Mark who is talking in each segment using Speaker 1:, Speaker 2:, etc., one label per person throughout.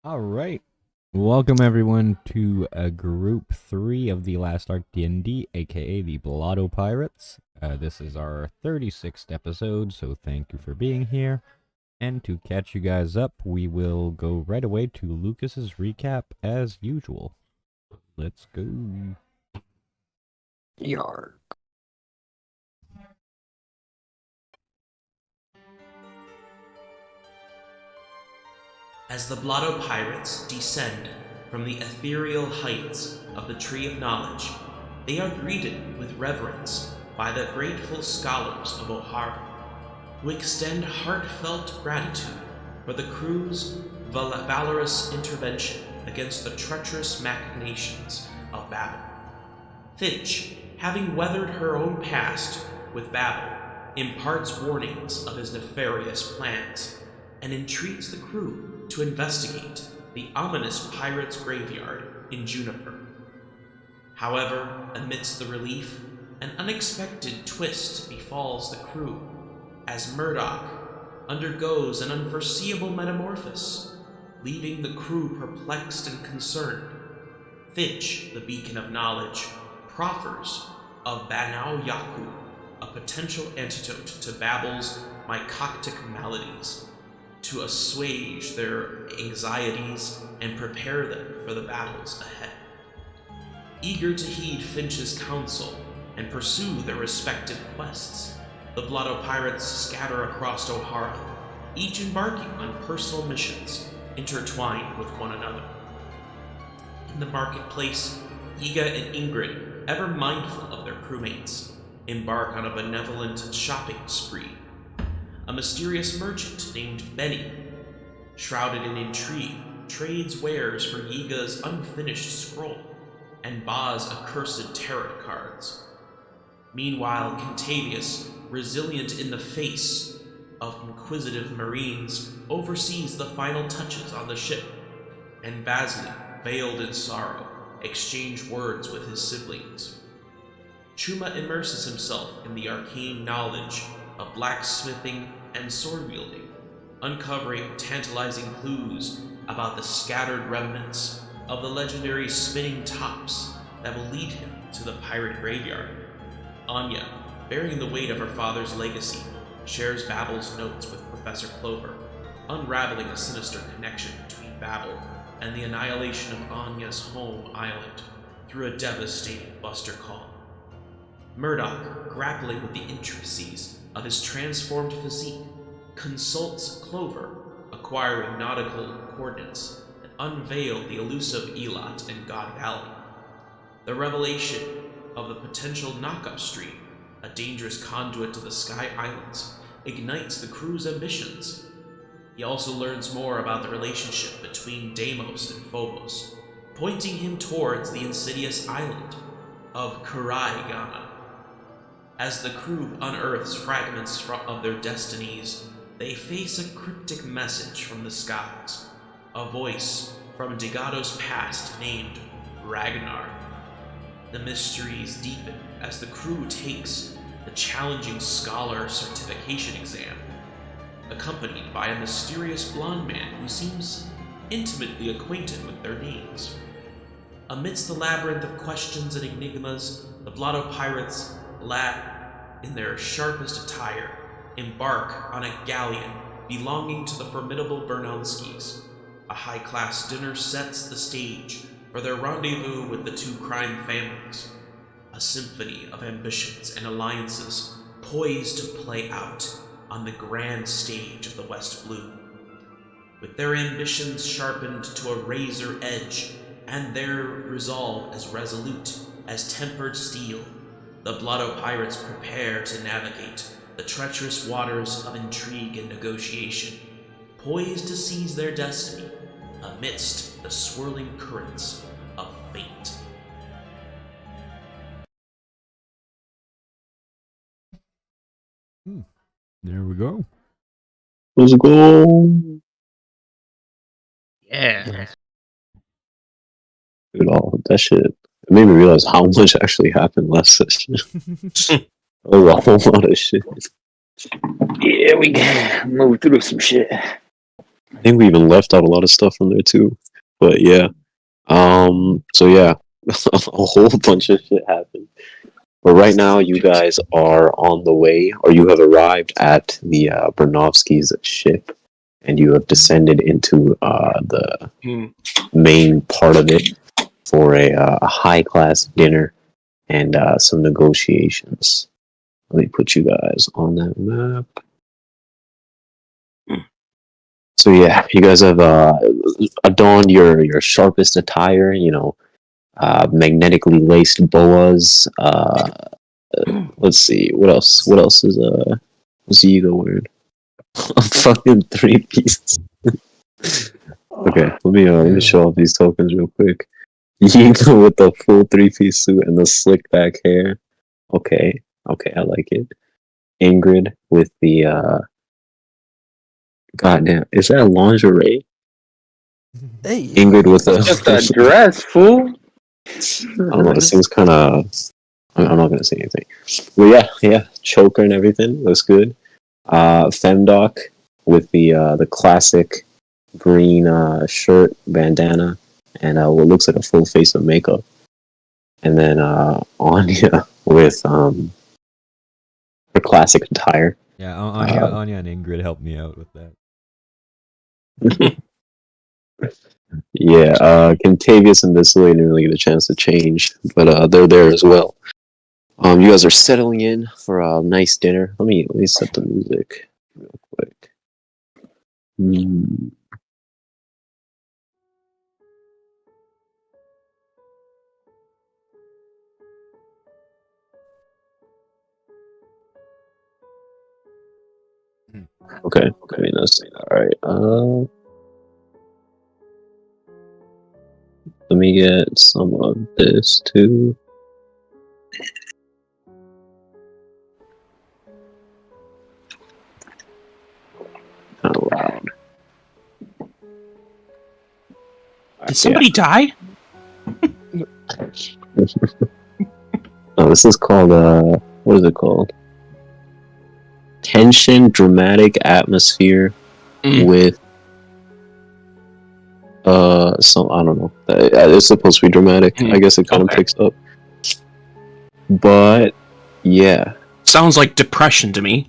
Speaker 1: All right. Welcome everyone to Group 3 of the Last Ark D&D, aka the Blotto Pirates. This is our 36th episode, so thank you for being here. And to catch you guys up, we will go right away to Lucas's recap as usual. Let's go.
Speaker 2: Yarg.
Speaker 3: As the Blotto Pirates descend from the ethereal heights of the Tree of Knowledge, they are greeted with reverence by the grateful scholars of O'Hara, who extend heartfelt gratitude for the crew's valorous intervention against the treacherous machinations of Babel. Finch, having weathered her own past with Babel, imparts warnings of his nefarious plans and entreats the crew to investigate the ominous pirate's graveyard in Juniper. However, amidst the relief, an unexpected twist befalls the crew as Murdoch undergoes an unforeseeable metamorphosis, leaving the crew perplexed and concerned. Finch, the beacon of knowledge, proffers of Banao Yaku, a potential antidote to Babel's mycoctic maladies, to assuage their anxieties and prepare them for the battles ahead. Eager to heed Finch's counsel and pursue their respective quests, the Blotto Pirates scatter across O'Hara, each embarking on personal missions intertwined with one another. In the marketplace, Yiga and Ingrydd, ever mindful of their crewmates, embark on a benevolent shopping spree. A mysterious merchant named Benny, shrouded in intrigue, trades wares for Yiga's unfinished scroll and Ba's accursed tarot cards. Meanwhile, Contavious, resilient in the face of inquisitive marines, oversees the final touches on the ship, and Vasily, veiled in sorrow, exchange words with his siblings. Chuma immerses himself in the arcane knowledge of blacksmithing and sword-wielding, uncovering tantalizing clues about the scattered remnants of the legendary spinning tops that will lead him to the pirate graveyard. Onya, bearing the weight of her father's legacy, shares Babel's notes with Professor Clover, unraveling a sinister connection between Babel and the annihilation of Onya's home island through a devastating buster call. Murdoch, grappling with the intricacies of his transformed physique, consults Clover, acquiring nautical coordinates that unveil the elusive Elat and God Valley. The revelation of the potential knock-up stream, a dangerous conduit to the Sky Islands, ignites the crew's ambitions. He also learns more about the relationship between Deimos and Phobos, pointing him towards the insidious island of Kurai Ghana. As the crew unearths fragments of their destinies, they face a cryptic message from the skies, a voice from Digato's past named Ragnar. The mysteries deepen as the crew takes the challenging Scholar certification exam, accompanied by a mysterious blonde man who seems intimately acquainted with their names. Amidst the labyrinth of questions and enigmas, the Blotto Pirates, in their sharpest attire, embark on a galleon belonging to the formidable Bernonskis. A high-class dinner sets the stage for their rendezvous with the two crime families, a symphony of ambitions and alliances poised to play out on the grand stage of the West Blue. With their ambitions sharpened to a razor edge and their resolve as resolute as tempered steel, the Blotto Pirates prepare to navigate the treacherous waters of intrigue and negotiation, poised to seize their destiny amidst the swirling currents of fate.
Speaker 1: There we go.
Speaker 2: Let's go.
Speaker 4: Yeah.
Speaker 2: Dude, all that shit. It made me realize how much actually happened last session. Oh, a whole lot of shit. Yeah, we moved through some shit. think we even left out a lot of stuff from there too. But yeah. So yeah, a whole bunch of shit happened. But right now, you guys are on the way, or you have arrived at the Bernovsky's ship, and you have descended into the main part of it for a high-class dinner and some negotiations. Let me put you guys on that map. So yeah, you guys have adorned your sharpest attire, magnetically laced boas. Let's see, what else? What else is what's Yiga wearing? A fucking 3-piece. Okay, let me show off these tokens real quick. Yiga with the full 3-piece suit and the slick back hair. Okay, I like it. Ingrydd with the goddamn, is that lingerie?
Speaker 4: Hey,
Speaker 2: Ingrydd with a
Speaker 5: Just a dress, fool.
Speaker 2: I don't know. It seems kind of. I'm not gonna say anything. Well, yeah, choker and everything looks good. Femdoc with the classic green shirt, bandana, and what looks like a full face of makeup. And then Onya with her classic attire.
Speaker 1: Yeah, Onya and Ingrid helped me out with that.
Speaker 2: Yeah, Contavious and Vasily didn't really get a chance to change, but they're there as well. You guys are settling in for a nice dinner. Let me set the music real quick. Okay, that's alright. Let me get some of this too. Kind of loud.
Speaker 6: Did somebody die?
Speaker 2: Oh, this is called what is it called? Tension, dramatic atmosphere with some, I don't know. It's supposed to be dramatic. I guess it kind of picks up. But yeah.
Speaker 6: Sounds like depression to me.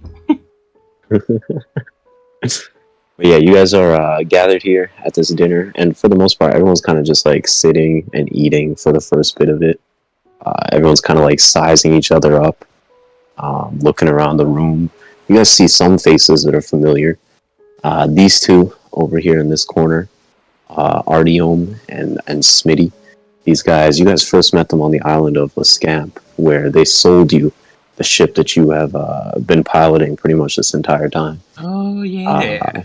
Speaker 2: But yeah, you guys are gathered here at this dinner, and for the most part, everyone's kind of just like sitting and eating for the first bit of it. Everyone's kind of like sizing each other up, looking around the room. You guys see some faces that are familiar. These two over here in this corner, Artyom and Smitty. These guys, you guys first met them on the island of Lascamp, where they sold you the ship that you have been piloting pretty much this entire time.
Speaker 6: Oh, yeah.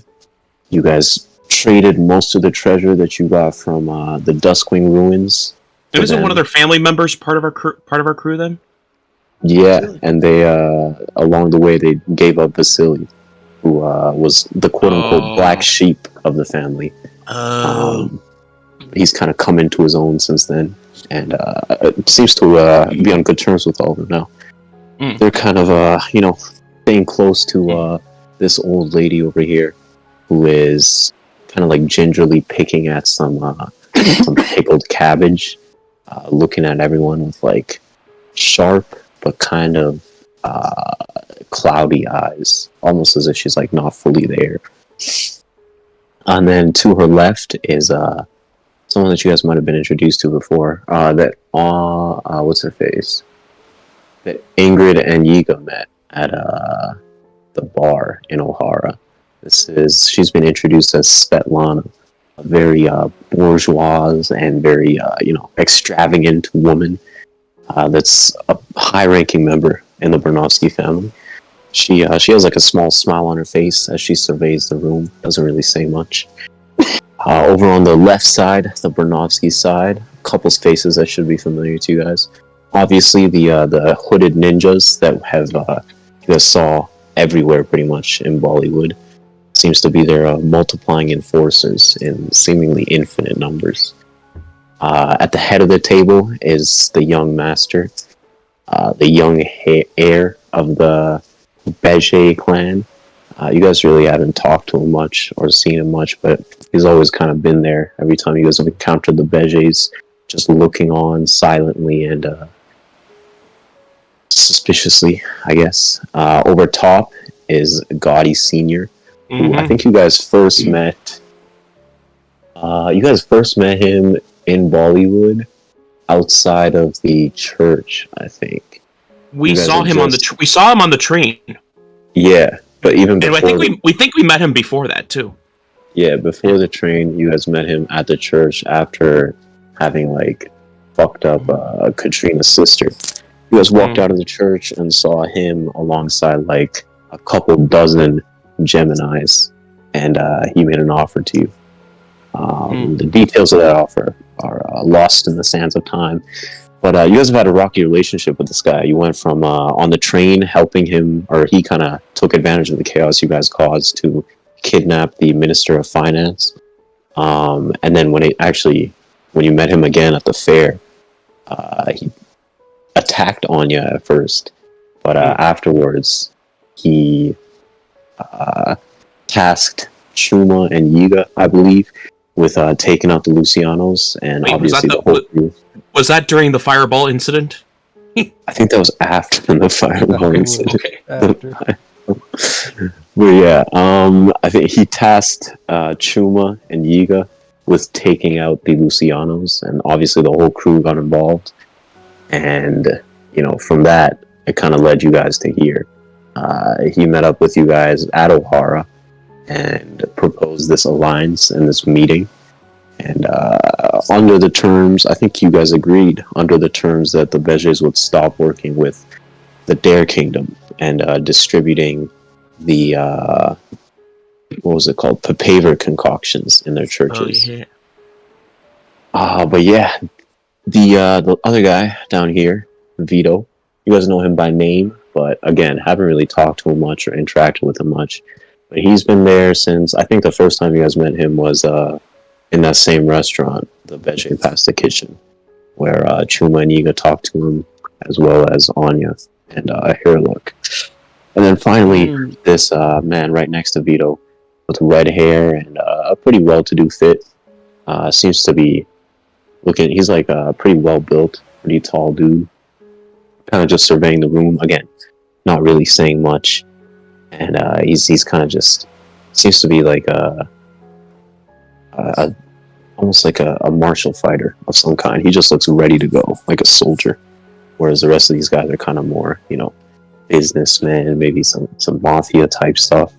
Speaker 2: You guys traded most of the treasure that you got from the Duskwing ruins.
Speaker 6: And isn't one of their family members part of our crew then?
Speaker 2: Yeah, and they along the way they gave up Vasily, who was the quote-unquote black sheep of the family. He's kind of come into his own since then, and seems to be on good terms with all of them now. They're kind of staying close to this old lady over here, who is kind of like gingerly picking at some pickled cabbage, looking at everyone with like sharp but kind of cloudy eyes, almost as if she's like not fully there. And then to her left is someone that you guys might have been introduced to before. What's her face? That Ingrydd and Yiga met at the bar in O'Hara. She's been introduced as Svetlana, a very bourgeois and very extravagant woman. That's a high-ranking member in the Bernovsky family. She has like a small smile on her face as she surveys the room. Doesn't really say much. Over on the left side, the Bernovsky side, a couple's faces that should be familiar to you guys. Obviously, the hooded ninjas that have you guys saw everywhere pretty much in Bollywood. Seems to be their multiplying enforcers in seemingly infinite numbers. At the head of the table is the young master, the young heir of the Beje clan, You guys really haven't talked to him much or seen him much, but he's always kind of been there every time you guys have encountered the Beges, just looking on silently and suspiciously, I guess. Over top is Gaudy Senior, who I think you guys first met. You guys first met him in Bollywood, outside of the church, I think.
Speaker 6: We saw him on the we saw him on the train.
Speaker 2: Yeah, but even before,
Speaker 6: and I think we think we met him before that too.
Speaker 2: Yeah, before the train, you guys met him at the church after having like fucked up Katrina's sister. You guys walked out of the church and saw him alongside like a couple dozen Geminis, and he made an offer to you. The details of that offer are lost in the sands of time. But you guys have had a rocky relationship with this guy. You went from on the train helping him, or he kind of took advantage of the chaos you guys caused to kidnap the Minister of Finance. And then when you met him again at the fair, he attacked Onya at first. But afterwards, he tasked Chuma and Yiga, I believe, with taking out the Lucianos, and obviously the whole crew.
Speaker 6: Was that during the fireball incident?
Speaker 2: I think that was after the fireball incident.
Speaker 6: Okay.
Speaker 2: But yeah, I think he tasked Chuma and Yiga with taking out the Lucianos, and obviously the whole crew got involved. And from that, it kind of led you guys to here. He met up with you guys at O'Hara and proposed this alliance and this meeting. And under the terms, I think you guys agreed, under the terms that the Beges would stop working with the Dare Kingdom and distributing the, what was it called? Papaver concoctions in their churches. But yeah, the other guy down here, Vito, you guys know him by name, but again, haven't really talked to him much or interacted with him much. But he's been there since, I think the first time you guys met him was in that same restaurant, the Beige Pasta Kitchen, where Chuma and Yiga talked to him, as well as Onya and Hairlook. And then finally, this man right next to Vito, with red hair and a pretty well-to-do fit, seems to be looking, he's like a pretty well-built, pretty tall dude, kind of just surveying the room, again, not really saying much. And he's kind of just seems to be like almost like a martial fighter of some kind. He just looks ready to go, like a soldier. Whereas the rest of these guys are kind of more, businessmen, maybe some mafia type stuff.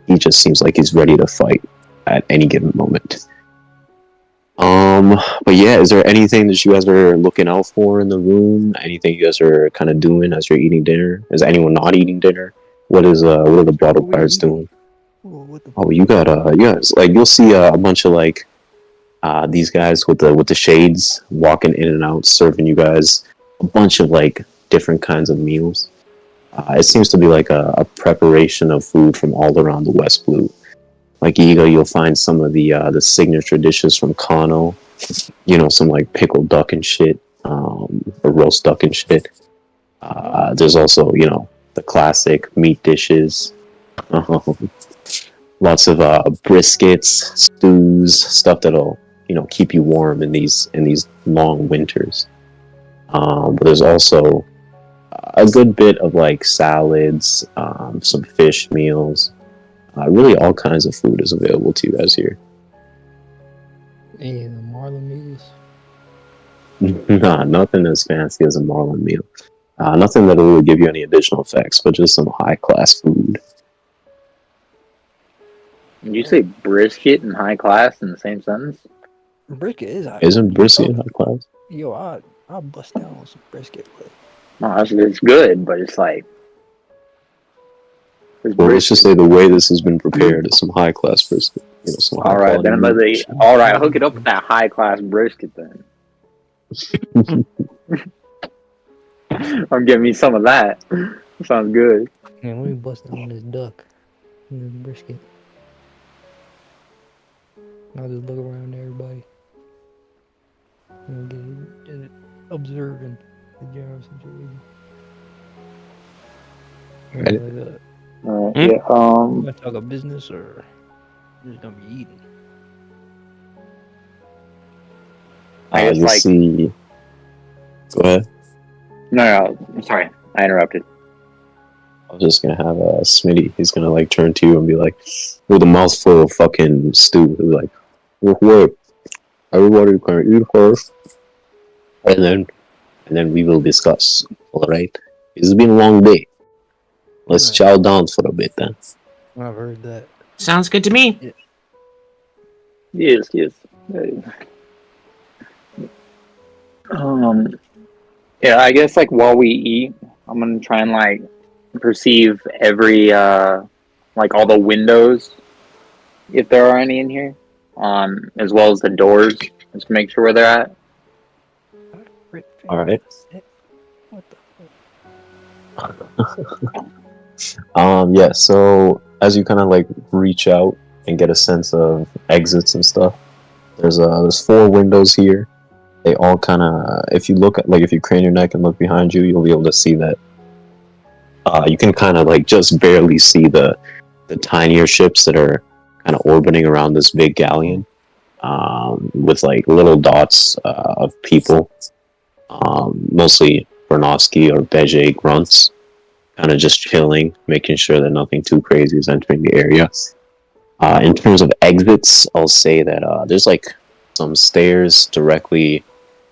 Speaker 2: He just seems like he's ready to fight at any given moment. But yeah, is there anything that you guys are looking out for in the room? Anything you guys are kind of doing as you're eating dinner? Is anyone not eating dinner? What are the Blotto Pirates doing? You got like you'll see a bunch of like these guys with the shades walking in and out, serving you guys a bunch of like different kinds of meals. It seems to be like a preparation of food from all around the West Blue. Like Yiga, you'll find some of the signature dishes from Kano. Some like pickled duck and shit, or roast duck and shit. There's also the classic meat dishes. Lots of briskets, stews, stuff that'll keep you warm in these long winters. But there's also a good bit of like salads, some fish meals. Really, all kinds of food is available to you guys here.
Speaker 4: Hey, the Marlin meals.
Speaker 2: Nah, nothing as fancy as a Marlin meal. Nothing that'll really give you any additional effects, but just some high class food.
Speaker 5: Did you say brisket and high class in the same sentence?
Speaker 4: Brisket is high.
Speaker 2: Isn't brisket high class?
Speaker 4: Yo, I'll bust down on some brisket.
Speaker 5: No, it's good, but it's like.
Speaker 2: Well, let's just say the way this has been prepared is some high class brisket.
Speaker 5: All right, then all right, hook it up with that high class brisket then. I'm getting me some of that. Sounds good.
Speaker 4: Man, let me bust down on this duck and this brisket. I'll just look around everybody and get observing the general situation.
Speaker 5: Yeah.
Speaker 4: You gonna talk a business or just gonna be eating?
Speaker 5: I guess
Speaker 2: you
Speaker 5: like
Speaker 2: see. Go ahead.
Speaker 5: no. I'm sorry, I interrupted.
Speaker 2: I was just gonna have Smitty. He's gonna like turn to you and be like, with a mouthful of fucking stew. He'll be like, "What? Everybody can eat first, and then we will discuss. All right? It's been a long day. Let's
Speaker 4: Right.
Speaker 2: chow down for a bit then."
Speaker 4: I've heard that.
Speaker 6: Sounds good to me.
Speaker 5: Yes. Yeah, I guess like while we eat, I'm gonna try and like perceive every like all the windows, if there are any in here, as well as the doors, just to make sure where they're at.
Speaker 2: All right.
Speaker 4: What the
Speaker 2: Yeah. So as you kind of like reach out and get a sense of exits and stuff, there's 4 windows here. They all kind of, if you look at like if you crane your neck and look behind you, you'll be able to see that. You can kind of like just barely see the tinier ships that are kind of orbiting around this big galleon, with like little dots of people, mostly Bernovsky or Beige grunts, kind of just chilling, making sure that nothing too crazy is entering the area. In terms of exits, I'll say that there's like some stairs directly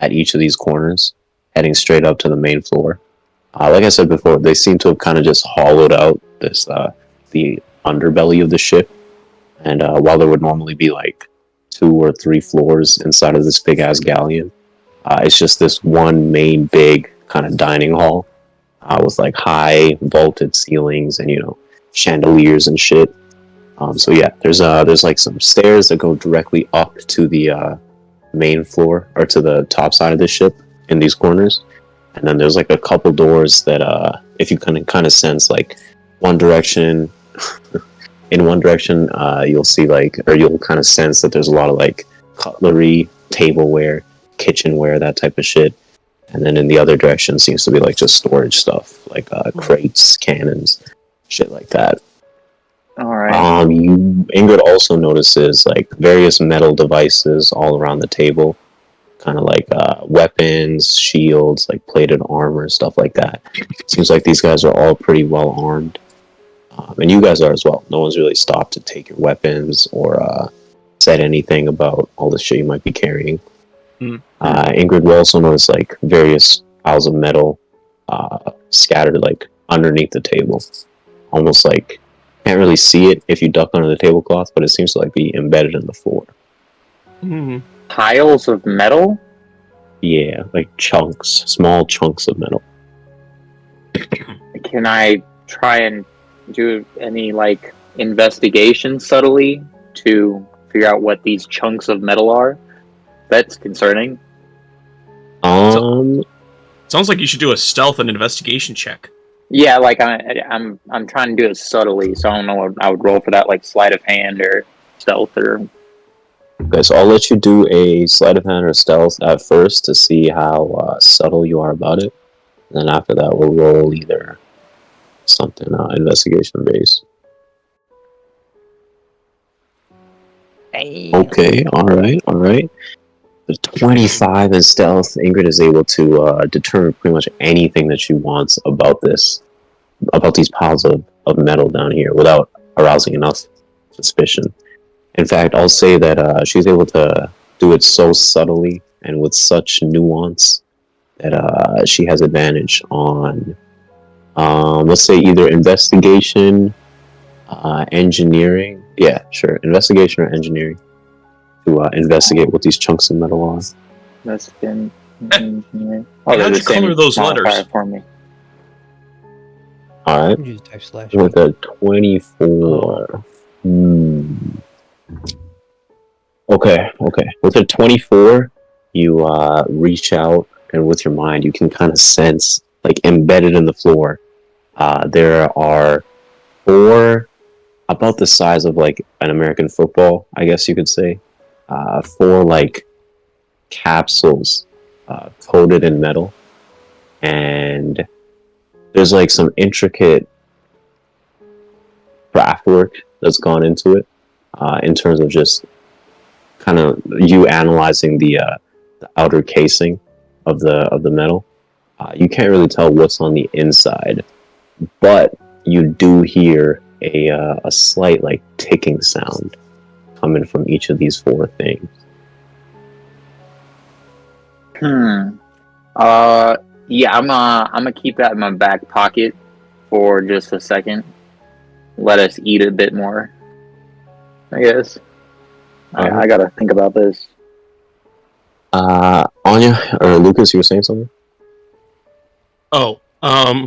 Speaker 2: at each of these corners, heading straight up to the main floor. Like I said before, they seem to have kind of just hollowed out this the underbelly of the ship, and while there would normally be like 2 or 3 floors inside of this big ass galleon, it's just this one main big kind of dining hall with like high vaulted ceilings and chandeliers and shit. So yeah, there's like some stairs that go directly up to the main floor or to the top side of the ship in these corners, and then there's like a couple doors that if you can kind of sense like one direction in one direction, you'll see like, or you'll kind of sense that there's a lot of like cutlery, tableware, kitchenware, that type of shit. And then in the other direction seems to be like just storage stuff, like crates, cannons, shit like that.
Speaker 5: All right.
Speaker 2: Ingrid also notices like various metal devices all around the table, kind of like weapons, shields, like plated armor, stuff like that. Seems like these guys are all pretty well armed, and you guys are as well. No one's really stopped to take your weapons or said anything about all the shit you might be carrying. Ingrid will also notice like various piles of metal scattered like underneath the table, almost like can't really see it if you duck under the tablecloth, but it seems to like be embedded in the floor.
Speaker 5: Piles of metal?
Speaker 2: Yeah, like chunks, small chunks of metal.
Speaker 5: Can I try and do any like investigation subtly to figure out what these chunks of metal are? That's concerning.
Speaker 6: Sounds like you should do a stealth and investigation check.
Speaker 5: Yeah, like I'm trying to do it subtly, so I don't know what I would roll for that, like sleight of hand or stealth or.
Speaker 2: Okay, so I'll let you do a sleight of hand or stealth at first to see how subtle you are about it. And then after that, we'll roll either something investigation based.
Speaker 4: Hey.
Speaker 2: Okay, all right. The 25 in stealth, Ingrid is able to determine pretty much anything that she wants about these piles of metal down here without arousing enough suspicion. In fact, I'll say that she's able to do it so subtly and with such nuance that she has advantage on, let's say, either investigation, engineering. Yeah, sure, investigation or engineering to investigate what these chunks of metal are.
Speaker 5: That's been.
Speaker 6: How'd you color those letters?
Speaker 5: For me.
Speaker 2: All right,
Speaker 4: You just type slash.
Speaker 2: with a 24. Okay. With a 24, you reach out, and with your mind, you can kind of sense, like embedded in the floor, there are 4, about the size of like an American football, I guess you could say, 4 like capsules coated in metal, and there's like some intricate craft work that's gone into it, in terms of just kind of you analyzing the outer casing of the metal. You can't really tell what's on the inside, but you do hear a slight like ticking sound coming from each of these four things.
Speaker 5: Yeah, I'm gonna keep that in my back pocket for just a second. Let us eat a bit more, I guess. I gotta think about this.
Speaker 2: Onya or Lucas, you were saying something?
Speaker 6: Oh, Anya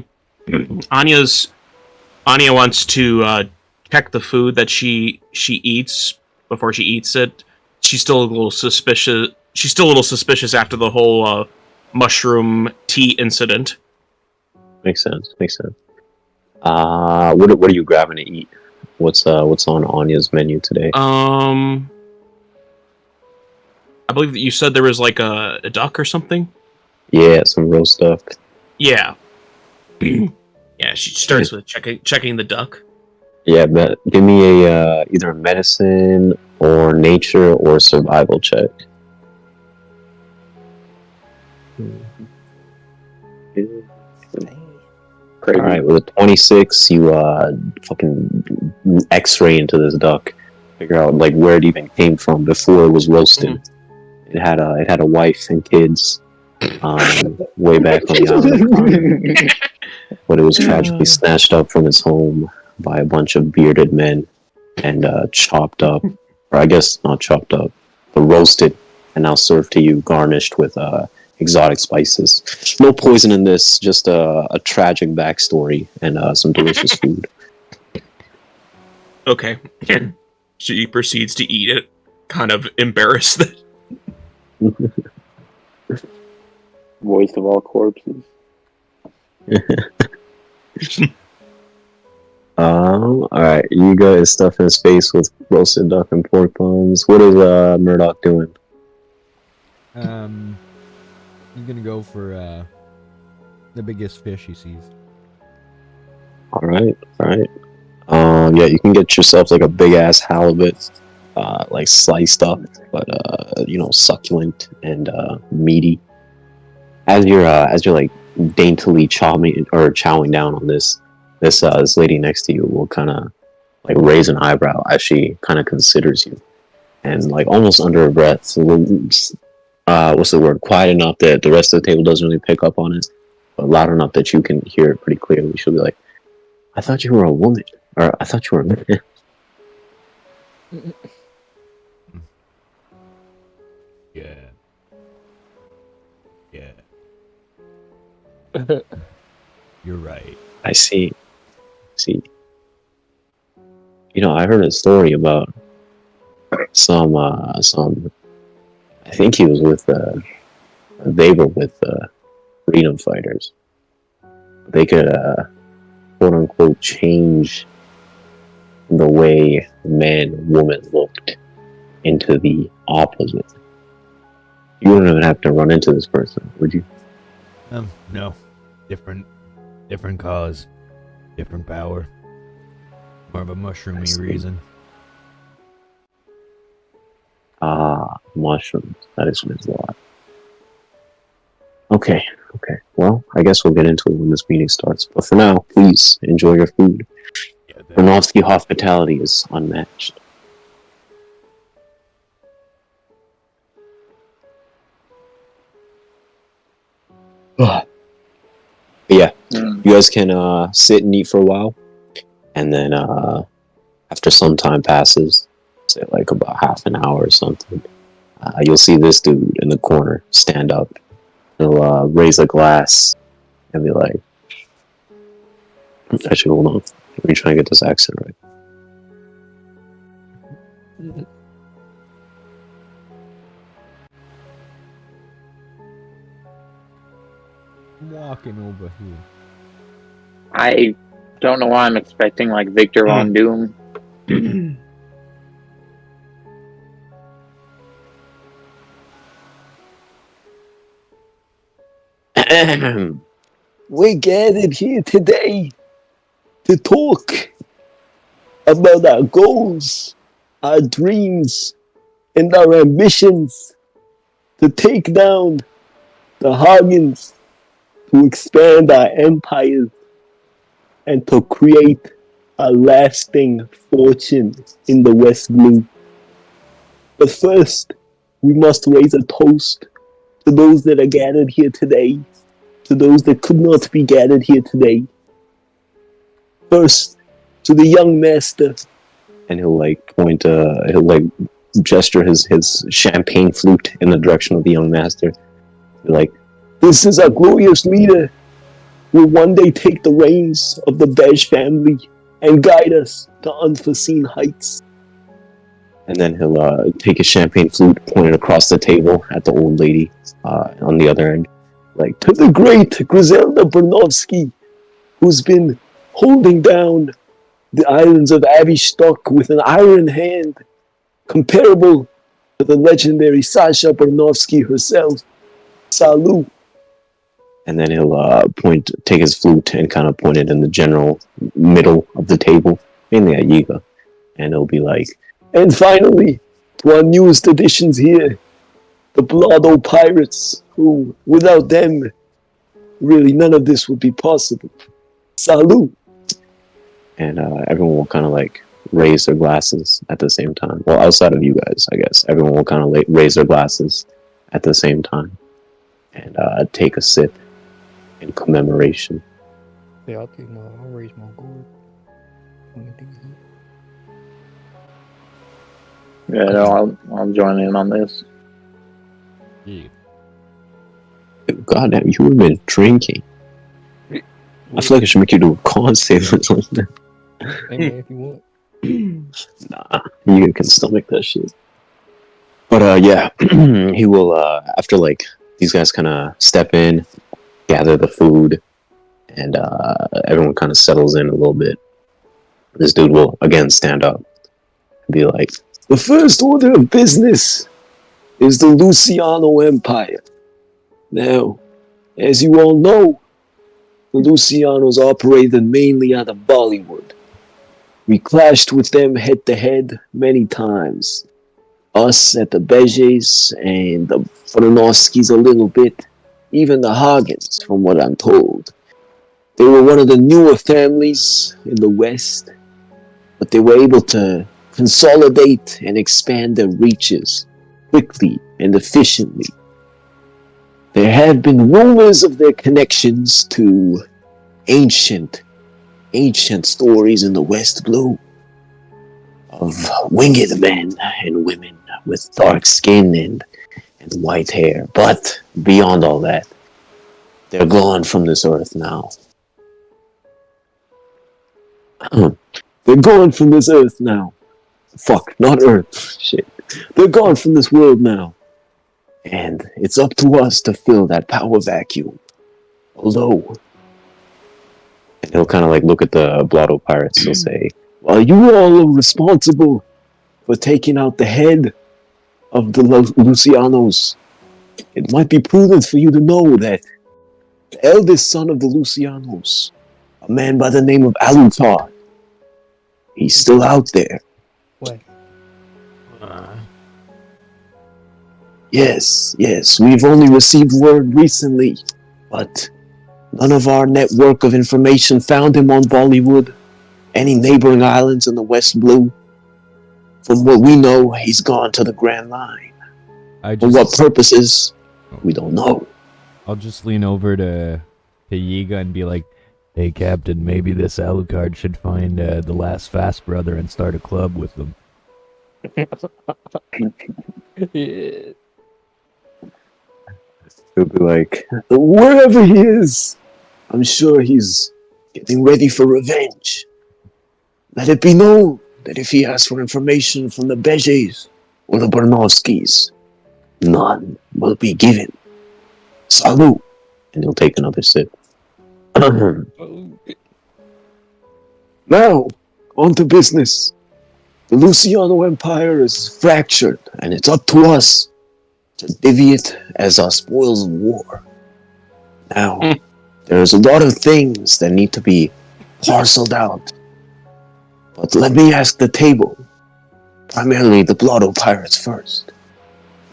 Speaker 6: wants to check the food that she eats before she eats it. She's still a little suspicious. She's still a little suspicious after the whole mushroom tea incident.
Speaker 2: Makes sense. What are you grabbing to eat? What's on Anya's menu today?
Speaker 6: I believe that you said there was like a duck or something.
Speaker 2: Yeah, some roast duck.
Speaker 6: Yeah. Yeah, she starts with checking the duck.
Speaker 2: Yeah, but give me a either medicine or nature or survival check.
Speaker 5: Crazy.
Speaker 2: All right, with a 26, you fucking X-ray into this duck, figure out like where it even came from before it was roasted. Mm-hmm. It had a wife and kids, way back on the island, but it was tragically snatched up from its home by a bunch of bearded men and chopped up, or I guess not chopped up, but roasted and now served to you, garnished with exotic spices. No poison in this, just a tragic backstory and some delicious food.
Speaker 6: Okay. She proceeds to eat it, kind of embarrassed that.
Speaker 5: Voice of all corpses.
Speaker 2: Alright, Yiga is stuffing his face with roasted duck and pork bones. What is Murdoch doing?
Speaker 1: He's gonna go for the biggest fish he sees.
Speaker 2: Alright. Yeah, you can get yourself like a big ass halibut, like sliced up, but succulent and meaty. As you're like daintily chowing down on this lady next to you will kind of like raise an eyebrow as she kind of considers you, and like almost under her breath, what's the word? Quiet enough that the rest of the table doesn't really pick up on it, but loud enough that you can hear it pretty clearly. She'll be like, "I thought you were a woman, or I thought you were a man."
Speaker 1: Yeah. You're right.
Speaker 2: I see. I heard a story about some. I think he was with. They were with freedom fighters. They could, quote unquote, change the way man and woman looked into the opposite. You wouldn't even have to run into this person, would you?
Speaker 1: No. Different cause. Different power. More of a mushroomy reason.
Speaker 2: Mushrooms. That explains a lot. Okay. Well, I guess we'll get into it when this meeting starts. But for now, please enjoy your food. Bernovsky hospitality is unmatched. Yeah, you guys can sit and eat for a while, and then after some time passes, say like about half an hour or something, you'll see this dude in the corner stand up. He'll raise a glass and be like, actually, hold on, let me try and get this accent right.
Speaker 1: I'm walking over here.
Speaker 5: I don't know why I'm expecting like Victor Von Doom.
Speaker 2: We gathered here today to talk about our goals, our dreams, and our ambitions to take down the Hoggins, to expand our empires, and to create a lasting fortune in the West Blue. But first, we must raise a toast to those that are gathered here today, to those that could not be gathered here today. First, to the young master. And he'll gesture his champagne flute in the direction of the young master. Like, this is our glorious leader who will one day take the reins of the Bej family and guide us to unforeseen heights. And then he'll take his champagne flute, point it across the table at the old lady on the other end. Like, to the great Griselda Bernovsky, who's been holding down the islands of Avishtok with an iron hand, comparable to the legendary Sasha Bernovsky herself. Salut. And then he'll take his flute and kind of point it in the general middle of the table, mainly at Yiga. And he'll be like, and finally, to our newest additions here, the Blotto Pirates, who, without them, really none of this would be possible. Salut! And everyone will kind of like raise their glasses at the same time. Well, outside of you guys, I guess. Everyone will kind of raise their glasses at the same time and take a sip in commemoration.
Speaker 4: Yeah, I'll raise my gourd.
Speaker 5: Yeah, no, I'll join in on this.
Speaker 1: Yeah.
Speaker 2: God damn, you have been drinking. I feel like I should make you do a con save or something.
Speaker 4: Hey man, if you want.
Speaker 2: Nah, you can stomach that shit. But yeah, he will, after like, these guys kind of step in, gather the food, and everyone kind of settles in a little bit. This dude will again stand up and be like, the first order of business is the Luciano Empire. Now, as you all know, the Lucianos operated mainly out of Bollywood. We clashed with them head to head many times. Us at the Bejes and the Fronovskis a little bit. Even the Hoggins, from what I'm told. They were one of the newer families in the West, but they were able to consolidate and expand their reaches quickly and efficiently. There have been rumors of their connections to ancient stories in the West Blue of winged men and women with dark skin and white hair. But beyond all that, they're gone from this earth now. They're gone from this earth now. Fuck, not earth. Shit. They're gone from this world now. And it's up to us to fill that power vacuum. Although, and he'll kind of like look at the Blotto Pirates. He'll say, well, you all are responsible for taking out the head of the Lucianos. It might be prudent for you to know that the eldest son of the Lucianos, a man by the name of Alucard, he's still out there.
Speaker 4: What?
Speaker 2: Yes, we've only received word recently, but none of our network of information found him on Bollywood, any neighboring islands in the West Blue. From what we know, he's gone to the Grand Line. For what purposes, we don't know.
Speaker 1: I'll just lean over to Yiga and be like, hey, Captain, maybe this Alucard should find the last Fast Brother and start a club with them.
Speaker 4: Yeah.
Speaker 2: He'll be like, wherever he is, I'm sure he's getting ready for revenge. Let it be known that if he asks for information from the Bejes or the Bernovskis, none will be given. Salut! And he'll take another sip. Now, on to business. The Luciano Empire is fractured, and it's up to us to divvy it as our spoils of war. Now, there's a lot of things that need to be parceled out. But let me ask the table, primarily the Blotto Pirates first.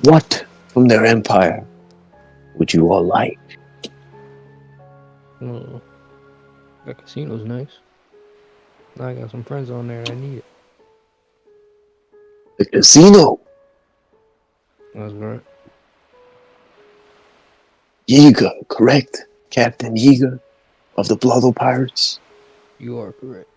Speaker 2: What from their empire would you all like?
Speaker 4: Oh, that casino's nice. I got some friends on there. I need it.
Speaker 2: The casino.
Speaker 4: That's right.
Speaker 2: Yiga, correct? Captain Yiga of the Blotto Pirates?
Speaker 4: You are correct.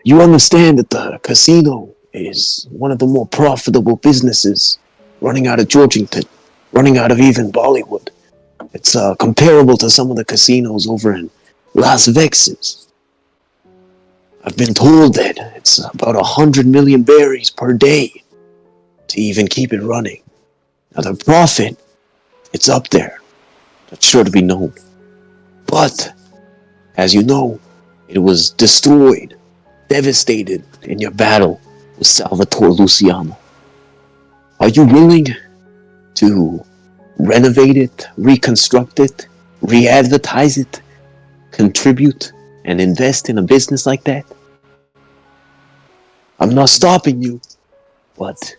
Speaker 2: You understand that the casino is one of the more profitable businesses running out of Georgington, running out of even Bollywood. It's comparable to some of the casinos over in Las Vegas. I've been told that it's about 100 million berries per day to even keep it running. Now the profit, it's up there. That's sure to be known. But, as you know, it was destroyed, devastated in your battle with Salvatore Luciano. Are you willing to renovate it, reconstruct it, re-advertise it, contribute, and invest in a business like that? I'm not stopping you, but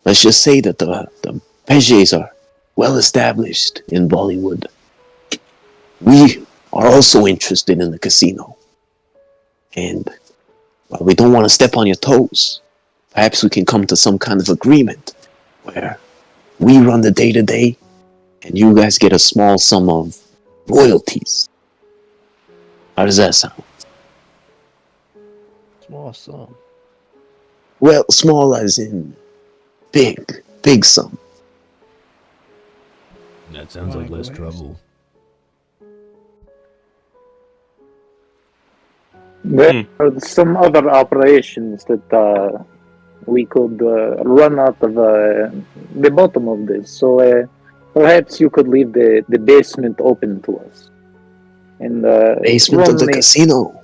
Speaker 2: let's just say that the Pejes are well established in Bollywood. We are also interested in the casino. And while we don't want to step on your toes, perhaps we can come to some kind of agreement where we run the day-to-day and you guys get a small sum of royalties. How does that sound?
Speaker 4: Small sum.
Speaker 2: Well, small as in big sum.
Speaker 1: That sounds like less trouble.
Speaker 5: There are some other operations that we could run out of the bottom of this. So perhaps you could leave the basement open to us. And
Speaker 2: Basement of the casino.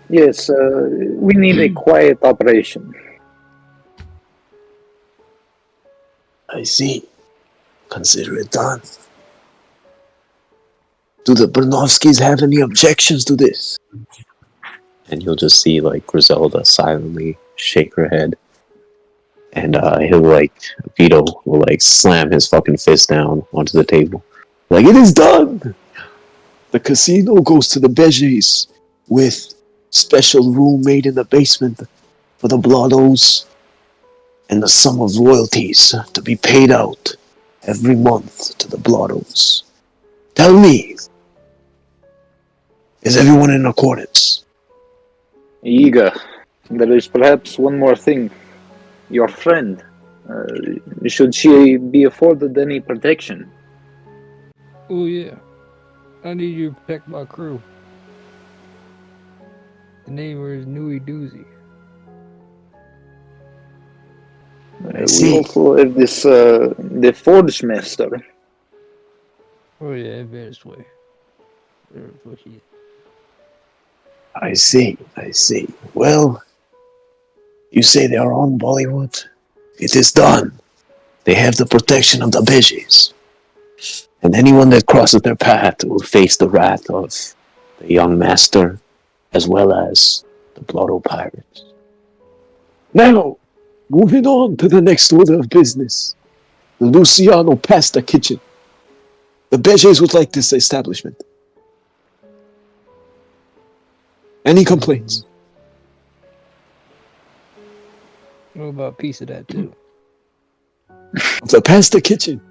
Speaker 5: Yes, we need a quiet operation.
Speaker 2: I see. Consider it done. Do the Bernovskis have any objections to this? And you'll just see, like, Griselda silently shake her head. And he'll, like, Vito will, like, slam his fucking fist down onto the table. Like, it is done! The casino goes to the Beges with special room made in the basement for the Blottos and the sum of royalties to be paid out every month to the Blottos. Tell me, is everyone in accordance?
Speaker 5: Yiga, there is perhaps one more thing. Your friend, should she be afforded any protection?
Speaker 4: Oh yeah. I need you to protect my crew. The name is Nui Doozy.
Speaker 5: We also have this, the Forge Master.
Speaker 4: Oh yeah, advanced way. There's what he is.
Speaker 2: I see. Well, you say they are on Bollywood? It is done. They have the protection of the Beges. And anyone that crosses their path will face the wrath of the young master, as well as the Blotto Pirates. Now, moving on to the next order of business. The Luciano Pasta Kitchen. The Beges would like this establishment. Any complaints?
Speaker 4: What about a piece of that too?
Speaker 2: The Pasta Kitchen.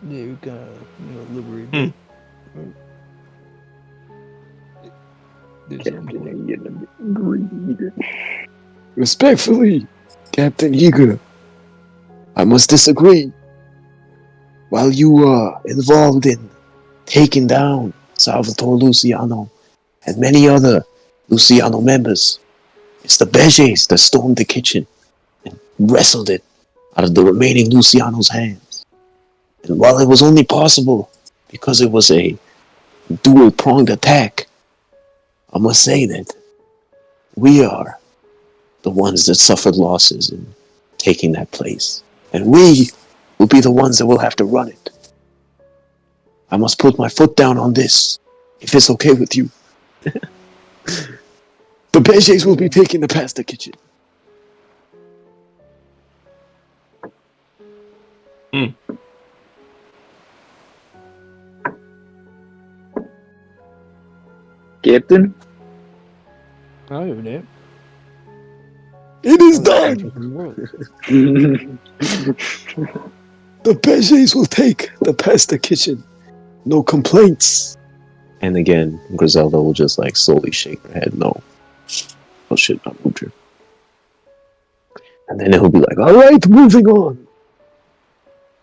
Speaker 4: Yeah, we kind of, liberate. There's something.
Speaker 2: Respectfully, Captain Yiga, I must disagree. While you were involved in taking down Salvatore Luciano and many other Luciano members, it's the Beges that stormed the kitchen and wrestled it out of the remaining Luciano's hands. And while it was only possible because it was a dual-pronged attack, I must say that we are the ones that suffered losses in taking that place. And we will be the ones that will have to run it. I must put my foot down on this. if it's okay with you. The Beges will be taking the pasta kitchen.
Speaker 5: Captain?
Speaker 4: I'll give a damn.
Speaker 2: It is done! The Beges will take the pasta kitchen. No complaints. And again, Griselda will just like slowly shake her head. No. Oh shit, I moved her. And then he'll be like, alright, moving on.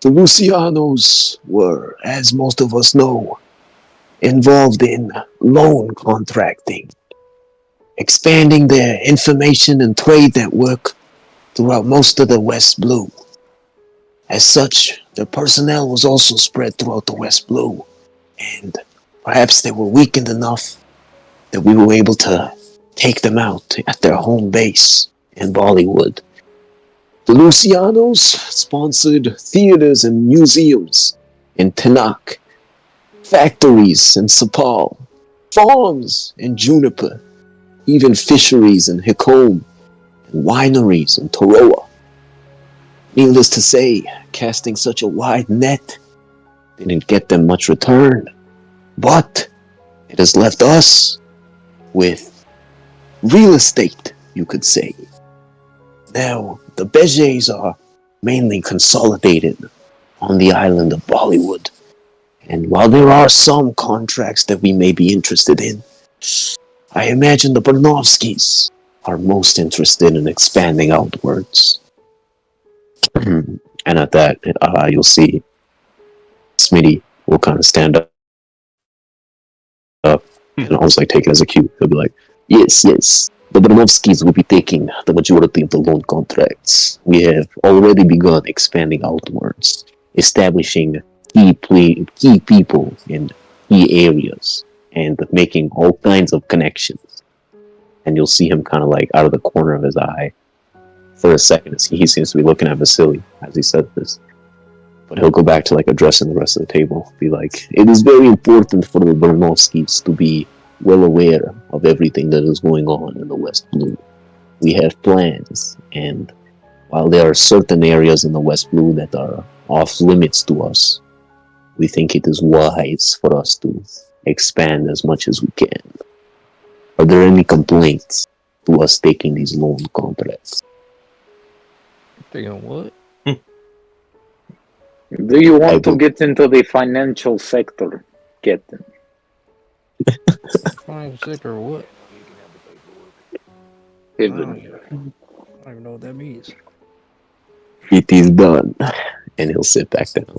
Speaker 2: The Lucianos were, as most of us know, involved in loan contracting, expanding their information and trade network throughout most of the West Blue. As such, their personnel was also spread throughout the West Blue, and perhaps they were weakened enough that we were able to take them out at their home base in Bollywood. The Lucianos sponsored theaters and museums in Tanak, factories in Sapal, farms in Juniper, even fisheries in Hikom, and wineries in Toroa. Needless to say, casting such a wide net didn't get them much return, but it has left us with real estate, you could say. Now, the Beges are mainly consolidated on the island of Bollywood. And while there are some contracts that we may be interested in, I imagine the Bernovskis are most interested in expanding outwards. And at that, you'll see Smitty will kind of stand up and almost like take it as a cue. He'll be like, yes, the Bernovskis will be taking the majority of the loan contracts. We have already begun expanding outwards, establishing key people in key areas, and making all kinds of connections. And you'll see him kind of like out of the corner of his eye. For a second, he seems to be looking at Vasily as he said this. But he'll go back to like addressing the rest of the table. Be like, it is very important for the Bernovskis to be well aware of everything that is going on in the West Blue. We have plans, and while there are certain areas in the West Blue that are off limits to us, we think it is wise for us to expand as much as we can. Are there any complaints to us taking these loan contracts?
Speaker 4: Taking what?
Speaker 5: Do you want to get into the financial sector, Captain?
Speaker 4: Financial sector or what? I don't even know what that means.
Speaker 2: It is done. And he'll sit back down.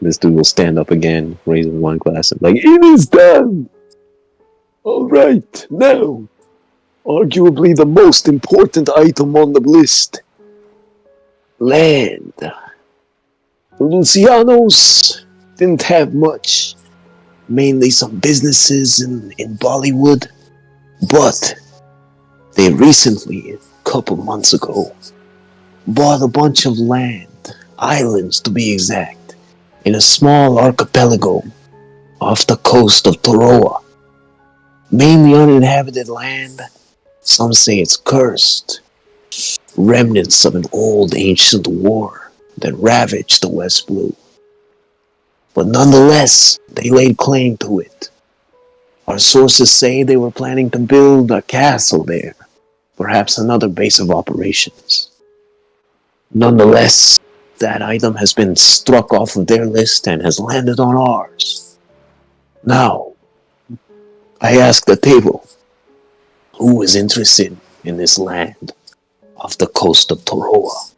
Speaker 2: This dude will stand up again, raise his wine glass, and like, it is done! Alright, now, arguably the most important item on the list. Land. The Lucianos didn't have much. Mainly some businesses in Bollywood. But they recently, a couple months ago, bought a bunch of land, islands to be exact, in a small archipelago off the coast of Toroa. Mainly uninhabited land. Some say it's cursed. Remnants of an old ancient war that ravaged the West Blue. But nonetheless, they laid claim to it. Our sources say they were planning to build a castle there, perhaps another base of operations. Nonetheless, that item has been struck off of their list and has landed on ours. Now, I ask the table, who is interested in this land off the coast of Toroa?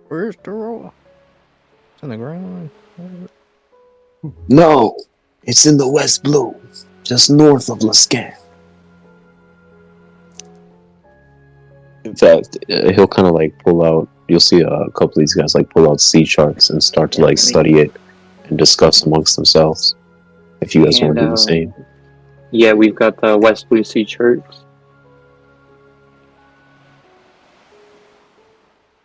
Speaker 4: Where's Toroa? It's in the ground.
Speaker 2: No, it's in the West Blue, just north of Lascan. In fact, he'll kind of like pull out, you'll see a couple of these guys like pull out sea charts and start to like study it and discuss amongst themselves. If you guys want to do the same.
Speaker 5: Yeah, we've got the West Blue Sea charts.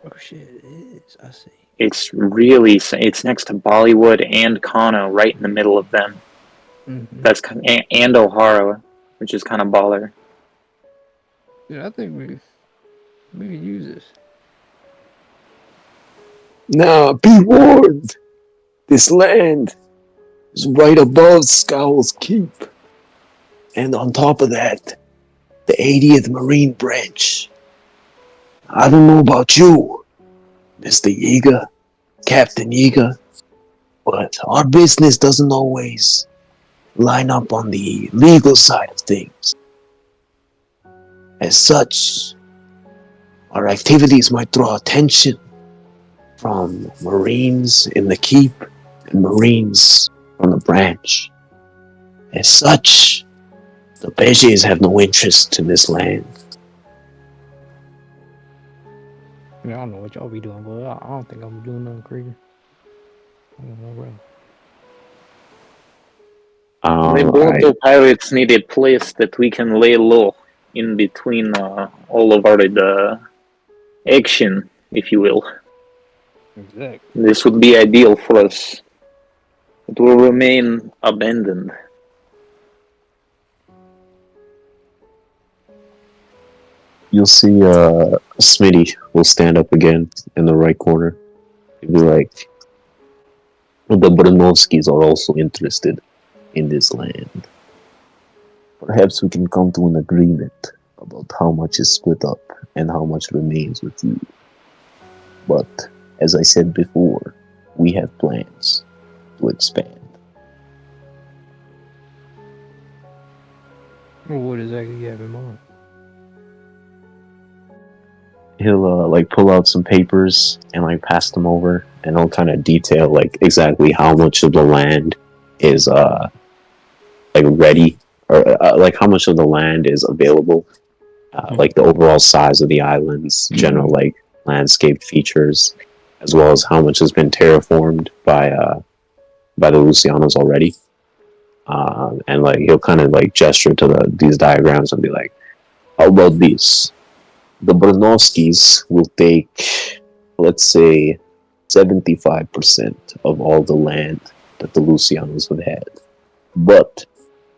Speaker 4: Oh shit, it is. I see.
Speaker 5: It's next to Bollywood and Kano, right in the middle of them.
Speaker 4: Mm-hmm.
Speaker 5: That's and O'Hara, which is kind of baller.
Speaker 4: Yeah, I think we could use this.
Speaker 2: Now, be warned! This land is right above Scowl's Keep. And on top of that, the 80th Marine Branch. I don't know about you, Mr. Yiga, Captain Yiga, but our business doesn't always line up on the legal side of things. As such, our activities might draw attention from Marines in the Keep and Marines from the branch. As such, the Beges have no interest in this land.
Speaker 4: I don't know what y'all be doing, but I don't think I'm doing nothing crazy. I don't know, bro.
Speaker 5: The Blotto Pirates need a place that we can lay low in between all of our action, if you will.
Speaker 4: Exactly.
Speaker 5: This would be ideal for us. It will remain abandoned.
Speaker 2: You'll see Smitty will stand up again in the right corner. He'll be like, the Branovskis are also interested in this land. Perhaps we can come to an agreement about how much is split up and how much remains with you. But, as I said before, we have plans to expand.
Speaker 4: Well, what exactly you have in mind?
Speaker 2: He'll pull out some papers and pass them over, and he'll kind of detail exactly how much of the land is ready, or how much of the land is available, the overall size of the islands, general landscape features, as well as how much has been terraformed by the Lucianos already. And he'll kind of gesture to these diagrams and be like, "How about this? The Branovskis will take, let's say, 75% of all the land that the Lucianos have had. But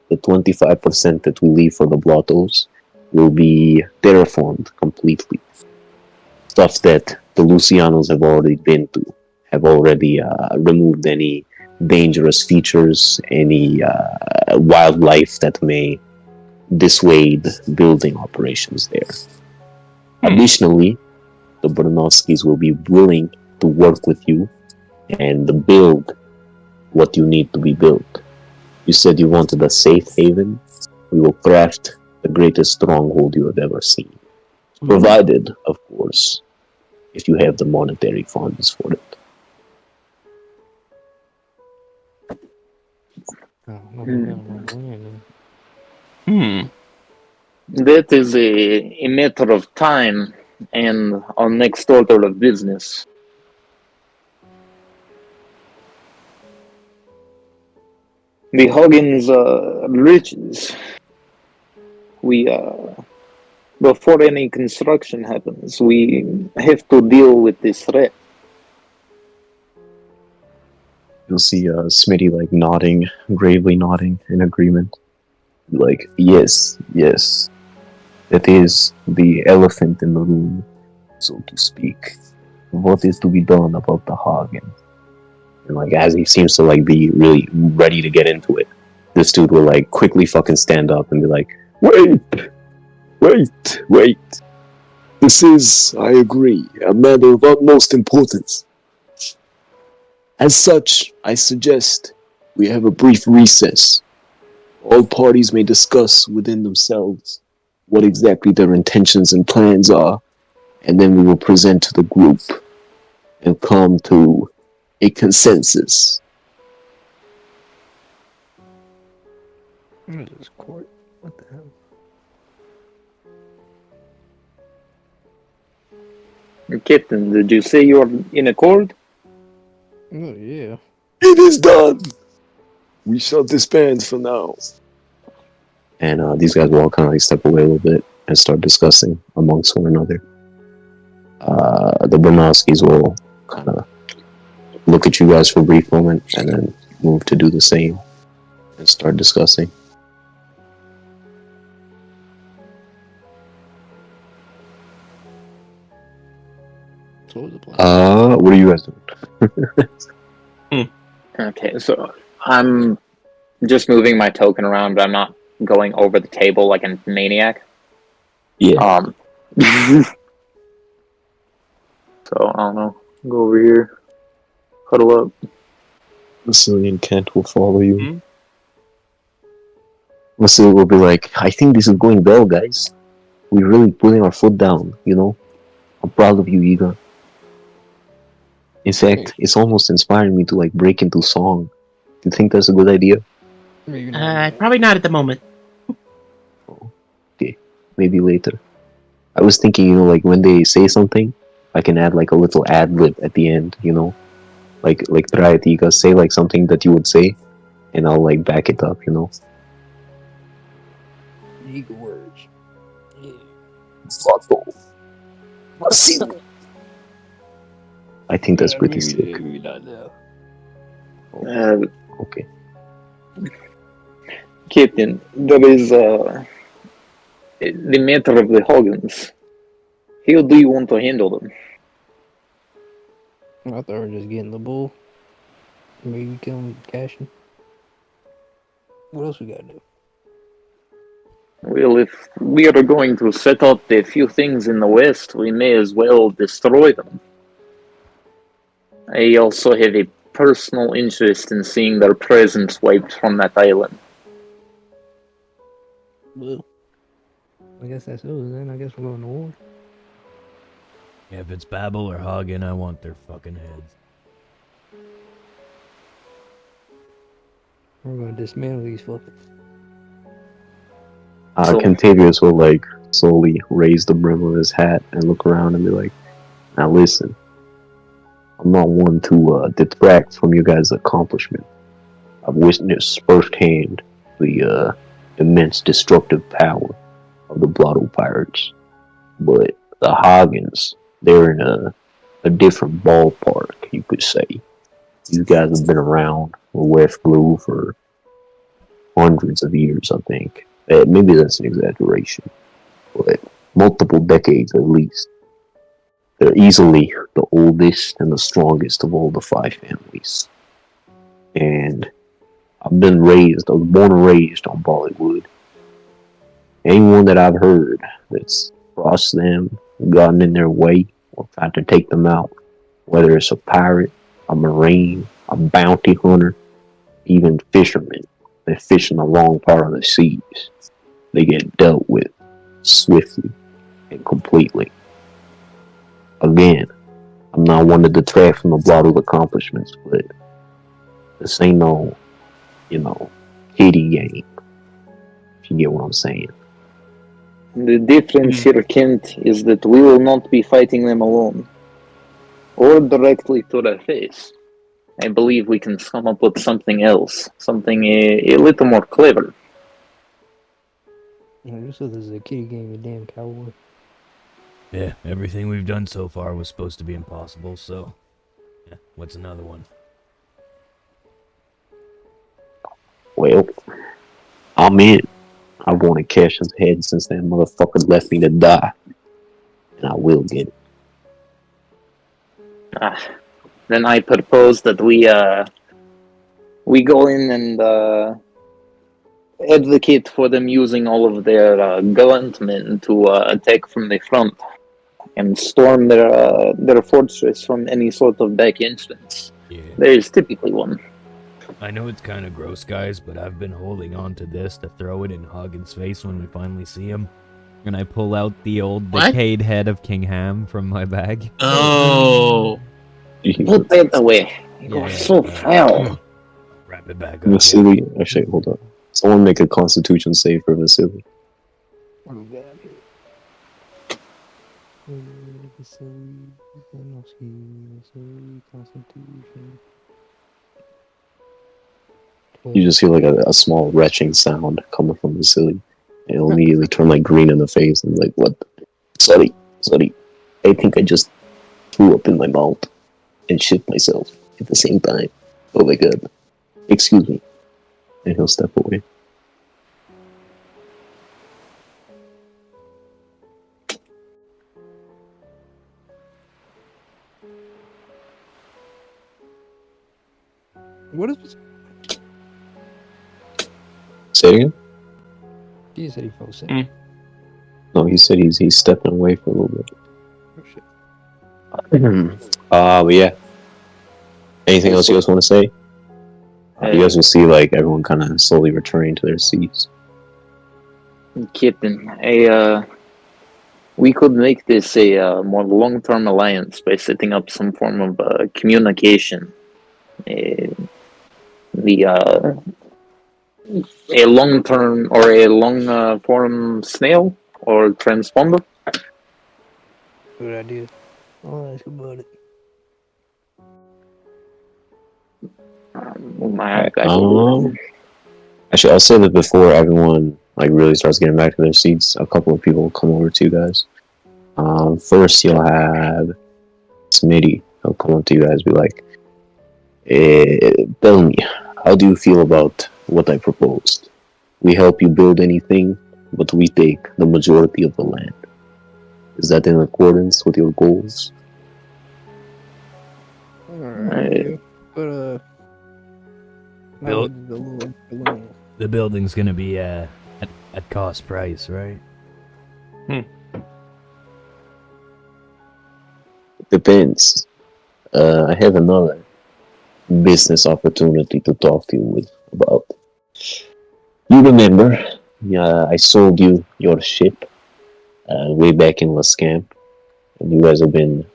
Speaker 2: the 25% that we leave for the Blottos will be terraformed completely. Stuff that the Lucianos have already been to, have already removed any dangerous features, any wildlife that may dissuade building operations there. Additionally, the Branovskis will be willing to work with you and build what you need to be built. You said you wanted a safe haven. We will craft the greatest stronghold you have ever seen. Provided, of course, if you have the monetary funds for it."
Speaker 5: That is a matter of time and our next order of business. The Huggins riches. Before any construction happens, we have to deal with this threat.
Speaker 2: You'll see Smitty nodding, gravely nodding in agreement. Yes, that is the elephant in the room, so to speak. What is to be done about the Hagen? And as he seems to be really ready to get into it, this dude will quickly fucking stand up and be like, Wait. This is, I agree, a matter of utmost importance. As such, I suggest we have a brief recess. All parties may discuss within themselves what exactly their intentions and plans are, and then we will present to the group and come to a consensus.
Speaker 4: What is this court? What the hell?
Speaker 5: Captain, did you say you are in accord?
Speaker 4: Oh, yeah.
Speaker 2: It is done! We shall disband for now. And these guys will all kind of step away a little bit and start discussing amongst one another. The Branovskis will kind of look at you guys for a brief moment and then move to do the same. and start discussing.
Speaker 4: So what's the plan?
Speaker 2: What are you guys doing?
Speaker 5: Okay, so I'm just moving my token around, but I'm not going over the table like a maniac.
Speaker 2: Yeah.
Speaker 5: So I don't know. Go over here. Huddle up.
Speaker 2: Vasily and Kent will follow you.
Speaker 6: Hmm?
Speaker 2: Vasily will be like, I think this is going well, guys. We're really putting our foot down, you know? I'm proud of you, Yiga. In fact, it's almost inspiring me to like break into song. Do you think that's a good idea?
Speaker 4: Maybe not.
Speaker 6: Probably not at the moment.
Speaker 2: Okay, maybe later. I was thinking, you know, like when they say something, I can add like a little ad lib at the end, you know? Like try it, Yiga, say like something that you would say, and I'll like back it up, you know?
Speaker 4: Eagle words. Yeah.
Speaker 2: I think that's pretty
Speaker 4: maybe,
Speaker 2: sick.
Speaker 4: Maybe not now.
Speaker 2: Okay.
Speaker 5: Captain, there is the matter of the Hoggins. How do you want to handle them?
Speaker 4: I thought we were just getting the bull. Maybe kill him cashing. What else we gotta do?
Speaker 5: Well, if we are going to set up a few things in the West, we may as well destroy them. I also have a personal interest in seeing their presence wiped from that island.
Speaker 4: Well, I guess that's it then. I guess we're going to war.
Speaker 7: If it's Babel or Hagen, I want their fucking heads.
Speaker 4: We're going to dismantle these fuckers.
Speaker 2: Cantavius will like slowly raise the brim of his hat and look around and be like, now listen, I'm not one to detract from you guys' accomplishment. I've witnessed firsthand the immense destructive power of the Blotto Pirates. But the Hagens, they're in a different ballpark, you could say. These guys have been around with West Blue for hundreds of years, I think. Maybe that's an exaggeration, but multiple decades at least. They're easily the oldest and the strongest of all the 5 families. And I was born and raised on Bollywood. Anyone that I've heard that's crossed them, gotten in their way, or tried to take them out, whether it's a pirate, a marine, a bounty hunter, even fishermen that fish in the wrong part of the seas, they get dealt with swiftly and completely. Again, I'm not one to detract from the Blotto accomplishments, but this ain't no, kiddie game, if you get what I'm saying.
Speaker 5: The difference here, Kent, is that we will not be fighting them alone, or directly to their face. I believe we can come up with something else, something a little more clever.
Speaker 4: You said this is a kiddie game, you damn cowboy.
Speaker 7: Yeah, everything we've done so far was supposed to be impossible, so... Yeah, what's another one?
Speaker 2: Well, I'm in. I wanted Cash's head since that motherfucker left me to die. And I will get it.
Speaker 5: Then I propose that we go in and advocate for them using all of their gauntmen to attack from the front and storm their fortress from any sort of back entrance.
Speaker 7: Yeah.
Speaker 5: There is typically one.
Speaker 7: I know it's kind of gross, guys, but I've been holding on to this to throw it in Hagen's face when we finally see him. And I pull out the old decayed head of King Ham from my bag.
Speaker 6: Oh.
Speaker 5: Put that away. You're so foul.
Speaker 7: Wrap it back up.
Speaker 2: Vasily, actually, hold on. Someone make a constitution save for Vasily.
Speaker 4: What do we got here? Constitution.
Speaker 2: You just hear like a small retching sound coming from Vasily. And he'll immediately turn like green in the face and like, what? Sorry. I think I just threw up in my mouth and shit myself at the same time. Oh my god. Excuse me. And he'll step away.
Speaker 4: What is this?
Speaker 2: Say it again?
Speaker 4: He said he felt sick.
Speaker 2: No, he said he's stepping away for a little bit.
Speaker 4: Oh shit.
Speaker 2: But yeah. Anything else you guys want to say? You guys will see like everyone kind of slowly returning to their seats.
Speaker 5: Captain, we could make this a more long-term alliance by setting up some form of communication. A long-term or a long-form snail or transponder.
Speaker 4: Good idea. I'll ask about it.
Speaker 2: Actually, I'll say that before everyone like really starts getting back to their seats, a couple of people will come over to you guys. First, you'll have Smitty. He'll come up to you guys, and be like, "Tell me, how do you feel about what I proposed? We help you build anything, but we take the majority of the land. Is that in accordance with your goals?"
Speaker 4: Alright. But
Speaker 7: The building's gonna be at cost price, right?
Speaker 2: Depends. I have another business opportunity to talk to you about. You remember, I sold you your ship way back in Last Camp, and you guys have been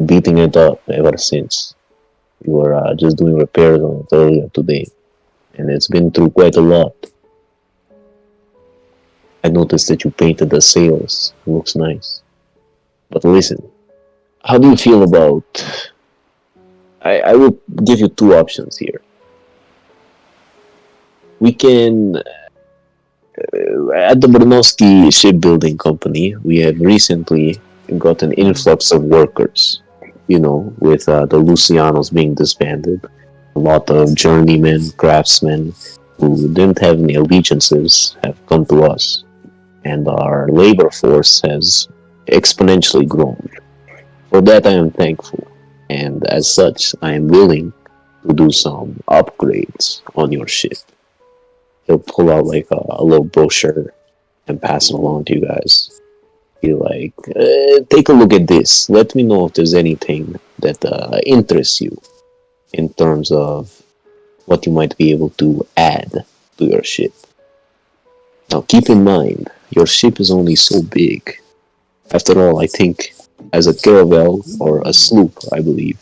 Speaker 2: beating it up ever since. You were just doing repairs on it earlier today, and it's been through quite a lot. I noticed that you painted the sails. It looks nice. But listen, how do you feel about... I will give you two options here. We can... at the Brnowski Shipbuilding Company, we have recently got an influx of workers. You know, with the Lucianos being disbanded. A lot of journeymen, craftsmen who didn't have any allegiances have come to us. And our labor force has exponentially grown. For that I am thankful. And as such, I am willing to do some upgrades on your ship. He'll pull out like a little brochure and pass it along to you guys. Be like, take a look at this. Let me know if there's anything that interests you in terms of what you might be able to add to your ship. Now keep in mind, your ship is only so big. After all, I think as a caravel or a sloop, I believe,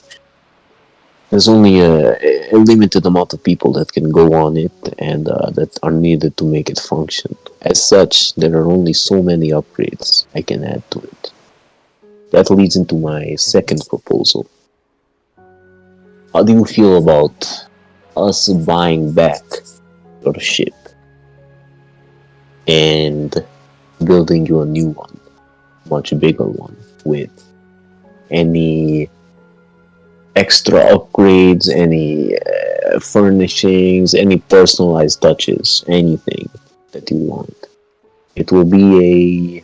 Speaker 2: there's only a limited amount of people that can go on it and that are needed to make it function. As such, there are only so many upgrades I can add to it. That leads into my second proposal. How do you feel about us buying back your ship and building you a new one, much bigger one, with any extra upgrades, any furnishings, any personalized touches, anything that you want? It will be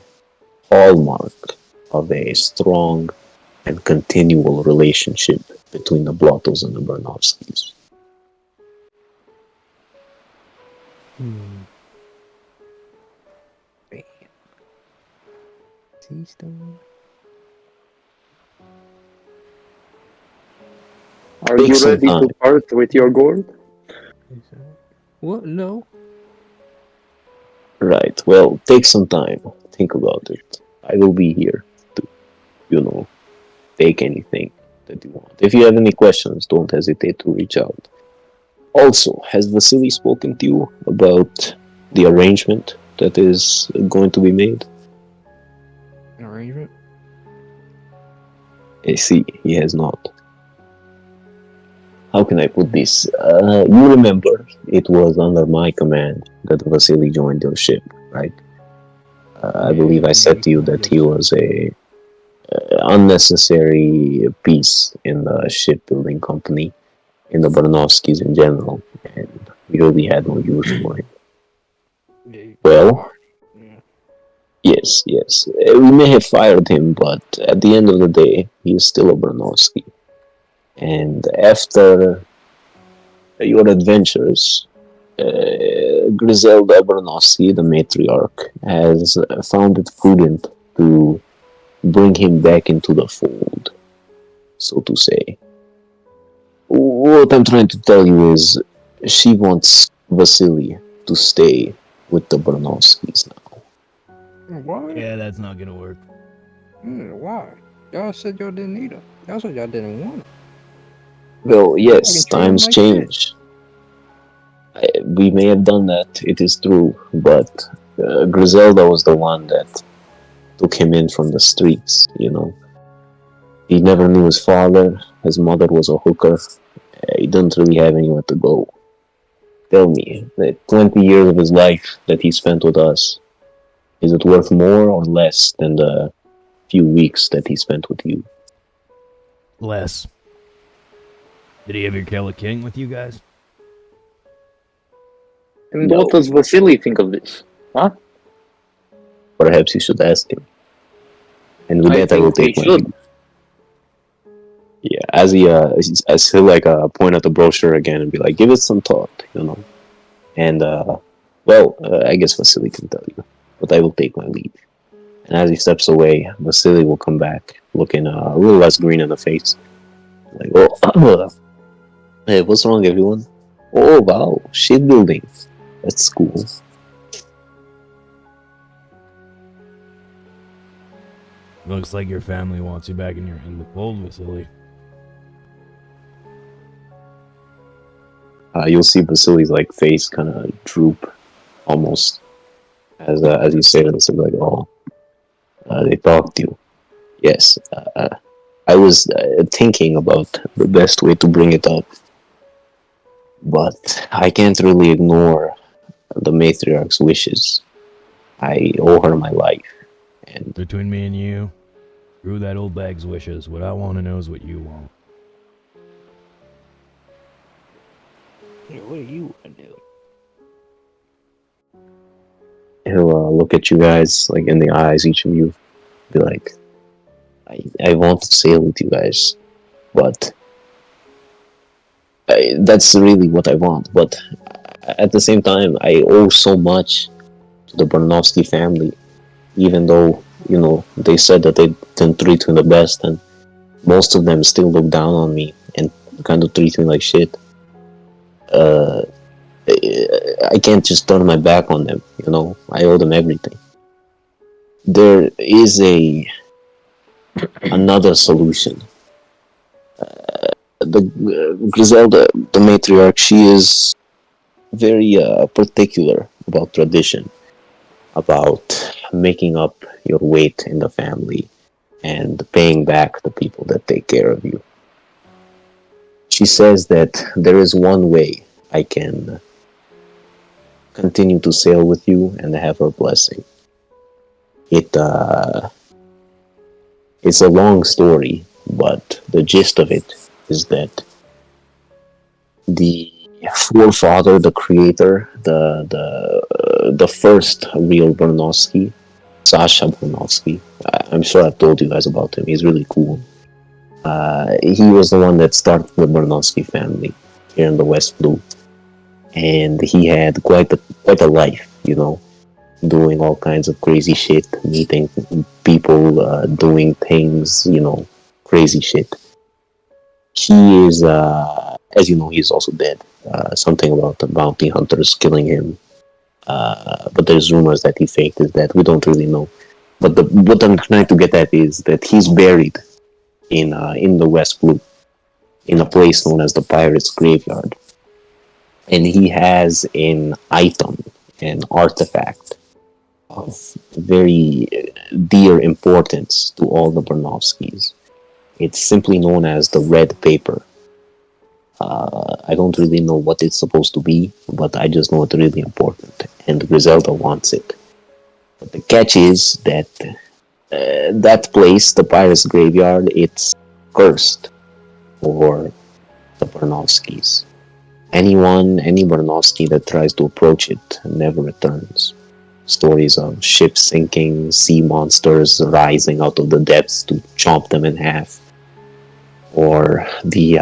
Speaker 2: a hallmark of a strong and continual relationship between the Blottos and the Bernovskis.
Speaker 5: Are you ready to part with your gold?
Speaker 4: What? No.
Speaker 2: Right, well, take some time. Think about it. I will be here to, take anything that you want. If you have any questions, don't hesitate to reach out. Also, has Vasily spoken to you about the arrangement that is going to be made?
Speaker 4: An arrangement?
Speaker 2: I see, he has not. How can I put this? You remember, it was under my command that Vasily joined your ship, right? I believe I said to you that he was a unnecessary piece in the shipbuilding company, in the Bernovskis in general, and He really had no use for him.
Speaker 4: Yeah.
Speaker 2: Well,
Speaker 4: Yeah.
Speaker 2: yes. We may have fired him, but at the end of the day, he is still a Bronowski. And after your adventures, Griselda Bronowski, the matriarch, has found it prudent to bring him back into the fold, so to say. What I'm trying to tell you is, she wants Vasily to stay with the Bronowskis now.
Speaker 4: Why?
Speaker 7: Yeah, that's not gonna work.
Speaker 4: Why? Y'all said y'all didn't need him. Y'all said y'all didn't want him.
Speaker 2: Well, yes,
Speaker 4: I can treat him
Speaker 2: times
Speaker 4: like
Speaker 2: change. We may have done that, it is true, but Griselda was the one that took him in from the streets, you know. He never knew his father, his mother was a hooker, he didn't really have anywhere to go. Tell me, the 20 years of his life that he spent with us, is it worth more or less than the few weeks that he spent with you?
Speaker 7: Less. Did he ever kill a king with you guys?
Speaker 5: And
Speaker 2: No.
Speaker 5: what does Vasily think of this? Huh?
Speaker 2: Perhaps you should ask him. And with that, I will
Speaker 5: think
Speaker 2: take
Speaker 5: we
Speaker 2: my
Speaker 5: should.
Speaker 2: leave. Yeah, as he point at the brochure again and be like, give it some thought, you know. And I guess Vasily can tell you, but I will take my leave. And as he steps away, Vasily will come back, looking a little less green in the face. Like, oh, hey, what's wrong, everyone? Oh, wow, shipbuilding. That's cool.
Speaker 7: Looks like your family wants you back in the fold, Vasily.
Speaker 2: You'll see Vasily's like face kind of droop, almost, as you say to this, like, oh, they talked to you. Yes, I was thinking about the best way to bring it up, but I can't really ignore the matriarch's wishes. I owe her my life, and
Speaker 7: Between me and you, screw that old bag's wishes. What I want to know is what you want.
Speaker 4: Yeah, what do you want to do?
Speaker 2: he'll look at you guys like in the eyes, each of you, be like, I want to sail with you guys, but that's really what I want. But at the same time, I owe so much to the Barnowski family, even though, you know, they said that they didn't treat me the best, and most of them still look down on me and kind of treat me like shit. I can't just turn my back on them, you know. I owe them everything. There is another solution. Griselda, the matriarch, she is very particular about tradition, about making up your weight in the family and paying back the people that take care of you. She says that there is one way I can continue to sail with you and have her blessing. It's a long story, but the gist of it is that the forefather, the creator, the first real Barnowski, Sasha Barnowski, I'm sure I've told you guys about him. He's really cool. He was the one that started the Barnowski family here in the West Blue, and he had quite a life, you know, doing all kinds of crazy shit, meeting people, doing things, you know, crazy shit. He is, as you know, he's also dead. Something about the bounty hunters killing him. But there's rumors that he faked his death. We don't really know. But what I'm trying to get at is that he's buried in the West Blue, in a place known as the Pirates' Graveyard. And he has an item, an artifact of very dear importance to all the Barnowskis. It's simply known as the red paper. I don't really know what it's supposed to be, but I just know it's really important, and Griselda wants it. But the catch is that that place, the Pirates' Graveyard, it's cursed for the Barnowskis. Any Baranovsky that tries to approach it never returns. Stories of ships sinking, sea monsters rising out of the depths to chomp them in half, or the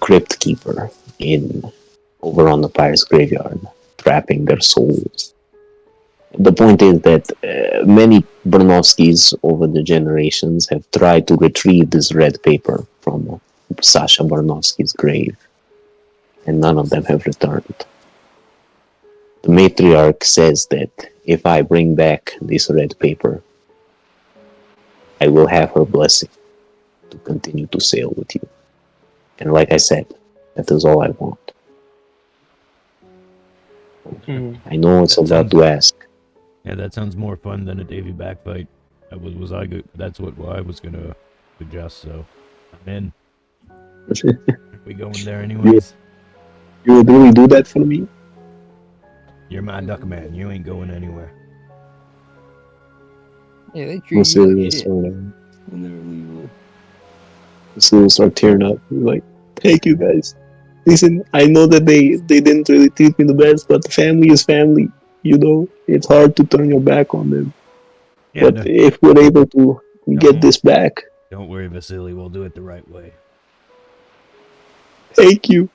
Speaker 2: crypt keeper over on the pirates' graveyard, trapping their souls. The point is that many Baranovskys over the generations have tried to retrieve this red paper from Sasha Baranovsky's grave, and none of them have returned. The matriarch says that if I bring back this red paper, I will have her blessing to continue to sail with you. And like I said, that is all I want. I know it's a lot to ask.
Speaker 7: Yeah, that sounds more fun than a Davy back fight. That's what I was gonna suggest, so I'm in. We going there anyways?
Speaker 2: You would really do that for me?
Speaker 7: You're my duck man, you ain't going anywhere.
Speaker 4: Yeah, they treat you like shit.
Speaker 2: We'll start tearing up. We're like, thank you guys. Listen, I know that they didn't really treat me the best, but family is family. You know, it's hard to turn your back on them. Yeah, but if we're able to get this back...
Speaker 7: Don't worry, Vasily, we'll do it the right way.
Speaker 2: Thank you.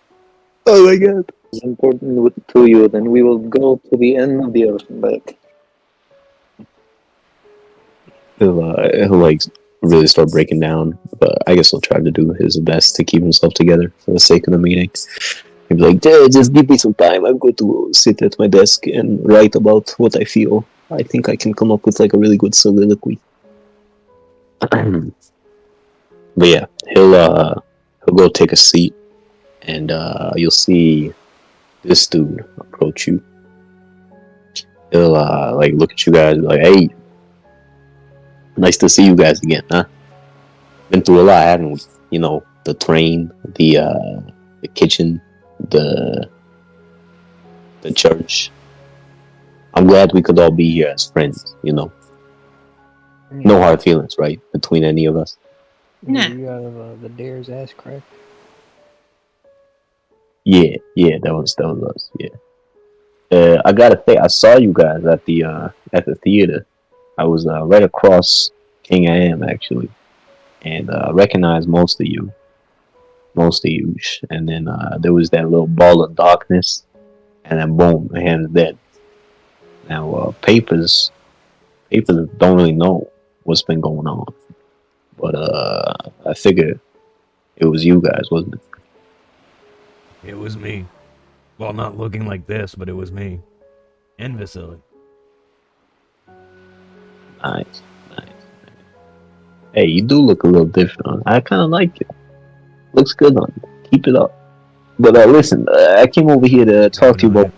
Speaker 2: Oh my god.
Speaker 5: It's important to you, then we will go to the end of the earth and back.
Speaker 2: He'll like really start breaking down, but I guess he'll try to do his best to keep himself together for the sake of the meeting. He'll be like, just give me some time. I'm going to sit at my desk and write about what I feel. I think I can come up with like a really good soliloquy. But yeah, he'll go take a seat, and you'll see this dude approach you. He'll like look at you guys and be like, hey, nice to see you guys again, huh? Been through a lot, haven't we? You know, the train, the kitchen, the church. I'm glad we could all be here as friends, you know. No hard feelings, right? Between any of us.
Speaker 4: Nah. You out of the Dare's ass crack.
Speaker 2: Yeah, that was us, yeah. I gotta say, I saw you guys at the theater. I was right across King I Am, actually, and recognized most of you. And then there was that little ball of darkness, and then boom, my hand is dead. Now, papers don't really know what's been going on, but I figured it was you guys, wasn't it?
Speaker 7: It was me. Well, not looking like this, but it was me. And Vasily.
Speaker 2: Nice. Hey, you do look a little different. I kind of like it. Looks good on you. Keep it up. But listen, I came over here to talk to you about...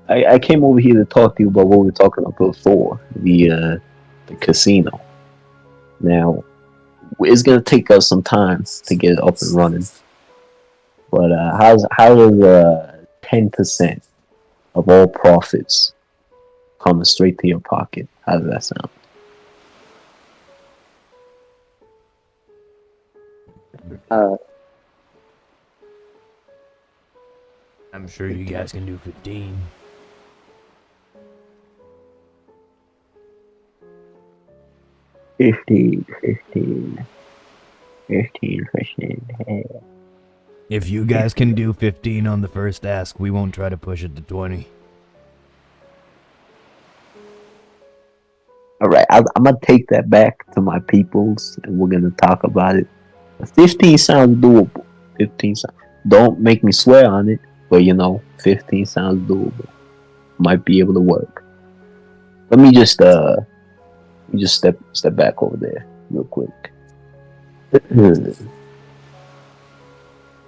Speaker 2: I came over here to talk to you about what we were talking about before. The casino. Now, it's going to take us some time to get it up and running. But how does 10% of all profits coming straight to your pocket? How does that sound?
Speaker 7: I'm sure you guys can do 15.
Speaker 2: $15.
Speaker 7: If you guys can do 15 on the first ask, we won't try to push it to 20.
Speaker 2: Alright, I'm gonna take that back to my peoples, and we're gonna talk about it. 15 sounds doable. 15 sounds. Don't make me swear on it, but 15 sounds doable. Might be able to work. Let me just step back over there real quick.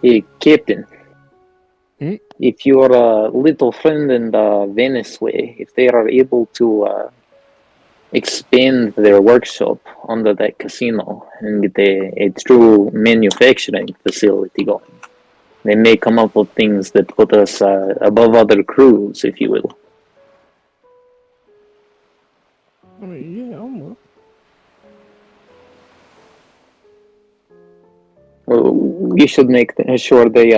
Speaker 5: Hey, Captain. If your little friend in Venice way, if they are able to expand their workshop under that casino and get a true manufacturing facility going, they may come up with things that put us above other crews, if you will.
Speaker 4: I mean, yeah, I'm up.
Speaker 5: Well, we should make sure they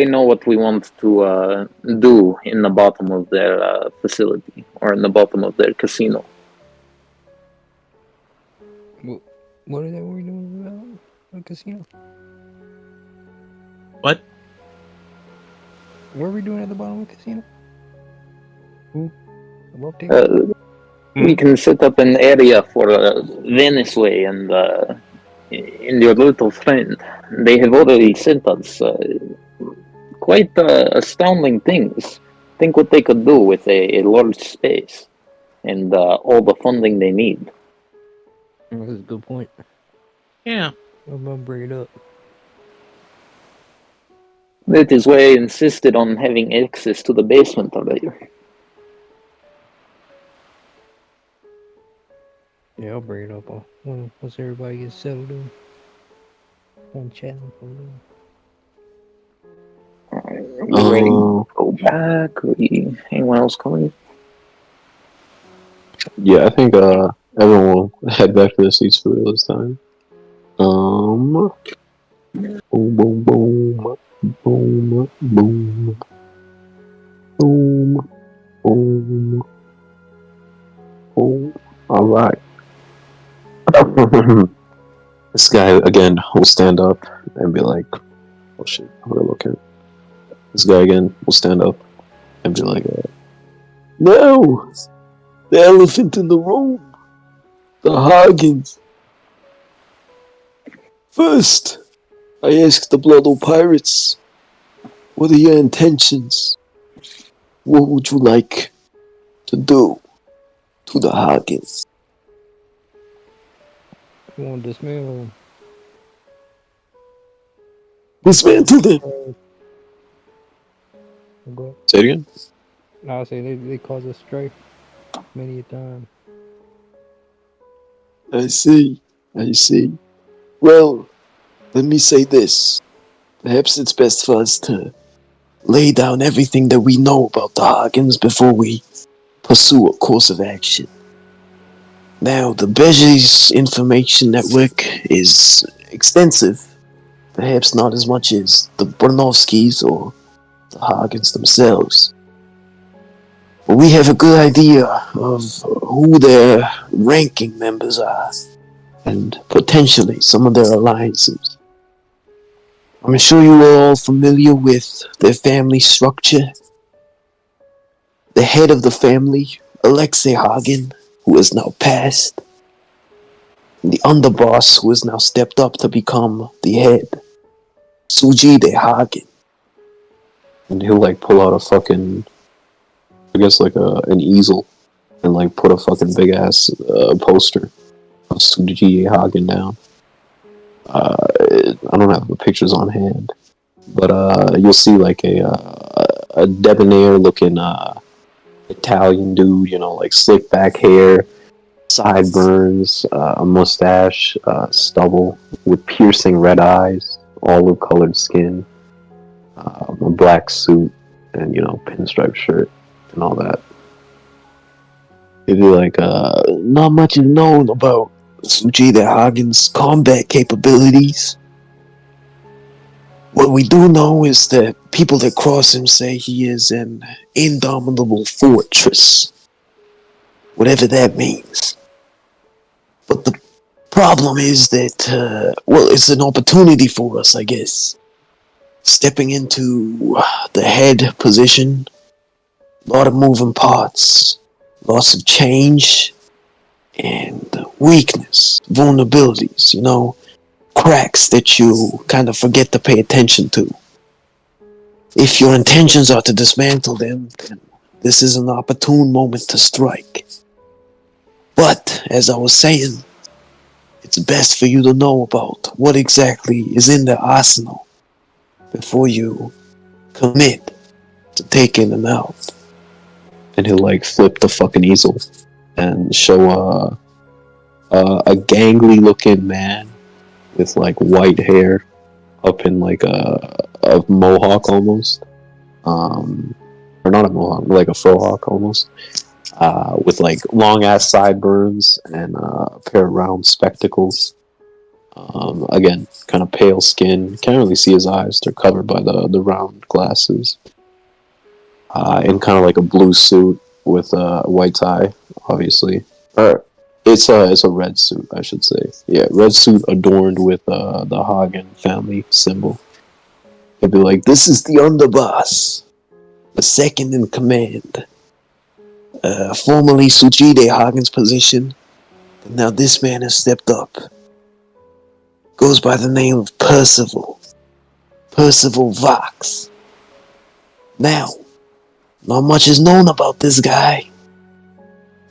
Speaker 5: know what we want to do in the bottom of their facility or in the bottom of their casino.
Speaker 4: What is that we're doing about the casino?
Speaker 6: What?
Speaker 4: What are we doing at the bottom of the casino? Above table?
Speaker 5: We can set up an area for Venezuela and your little friend. They have already sent us quite astounding things. Think what they could do with a large space and all the funding they need.
Speaker 4: That's a good point.
Speaker 6: Yeah.
Speaker 4: I'm gonna bring it up.
Speaker 5: That is why I insisted on having access to the basement already.
Speaker 4: Yeah, I'll bring it up once everybody gets settled in. On channel for a little.
Speaker 5: Alright, are we ready to go back? Anyone else coming?
Speaker 2: Yeah, I think everyone will head back to the seats for real this time. Boom, boom, boom, boom, boom, boom, boom, boom. All right. This guy again will stand up and be like, "Oh shit, we're looking." This guy again will stand up and be like, "No, the elephant in the room, the Hoggins. First, I asked the Blotto Pirates, what are your intentions? What would you like to do to the Hoggins?"
Speaker 4: You want to dismantle them?
Speaker 2: Dismantle them.
Speaker 4: Go.
Speaker 2: Say it again.
Speaker 4: No, I say they cause us strife many a time.
Speaker 2: I see. Well, let me say this. Perhaps it's best for us to lay down everything that we know about the Hoggins before we pursue a course of action. Now, the Beges information network is extensive. Perhaps not as much as the Brunovskis or the Hoggins themselves. But we have a good idea of who their ranking members are, and potentially some of their alliances. I'm sure you are all familiar with their family structure. The head of the family, Alexei Hagen, who has now passed. And the underboss, who has now stepped up to become the head, Sujide Hagen. And he'll like pull out a fucking, I guess like an easel, and like put a fucking big ass poster of Sujide Hagen down. I don't have the pictures on hand, but you'll see like a debonair looking Italian dude, you know, like slick back hair, sideburns, a mustache, stubble with piercing red eyes, olive colored skin, a black suit, and you know, pinstripe shirt and all that. It'd be like, not much is known about Sujide Hagen's combat capabilities. What we do know is that people that cross him say he is an indomitable fortress. Whatever that means. But the problem is that, well, it's an opportunity for us, I guess. Stepping into the head position, a lot of moving parts, lots of change, and weakness, vulnerabilities, you know, cracks that you kind of forget to pay attention to. If your intentions are to dismantle them, then this is an opportune moment to strike. But, as I was saying, it's best for you to know about what exactly is in their arsenal before you commit to taking them out. And he'll like flip the fucking easel and show a gangly looking man with like white hair up in like a mohawk almost, or not a mohawk, like a frohawk almost, with like long ass sideburns and a pair of round spectacles, Again, kind of pale skin. Can't really see his eyes. They're covered by the round glasses. In kind of like a blue suit with a white tie, obviously. Or it's a red suit, I should say. Yeah, red suit adorned with the Hagen family symbol. It'd be like, this is the underboss, the second in command. Formerly Sujide Hagen's position, but now this man has stepped up. Goes by the name of Percival Vox. Now, not much is known about this guy.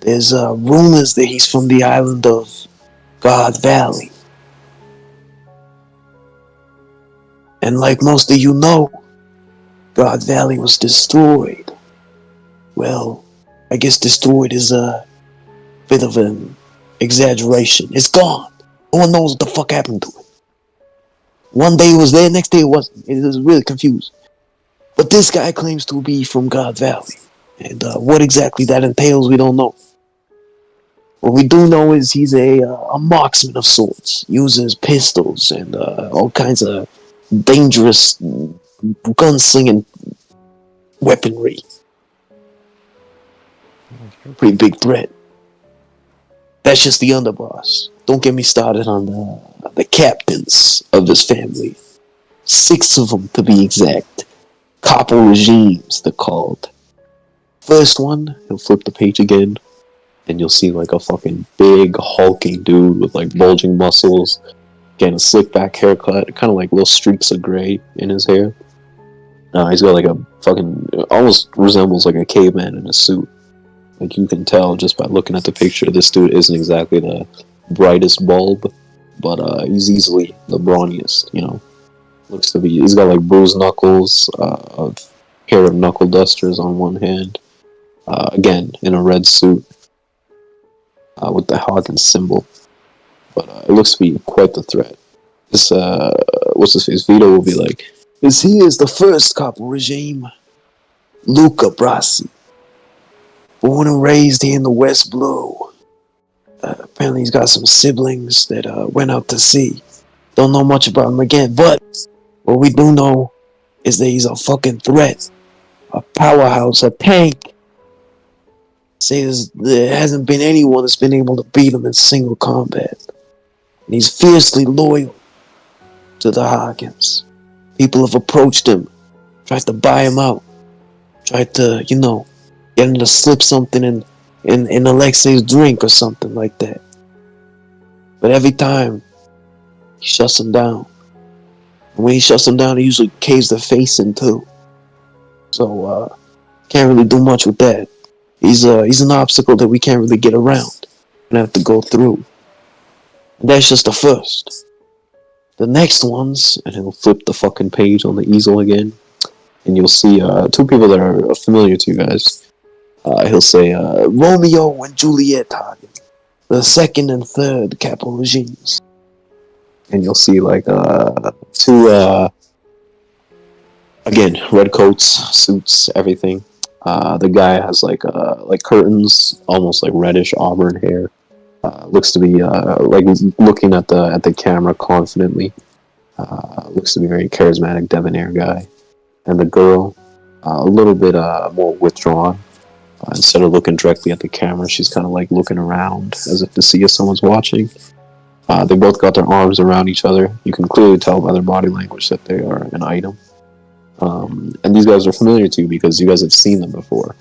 Speaker 2: There's rumors that he's from the island of God Valley. And like most of you know, God Valley was destroyed. Well, I guess destroyed is a bit of an exaggeration. It's gone. No one knows what the fuck happened to it. One day it was there, next day it wasn't. It was really confused. But this guy claims to be from God Valley. And what exactly that entails, we don't know. What we do know is he's a marksman of sorts. Uses pistols and all kinds of dangerous gunslinging weaponry. Pretty big threat. That's just the underboss. Don't get me started on the captains of this family. 6 of them to be exact. Couple regimes, they're called. First one, he'll flip the page again, and you'll see like a fucking big hulking dude with like bulging muscles, getting a slick back haircut, kind of like little streaks of gray in his hair. He's got like a fucking, almost resembles like a caveman in a suit. Like you can tell just by looking at the picture, this dude isn't exactly the brightest bulb, but he's easily the brawniest, you know. Looks to be, he's got like bruised knuckles, a pair of knuckle dusters on one hand, again, in a red suit, with the Hagen symbol. But it looks to be quite the threat. This, what's his face, Vito will be like, this here is the first couple regime, Luca Brasi. Born and raised here in the West Blue. Apparently he's got some siblings that went out to sea. Don't know much about him again, but what we do know is that he's a fucking threat. A powerhouse, a tank. Says there hasn't been anyone that's been able to beat him in single combat. And he's fiercely loyal to the Hagens. People have approached him, tried to buy him out, tried to, you know, get him to slip something in Alexei's drink or something like that. But every time, he shuts them down. And when he shuts them down, he usually caves their face in too. So, can't really do much with that. He's an obstacle that we can't really get around. And have to go through. And that's just the first. The next ones, and he'll flip the fucking page on the easel again, and you'll see 2 people that are familiar to you guys. He'll say, Romeo and Juliet Hagen, the second and third capital regimes. And you'll see like 2, again, red coats, suits, everything. The guy has like curtains, almost like reddish auburn hair. Looks to be like looking at the camera confidently. Looks to be a very charismatic, debonair guy. And the girl, a little bit more withdrawn. Instead of looking directly at the camera, she's kind of like looking around as if to see if someone's watching. They both got their arms around each other. You can clearly tell by their body language that they are an item. And these guys are familiar to you because you guys have seen them before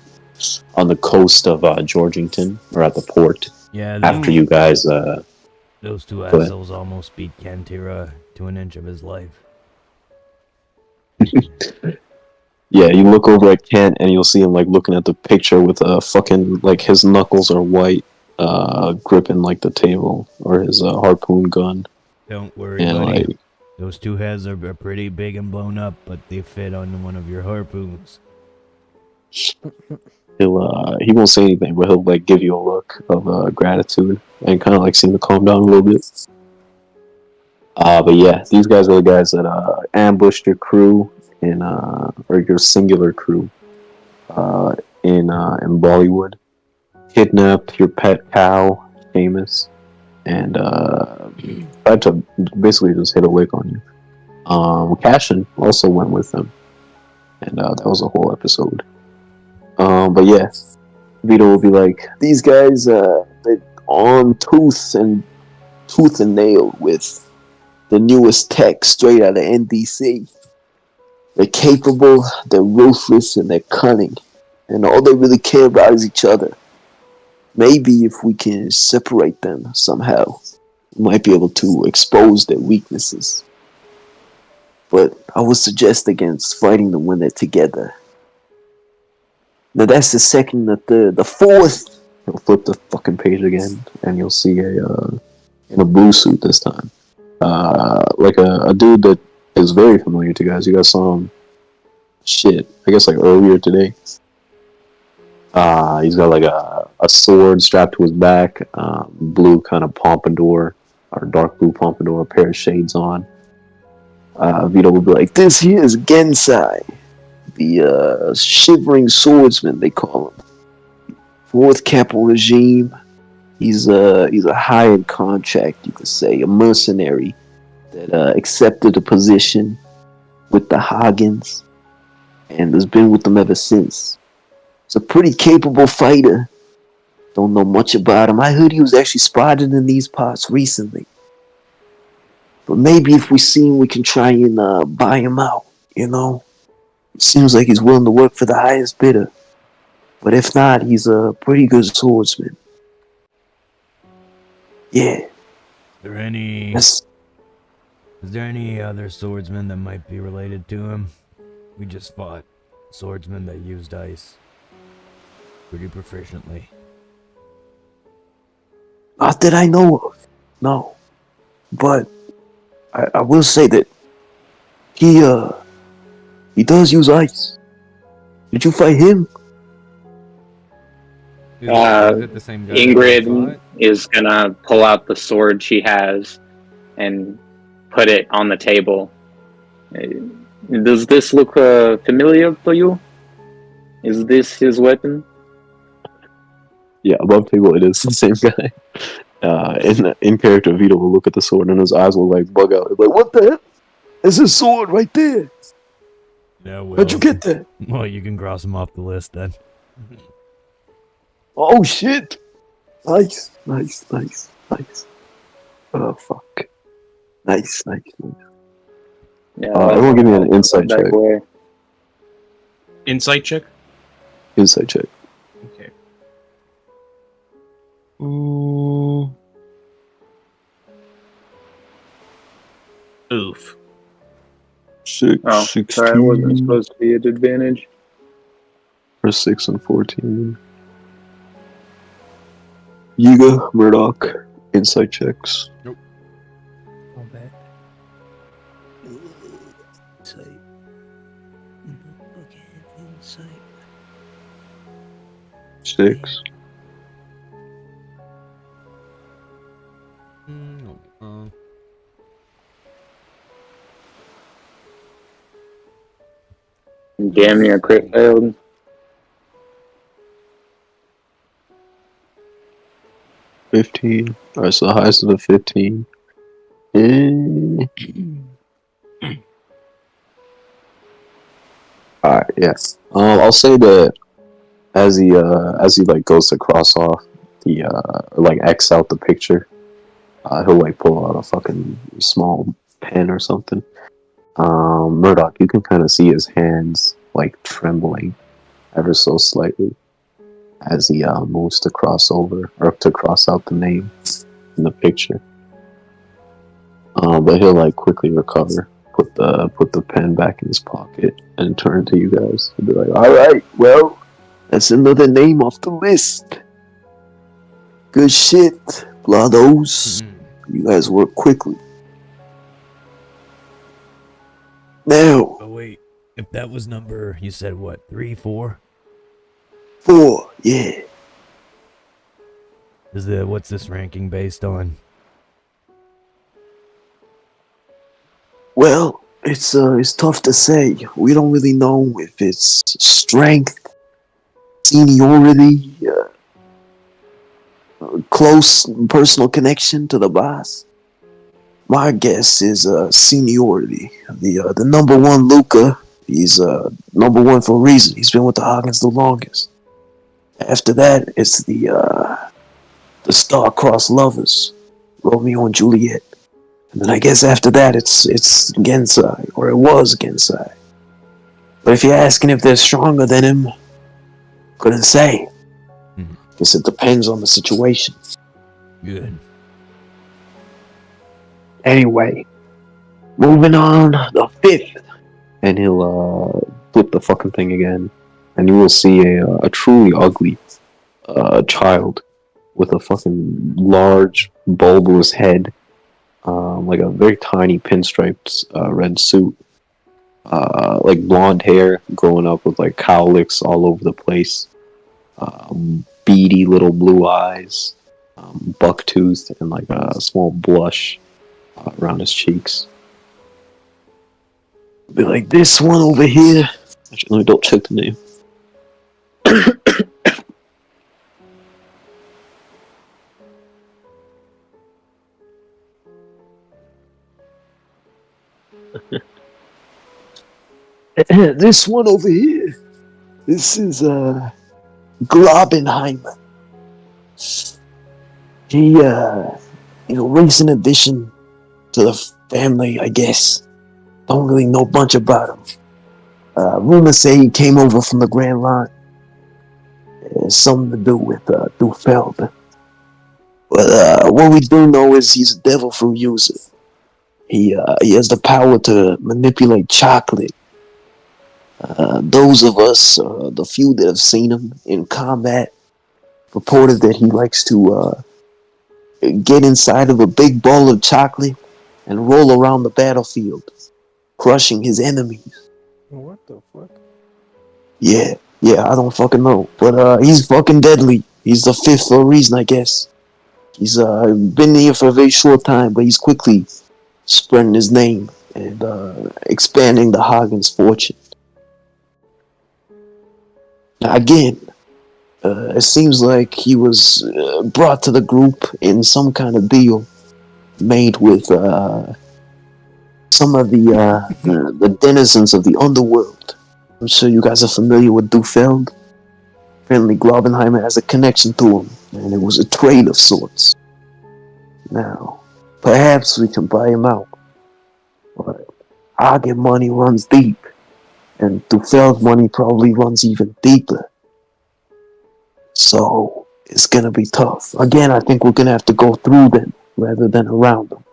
Speaker 2: on the coast of Georgington, or at the port.
Speaker 7: Yeah,
Speaker 2: after you guys...
Speaker 7: those 2 assholes almost beat Kantira to an inch of his life.
Speaker 2: Yeah, you look over at Kent and you'll see him like looking at the picture with a fucking, like his knuckles are white, gripping like the table, or his harpoon gun.
Speaker 7: Don't worry,
Speaker 2: and,
Speaker 7: buddy.
Speaker 2: like,
Speaker 7: those 2 heads are pretty big and blown up, but they fit on one of your harpoons.
Speaker 2: He won't say anything, but he'll like give you a look of gratitude and kind of like seem to calm down a little bit. But yeah, these guys are the guys that ambushed your crew in or your singular crew in Bollywood, kidnapped your pet cow, Famous, and tried to basically just hit a lick on you. Cashin also went with them, and that was a whole episode. But yeah, Vito will be like, these guys, they're on tooth and nail with the newest tech straight out of NDC. They're capable, they're ruthless, and they're cunning. And all they really care about is each other. Maybe if we can separate them somehow, we might be able to expose their weaknesses. But I would suggest against fighting them when they're together. Now that's the second, the third, the fourth. He'll flip the fucking page again, and you'll see in a blue suit this time. Like a dude that is very familiar to you guys. You guys saw him, I guess like earlier today. He's got like a sword strapped to his back, blue kind of pompadour, or dark blue pompadour, a pair of shades on. Vito will be like, this here is Gensai, the shivering swordsman, they call him. Fourth capital regime. He's a hired contract, you could say, a mercenary that accepted a position with the Hagens and has been with them ever since. He's a pretty capable fighter. Don't know much about him. I heard he was actually spotted in these parts recently. But maybe if we see him, we can try and buy him out, you know? Seems like he's willing to work for the highest bidder. But if not, he's a pretty good swordsman. Yeah.
Speaker 7: Is there any other swordsmen that might be related to him? We just fought swordsmen that used ice pretty proficiently.
Speaker 2: Not that I know of, no. But I will say that he does use ice. Did you fight him?
Speaker 1: Is it the same guy?
Speaker 5: Ingrydd is gonna pull out the sword she has and put it on the table. Does this look familiar to you? Is this his weapon?
Speaker 2: Yeah, above table it is the same guy. In character, Vito will look at the sword and his eyes will like bug out. Like, what the hell? It's his sword right there.
Speaker 7: Yeah, well,
Speaker 2: how'd you get that?
Speaker 7: Well, you can cross him off the list then.
Speaker 2: Oh shit! Nice. Oh fuck. Nice.
Speaker 5: Yeah.
Speaker 2: Everyone give me an insight check.
Speaker 6: Insight check?
Speaker 2: Insight check.
Speaker 6: Okay. Ooh. Oof.
Speaker 2: 16.
Speaker 5: Sorry, it wasn't supposed to be an advantage.
Speaker 2: For 6 and 14. Yiga, Murdoch, insight checks.
Speaker 4: Not bad. Insight. Okay, insight.
Speaker 2: 6.
Speaker 5: Damn near crit failed.
Speaker 2: $15. Alright, so the highest of the 15. Alright, yeah. I'll say that as he like goes to cross off the like X out the picture, he'll like pull out a fucking small pen or something. Murdoch, you can kind of see his hands like trembling ever so slightly as he moves to cross over or to cross out the name in the picture. But he'll like quickly recover, put the pen back in his pocket, and turn to you guys. He'll be like, "All right, well, that's another name off the list. Good shit, Blottos. You guys work quickly." Now.
Speaker 7: Oh wait, if that was number, you said what? 3, 4?
Speaker 2: 4, yeah.
Speaker 7: What's this ranking based on?
Speaker 2: Well, it's tough to say. We don't really know if it's strength, seniority, close personal connection to the boss? My guess is seniority. The number one Luca, he's number one for a reason. He's been with the Hoggins the longest. After that, it's the star-crossed lovers, Romeo and Juliet. And then I guess after that, it's Gensai, or it was Gensai. But if you're asking if they're stronger than him, couldn't say. Guess it depends on the situation.
Speaker 7: Good.
Speaker 2: Anyway, moving on, the 5th. And he'll flip the fucking thing again. And you will see a truly ugly child with a fucking large, bulbous head. Like a very tiny pinstriped red suit. Like blonde hair growing up with like cowlicks all over the place. Beady little blue eyes. Buck tooth and like a small blush around his cheeks. Be like, this one over here. Actually, let me double check the name. This one over here. This is Globenheimer. He recent addition to the family, I guess. Don't really know much about him. Rumors say he came over from the Grand Line. It's something to do with Dufeld. But what we do know is he's a devil fruit user. He has the power to manipulate chocolate. Those of us, the few that have seen him in combat, reported that he likes to get inside of a big ball of chocolate and roll around the battlefield, crushing his enemies.
Speaker 4: What the fuck?
Speaker 2: Yeah, I don't fucking know. But he's fucking deadly. He's the 5th for a reason, I guess. He's been here for a very short time, but he's quickly spreading his name and expanding the Hoggins' fortune. Now, again, it seems like he was brought to the group in some kind of deal made with some of the denizens of the underworld. I'm sure you guys are familiar with Dufeld. Apparently, Globenheimer has a connection to him, and it was a trade of sorts. Now, perhaps we can buy him out. But Hagen money runs deep, and Dufeld's money probably runs even deeper. So, it's gonna be tough. Again, I think we're gonna have to go through them rather than around them.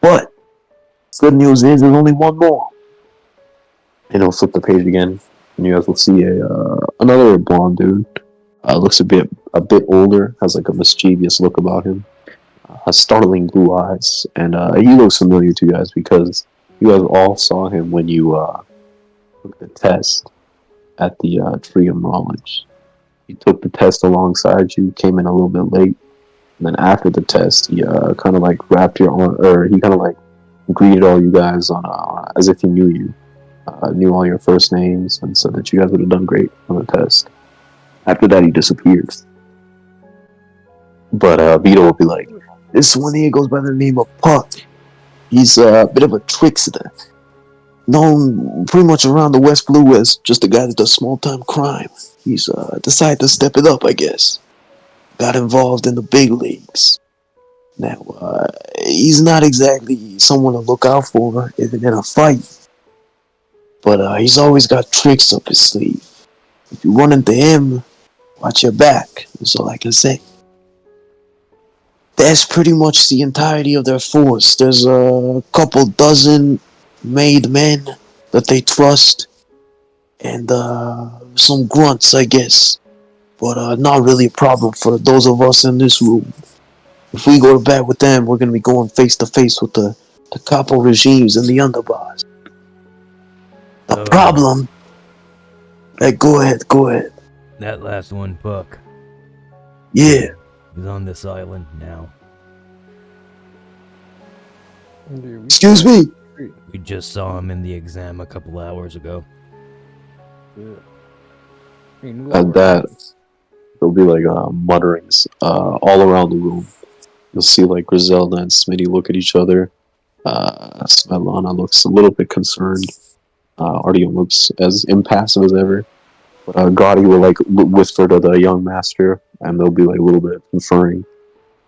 Speaker 2: But, good news is there's only one more. And he'll flip the page again, and you guys will see another blonde dude. Looks a bit older, has like a mischievous look about him. Has startling blue eyes, and he looks familiar to you guys because you guys all saw him when you took the test at the Tree of Knowledge. He took the test alongside you, came in a little bit late, and then after the test, he kind of like wrapped your arm, or he kind of like greeted all you guys on as if he knew you, knew all your first names, and said that you guys would have done great on the test. After that, he disappeared. But Vito will be like, this one here goes by the name of Puck. He's a bit of a trickster. Known pretty much around the West Blue as just a guy that does small-time crime. He's decided to step it up, I guess. Got involved in the big leagues. Now, he's not exactly someone to look out for even in a fight. But he's always got tricks up his sleeve. If you run into him, watch your back. That's all I can say. That's pretty much the entirety of their force. There's a couple dozen made men that they trust. And some grunts, I guess. But not really a problem for those of us in this room. If we go to bat with them, we're going to be going face to face with the capo regimes and the underboss. The problem... Hey, go ahead.
Speaker 7: That last one, Puck.
Speaker 2: Yeah.
Speaker 7: He's on this island now.
Speaker 2: Excuse me?
Speaker 7: We just saw him in the exam a couple hours ago.
Speaker 2: And that there'll be like mutterings all around the room. You'll see like Griselda and Smitty look at each other. Svetlana looks a little bit concerned. Artyom looks as impassive as ever. But Gotti will like whisper to the young master, and they'll be like a little bit conferring.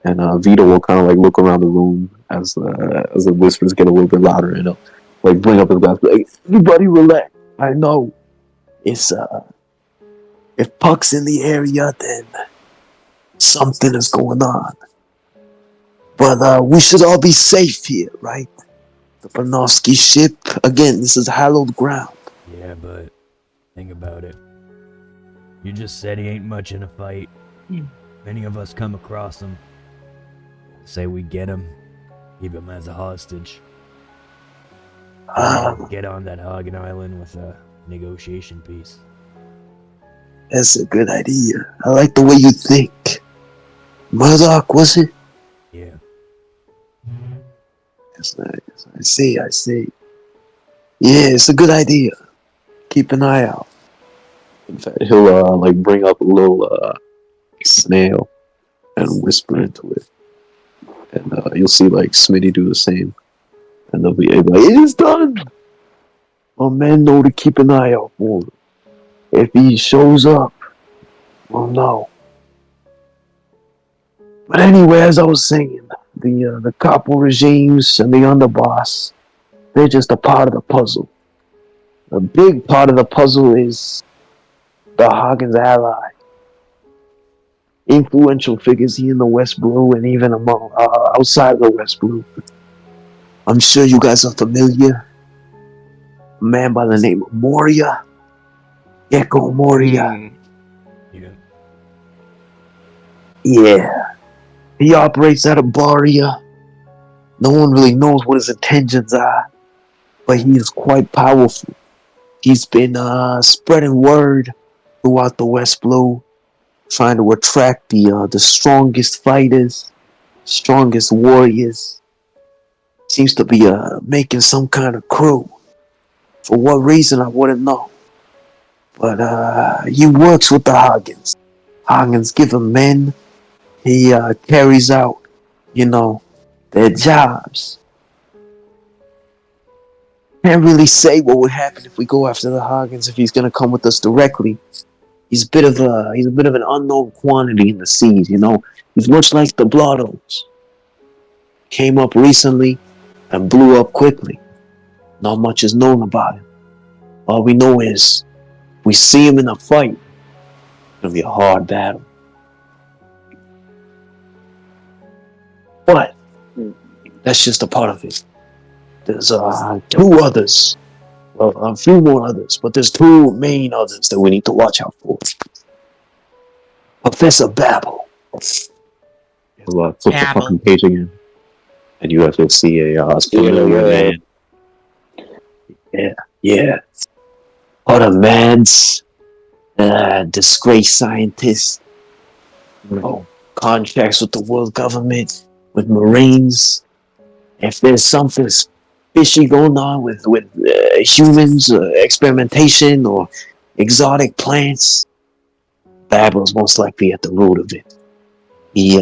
Speaker 2: And Vito will kind of like look around the room as the whispers get a little bit louder, and he'll like bring up his glass, like, everybody relax. I know it's if Puck's in the area, then something is going on. But we should all be safe here, right? The Panovsky ship, again, this is hallowed ground.
Speaker 7: Yeah, but think about it. You just said he ain't much in a fight. Many of us come across him. Say we get him, keep him as a hostage. Get on that Hagen Island with a negotiation piece.
Speaker 2: That's a good idea. I like the way you think. Murdoch, was it?
Speaker 7: Yeah.
Speaker 2: Yes, I see. Yeah, it's a good idea. Keep an eye out. In fact, he'll like bring up a little snail and whisper into it. And you'll see like Smitty do the same. And they'll be like, it is done! My men know to keep an eye out for him. If he shows up, we'll know. But anyway, as I was saying, the capo regimes and the underboss, they're just a part of the puzzle. A big part of the puzzle is the Hagen's ally. Influential figures here in the West Blue and even among outside of the West Blue. I'm sure you guys are familiar. A man by the name of Moria. Gecko Moria. Yeah. He operates out of Baria. No one really knows what his intentions are, but he is quite powerful. He's been spreading word throughout the West Blue, trying to attract the strongest fighters, strongest warriors. Seems to be making some kind of crew. For what reason, I wouldn't know. But he works with the Hagens. Hagens give him men. He carries out, their jobs. Can't really say what would happen if we go after the Hagens, if he's gonna come with us directly. He's a bit of an unknown quantity in the seas, He's much like the Blottos. Came up recently and blew up quickly. Not much is known about him. All we know is we see him in a fight. It's gonna be a hard battle. But that's just a part of it. There's two others. Well, a few more others, but there's two main others that we need to watch out for. Professor Babel. He'll flip the fucking page again. And you have to see a familiar man. Yeah. Other man's disgraced scientist. Contracts with the world government, with Marines. If there's something fishy going on with humans, experimentation, or exotic plants, Babel's most likely at the root of it. We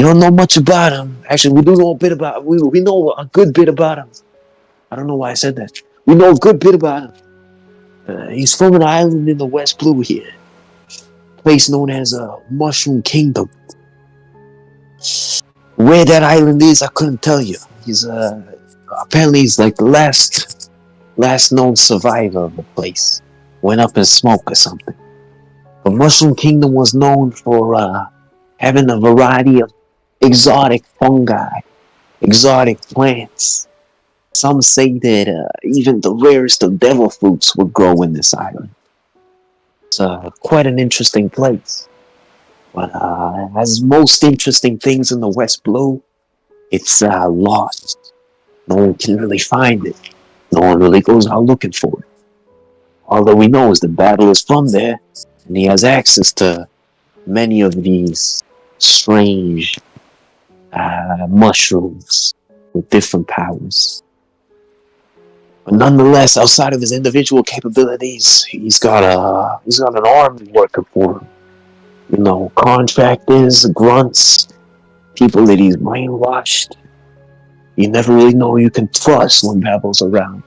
Speaker 2: don't know much about him. Actually, we do know a bit about him. We know a good bit about him. I don't know why I said that. We know a good bit about him. He's from an island in the West Blue here. A place known as Mushroom Kingdom. Where that island is, I couldn't tell you. He's apparently he's like the last known survivor of the place. Went up in smoke or something. But Mushroom Kingdom was known for having a variety of exotic fungi, exotic plants. Some say that even the rarest of devil fruits would grow in this island. It's quite an interesting place. But as most interesting things in the West Blue, it's lost. No one can really find it. No one really goes out looking for it. All that we know is the battle is from there, and he has access to many of these strange mushrooms with different powers. But nonetheless, outside of his individual capabilities, he's got an army working for him. contractors, grunts, people that he's brainwashed. You never really know who you can trust when Babel's around.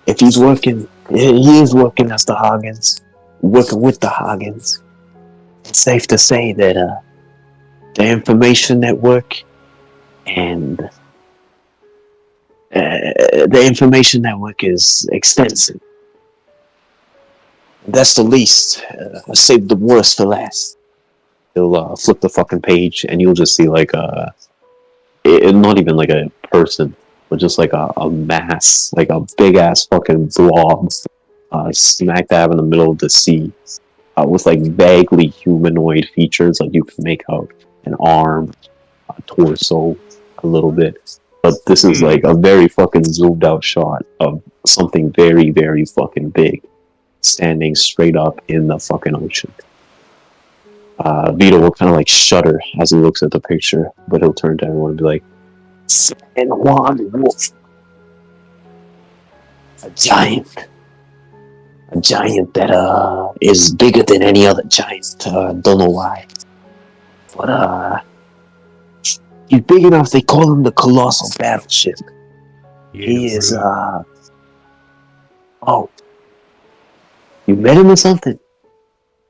Speaker 2: If he's working, he is working as the Hoggins, working with the Hoggins. It's safe to say that the information network and the information network is extensive. That's the least. I saved the worst for last. He'll flip the fucking page, and you'll just see like not even like a person, but just like a mass, like a big ass fucking blob, smack dab in the middle of the sea, with like vaguely humanoid features, like you can make out an arm, a torso, a little bit. But this is like a very fucking zoomed out shot of something very, very fucking big, standing straight up in the fucking ocean. Vito will kind of like shudder as he looks at the picture, but he'll turn to everyone and be like, San Juan Wolf. A giant that is bigger than any other giant. Don't know why. But he's big enough they call him the Colossal Battleship. He is oh. You met him or something?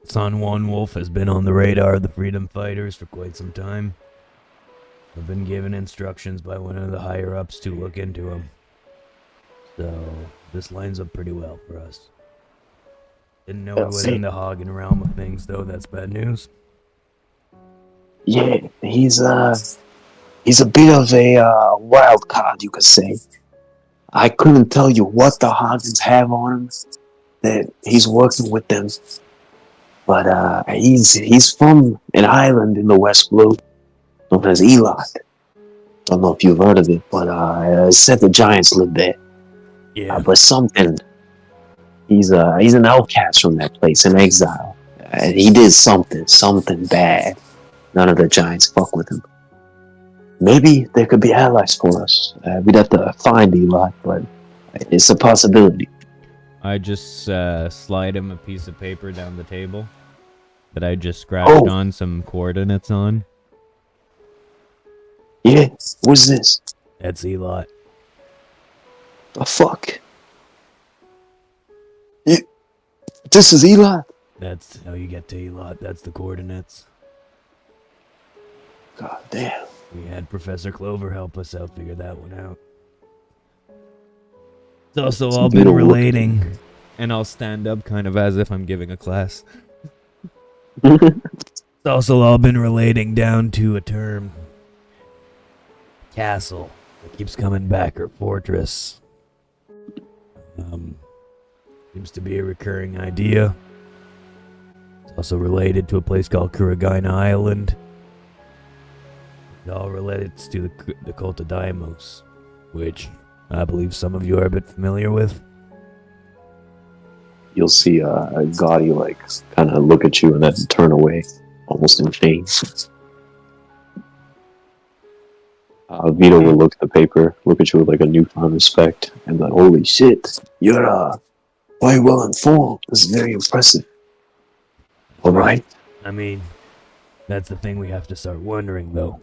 Speaker 7: San Juan Wolf has been on the radar of the freedom fighters for quite some time. I've been given instructions by one of the higher-ups to look into him. So, this lines up pretty well for us. Didn't know he was in the Hagen realm of things, though. That's bad news.
Speaker 2: Yeah, he's a bit of a wild card, you could say. I couldn't tell you what the Hagens have on him, that he's working with them. But he's from an island in the West Blue, known as Elot. Don't know if you've heard of it, but said the giants live there.
Speaker 7: Yeah.
Speaker 2: But something, he's an outcast from that place, in exile. And he did something bad. None of the giants fuck with him. Maybe there could be allies for us. We'd have to find Elot, but it's a possibility.
Speaker 1: I just slide him a piece of paper down the table that I just scratched on some coordinates on.
Speaker 2: Yeah, what's this?
Speaker 7: That's Elot.
Speaker 2: The fuck? This is Elot?
Speaker 7: That's how you get to Elot. That's the coordinates.
Speaker 2: God damn.
Speaker 7: We had Professor Clover help us out figure that one out. It's also all been relating.
Speaker 1: And I'll stand up kind of as if I'm giving a class.
Speaker 7: It's also all been relating down to a term. Castle. It keeps coming back, or fortress. Seems to be a recurring idea. It's also related to a place called Kuragaina Island. It all relates to the cult of Daimos, which I believe some of you are a bit familiar with.
Speaker 2: You'll see a Gaudi like kind of look at you and then turn away, almost in pain. Vito will look at the paper, look at you with like a newfound respect, and like, holy shit, you're quite well informed. This is very impressive. Alright?
Speaker 7: I mean, that's the thing we have to start wondering, though.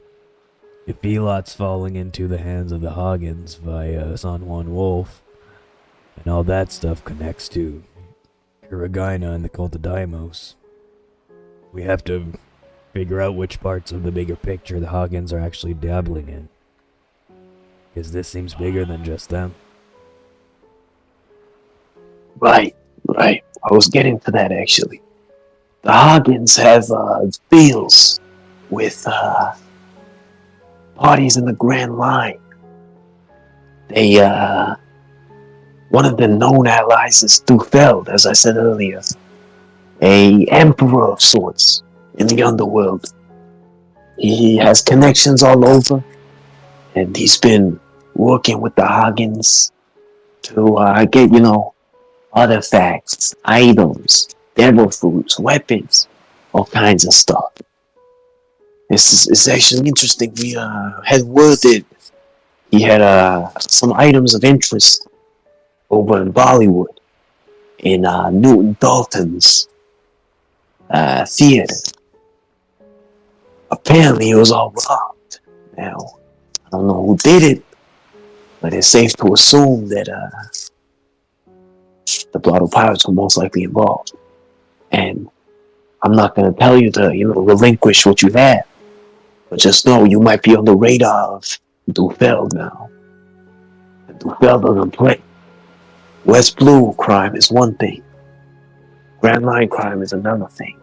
Speaker 7: If Elot's falling into the hands of the Hagens via San Juan Wolf, and all that stuff connects to Kuragaina and the cult of Daimos, we have to figure out which parts of the bigger picture the Hagens are actually dabbling in. Because this seems bigger than just them.
Speaker 2: Right. I was getting to that actually. The Hagens have deals with parties in the Grand Line. They one of the known allies is Thufeld, as I said earlier. A emperor of sorts in the underworld. He has connections all over, and he's been working with the Hagens to get, artifacts, items, devil fruits, weapons, all kinds of stuff. It's actually interesting. We had word that he had some items of interest over in Bollywood, in Newton Dalton's theater. Apparently, it was all robbed. Now, I don't know who did it, but it's safe to assume that the Blotto Pirates were most likely involved. And I'm not going to tell you to, relinquish what you have, but just know you might be on the radar of Dufeld now. And Dufeld doesn't play. West Blue crime is one thing. Grand Line crime is another thing.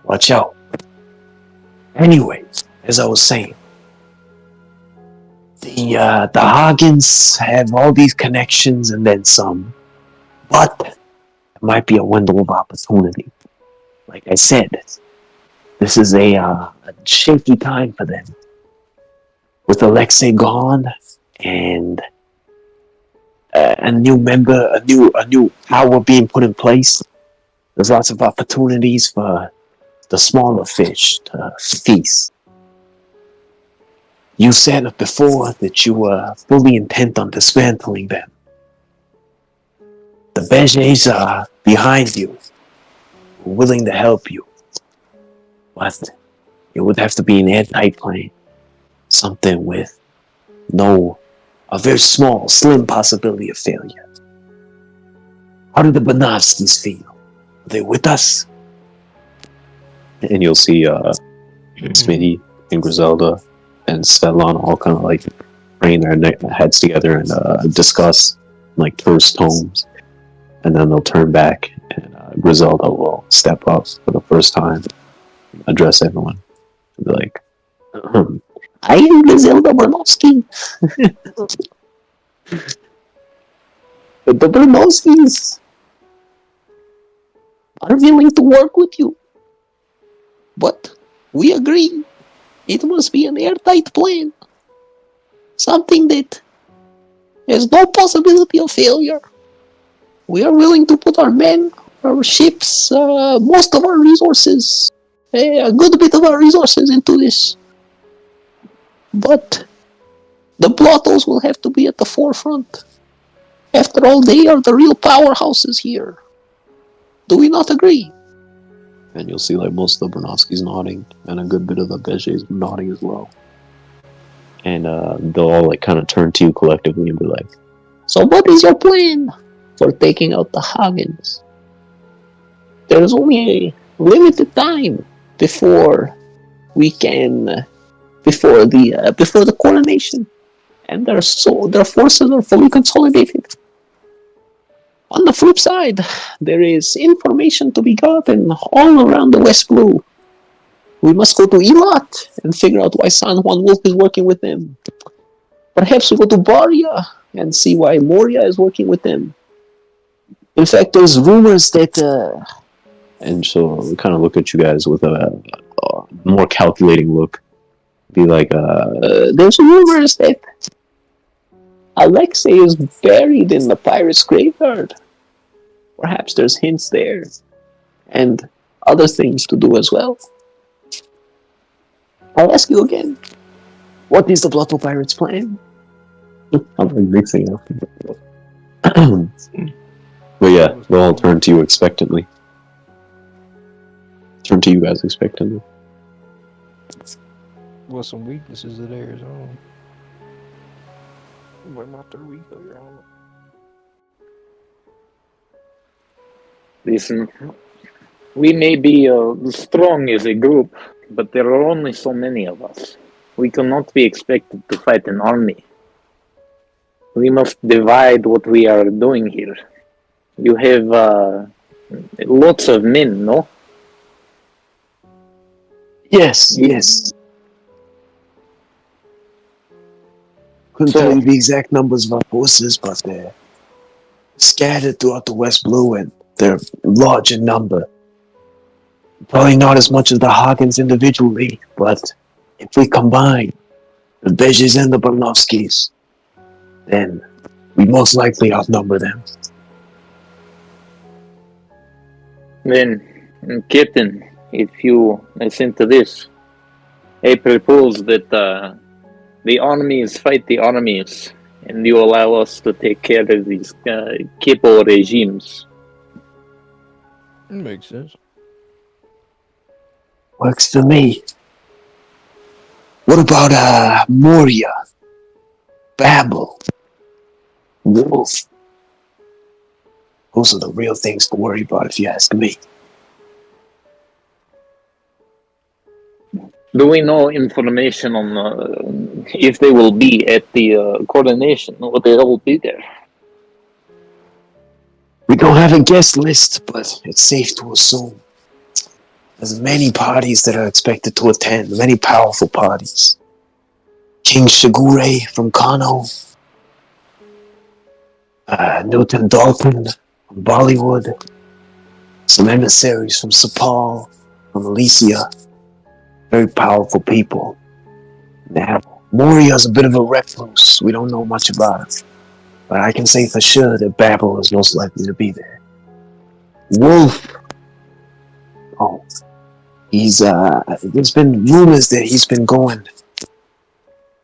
Speaker 2: Watch out. Anyway, as I was saying, the Hagens have all these connections and then some, but it might be a window of opportunity. Like I said, this is a shaky time for them. With Alexei gone and a new member, a new power being put in place, there's lots of opportunities for the smaller fish to feast. You said before that you were fully intent on dismantling them. The Beges are behind you, willing to help you. But it would have to be an airtight plan. Something with a very small, slim possibility of failure. How do the Banavskis feel? Are they with us? And you'll see Smitty and Griselda and Svetlana all kind of like bring their heads together and discuss like terse tones. And then they'll turn back and Griselda will step up for the first time, address everyone, and be like, I am Griselda Bernovsky. The Bernovskis are willing to work with you. But we agree it must be an airtight plan. Something that has no possibility of failure. We are willing to put our men, our ships, most of our resources, a good bit of our resources into this. But the Blottos will have to be at the forefront. After all, they are the real powerhouses here. Do we not agree? And you'll see like most of the Bernovskis nodding, and a good bit of the Beges nodding as well. And they'll all like kind of turn to you collectively and be like, so what is your plan for taking out the Hagens? There is only a limited time before we can, before the coronation, and their forces are fully consolidated. On the flip side, there is information to be gotten all around the West Blue. We must go to Elat and figure out why San Juan Wolf is working with them. Perhaps we go to Baria and see why Moria is working with them. In fact, there's rumors that... And so we kind of look at you guys with a more calculating look. Be like, there's rumors that Alexei is buried in the pirate's graveyard. Perhaps there's hints there. And other things to do as well. I'll ask you again. What is the Blotto Pirates' plan? I'm like mixing up. But yeah, they'll all turn to you expectantly. Turn to you guys expectantly.
Speaker 4: Well, some weaknesses of theirs, but not their weak around.
Speaker 5: Listen, we may be strong as a group, but there are only so many of us. We cannot be expected to fight an army. We must divide what we are doing here. You have lots of men, no?
Speaker 2: Yes. Couldn't tell you the exact numbers of our forces, but they're scattered throughout the West Blue, and they're large in number. Probably not as much as the Hagens individually, but if we combine the Beges and the Bernovskis, then we most likely outnumber them.
Speaker 5: Then, Captain, if you listen to this, I propose that the armies fight the armies, and you allow us to take care of these capo regimes.
Speaker 4: Makes sense.
Speaker 2: Works for me. What about, Moria? Babel? Wolf? Those are the real things to worry about, if you ask me.
Speaker 5: Do we know information on if they will be at the coronation? Will they all be there?
Speaker 2: We don't have a guest list, but it's safe to assume there's many parties that are expected to attend, many powerful parties. King Shigure from Kano, Newton Dalton from Bollywood, some emissaries from Sepal, from Alicia. Very powerful people. Now, Moria's a bit of a recluse. We don't know much about him. But I can say for sure that Babel is most likely to be there. Wolf. Oh. There's been rumors that he's been going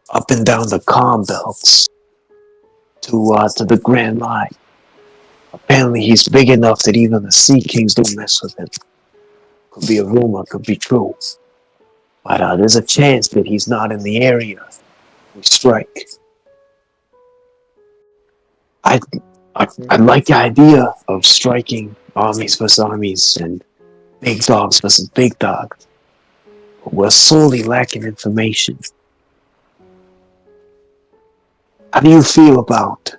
Speaker 2: up and down the calm belts to the Grand Line. Apparently he's big enough that even the Sea Kings don't mess with him. Could be a rumor, could be true. But there's a chance that he's not in the area. We strike. I like the idea of striking armies versus armies and big dogs versus big dogs. But we're sorely lacking information. How do you feel about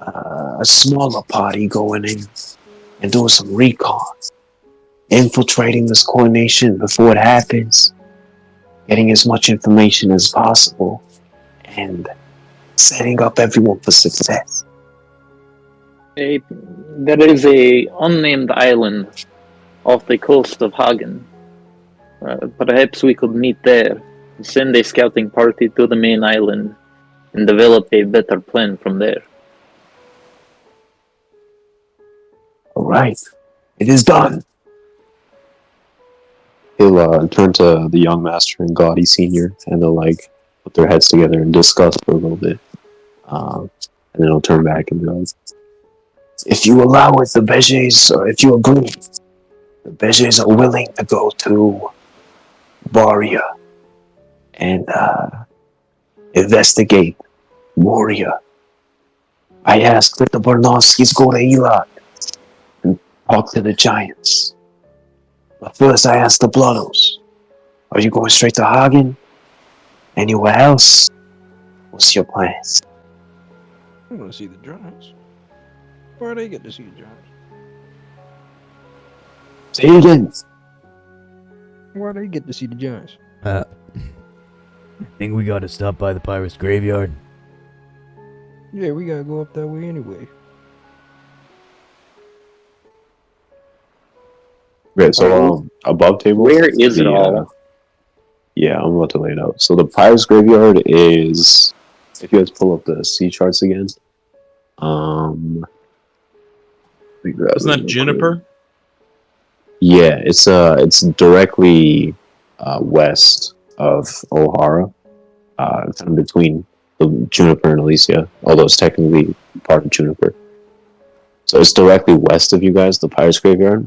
Speaker 2: a smaller party going in and doing some recon? Infiltrating this coronation before it happens, getting as much information as possible, and setting up everyone for success.
Speaker 5: There is a unnamed island off the coast of Hagen. Perhaps we could meet there, send a scouting party to the main island, and develop a better plan from there.
Speaker 2: Alright, it is done.
Speaker 8: He'll turn to the young master and Gaudy Senior, and they'll put their heads together and discuss for a little bit. And then he'll turn back and be like,
Speaker 2: if you allow it, the Beges, or if you agree, the Beges are willing to go to Baria and investigate Moria. I ask that the Barnovskis go to Elad and talk to the giants. But first I ask the Blottos, are you going straight to Hagen? Anywhere else? What's your plans?
Speaker 4: I want to see the giants. Where do they get to see the giants?
Speaker 2: Say it again.
Speaker 4: Where do they get to see the giants?
Speaker 7: I think we gotta stop by the pirates' graveyard.
Speaker 4: Yeah, we gotta go up that way anyway.
Speaker 8: okay, so above table.
Speaker 5: Where is it all?
Speaker 8: Yeah, I'm about to lay it out. So the Pirates Graveyard is, if you guys pull up the sea charts again,
Speaker 6: Isn't that Juniper?
Speaker 8: Yeah, it's directly west of O'Hara, kind of between the Juniper and Alicia, although it's technically part of Juniper. So it's directly west of you guys, the Pirates Graveyard.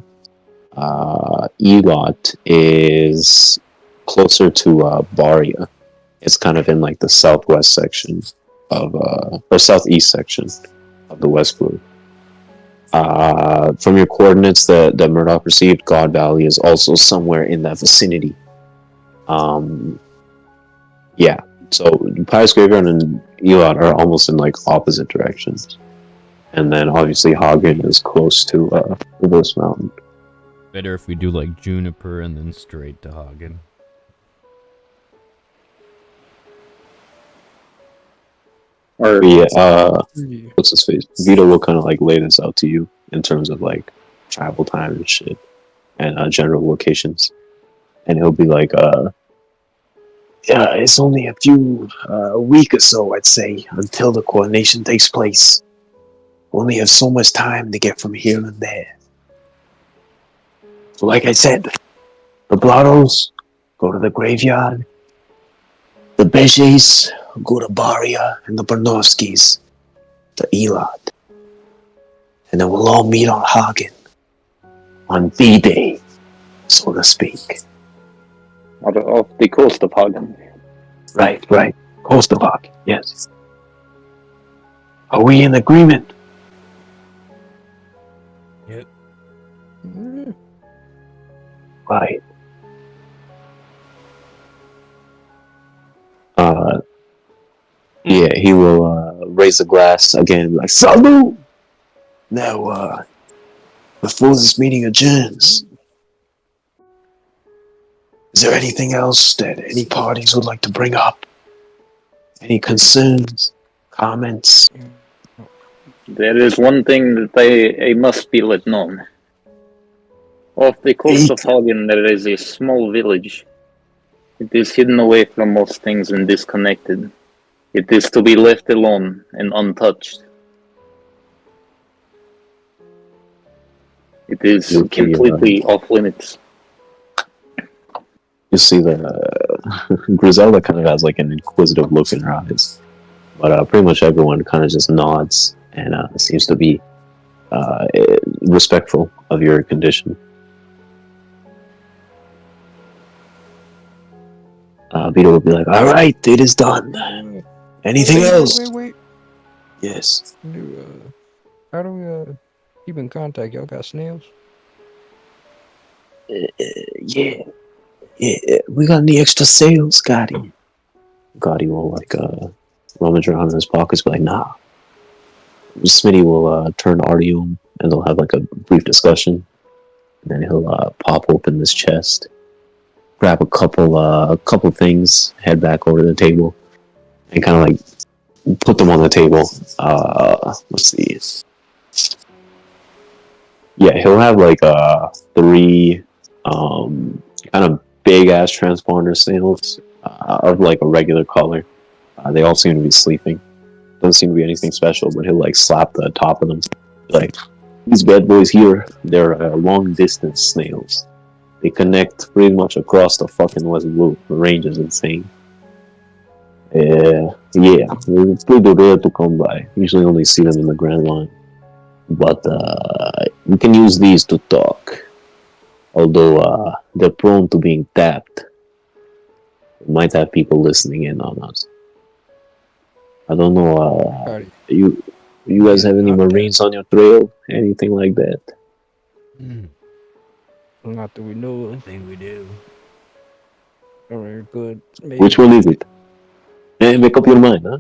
Speaker 8: Elot is closer to Baria. It's kind of in the southwest section of, or southeast section of the West Blue. From your coordinates that Murdoch received, God Valley is also somewhere in that vicinity. Yeah, so Pirates Graveyard and Elot are almost in opposite directions. And then obviously Hagen is close to Reverse Mountain.
Speaker 1: Better if we do Juniper and then straight to Hagen.
Speaker 5: Or
Speaker 8: what's his face? Vito will kind of lay this out to you in terms of travel time and shit and general locations, and he'll be
Speaker 2: Yeah, it's only a week or so, I'd say, until the coronation takes place. Only have so much time to get from here and there. So like I said, the Blottos go to the graveyard, the Beges go to Baria, and the Barnovskis to Elad. And then we'll all meet on Hagen on V-Day, so to speak.
Speaker 5: Off the coast of Hagen.
Speaker 8: Right. Coast of Ark, yes. Are we in agreement?
Speaker 7: Yep.
Speaker 8: Right. Yeah, he will raise a glass again and be like, Salud! Now, before this meeting adjourns, is there anything else that any parties would like to bring up? Any concerns? Comments?
Speaker 5: There is one thing that I must be let known. Off the coast of Hagen, there is a small village. It is hidden away from most things and disconnected. It is to be left alone and untouched. It is completely off limits.
Speaker 8: You see that Griselda kind of has like an inquisitive look in her eyes. But pretty much everyone kind of just nods and seems to be respectful of your condition. Vito will be like, all right, it is done. Anything else?
Speaker 4: Wait.
Speaker 8: Yes.
Speaker 4: How do we keep in contact? Y'all got snails?
Speaker 8: Yeah. We got any extra sales, Gotti? Gotti will like rummage around in his pockets, be like, nah. Smitty will turn to Artyom and they'll have like a brief discussion. And then he'll pop open this chest, grab a couple things, head back over to the table, and kind of like put them on the table. Let's see. Yeah, he'll have like 3 kind of big ass transponder snails of like a regular color. They all seem to be sleeping. Doesn't seem to be anything special, but he'll like slap the top of them. Like, these bad boys here, they're long distance snails. They connect pretty much across the fucking West Blue. The range is insane. Yeah, it's pretty rare to come by. Usually only see them in the Grand Line. But we can use these to talk. Although they're prone to being tapped. We might have people listening in on us. I don't know, you guys have any Marines on your trail? Anything like that?
Speaker 4: Not that we know of.
Speaker 7: I think we do.
Speaker 4: Alright, good. Maybe.
Speaker 8: Which one is it? Hey, make up your mind, huh?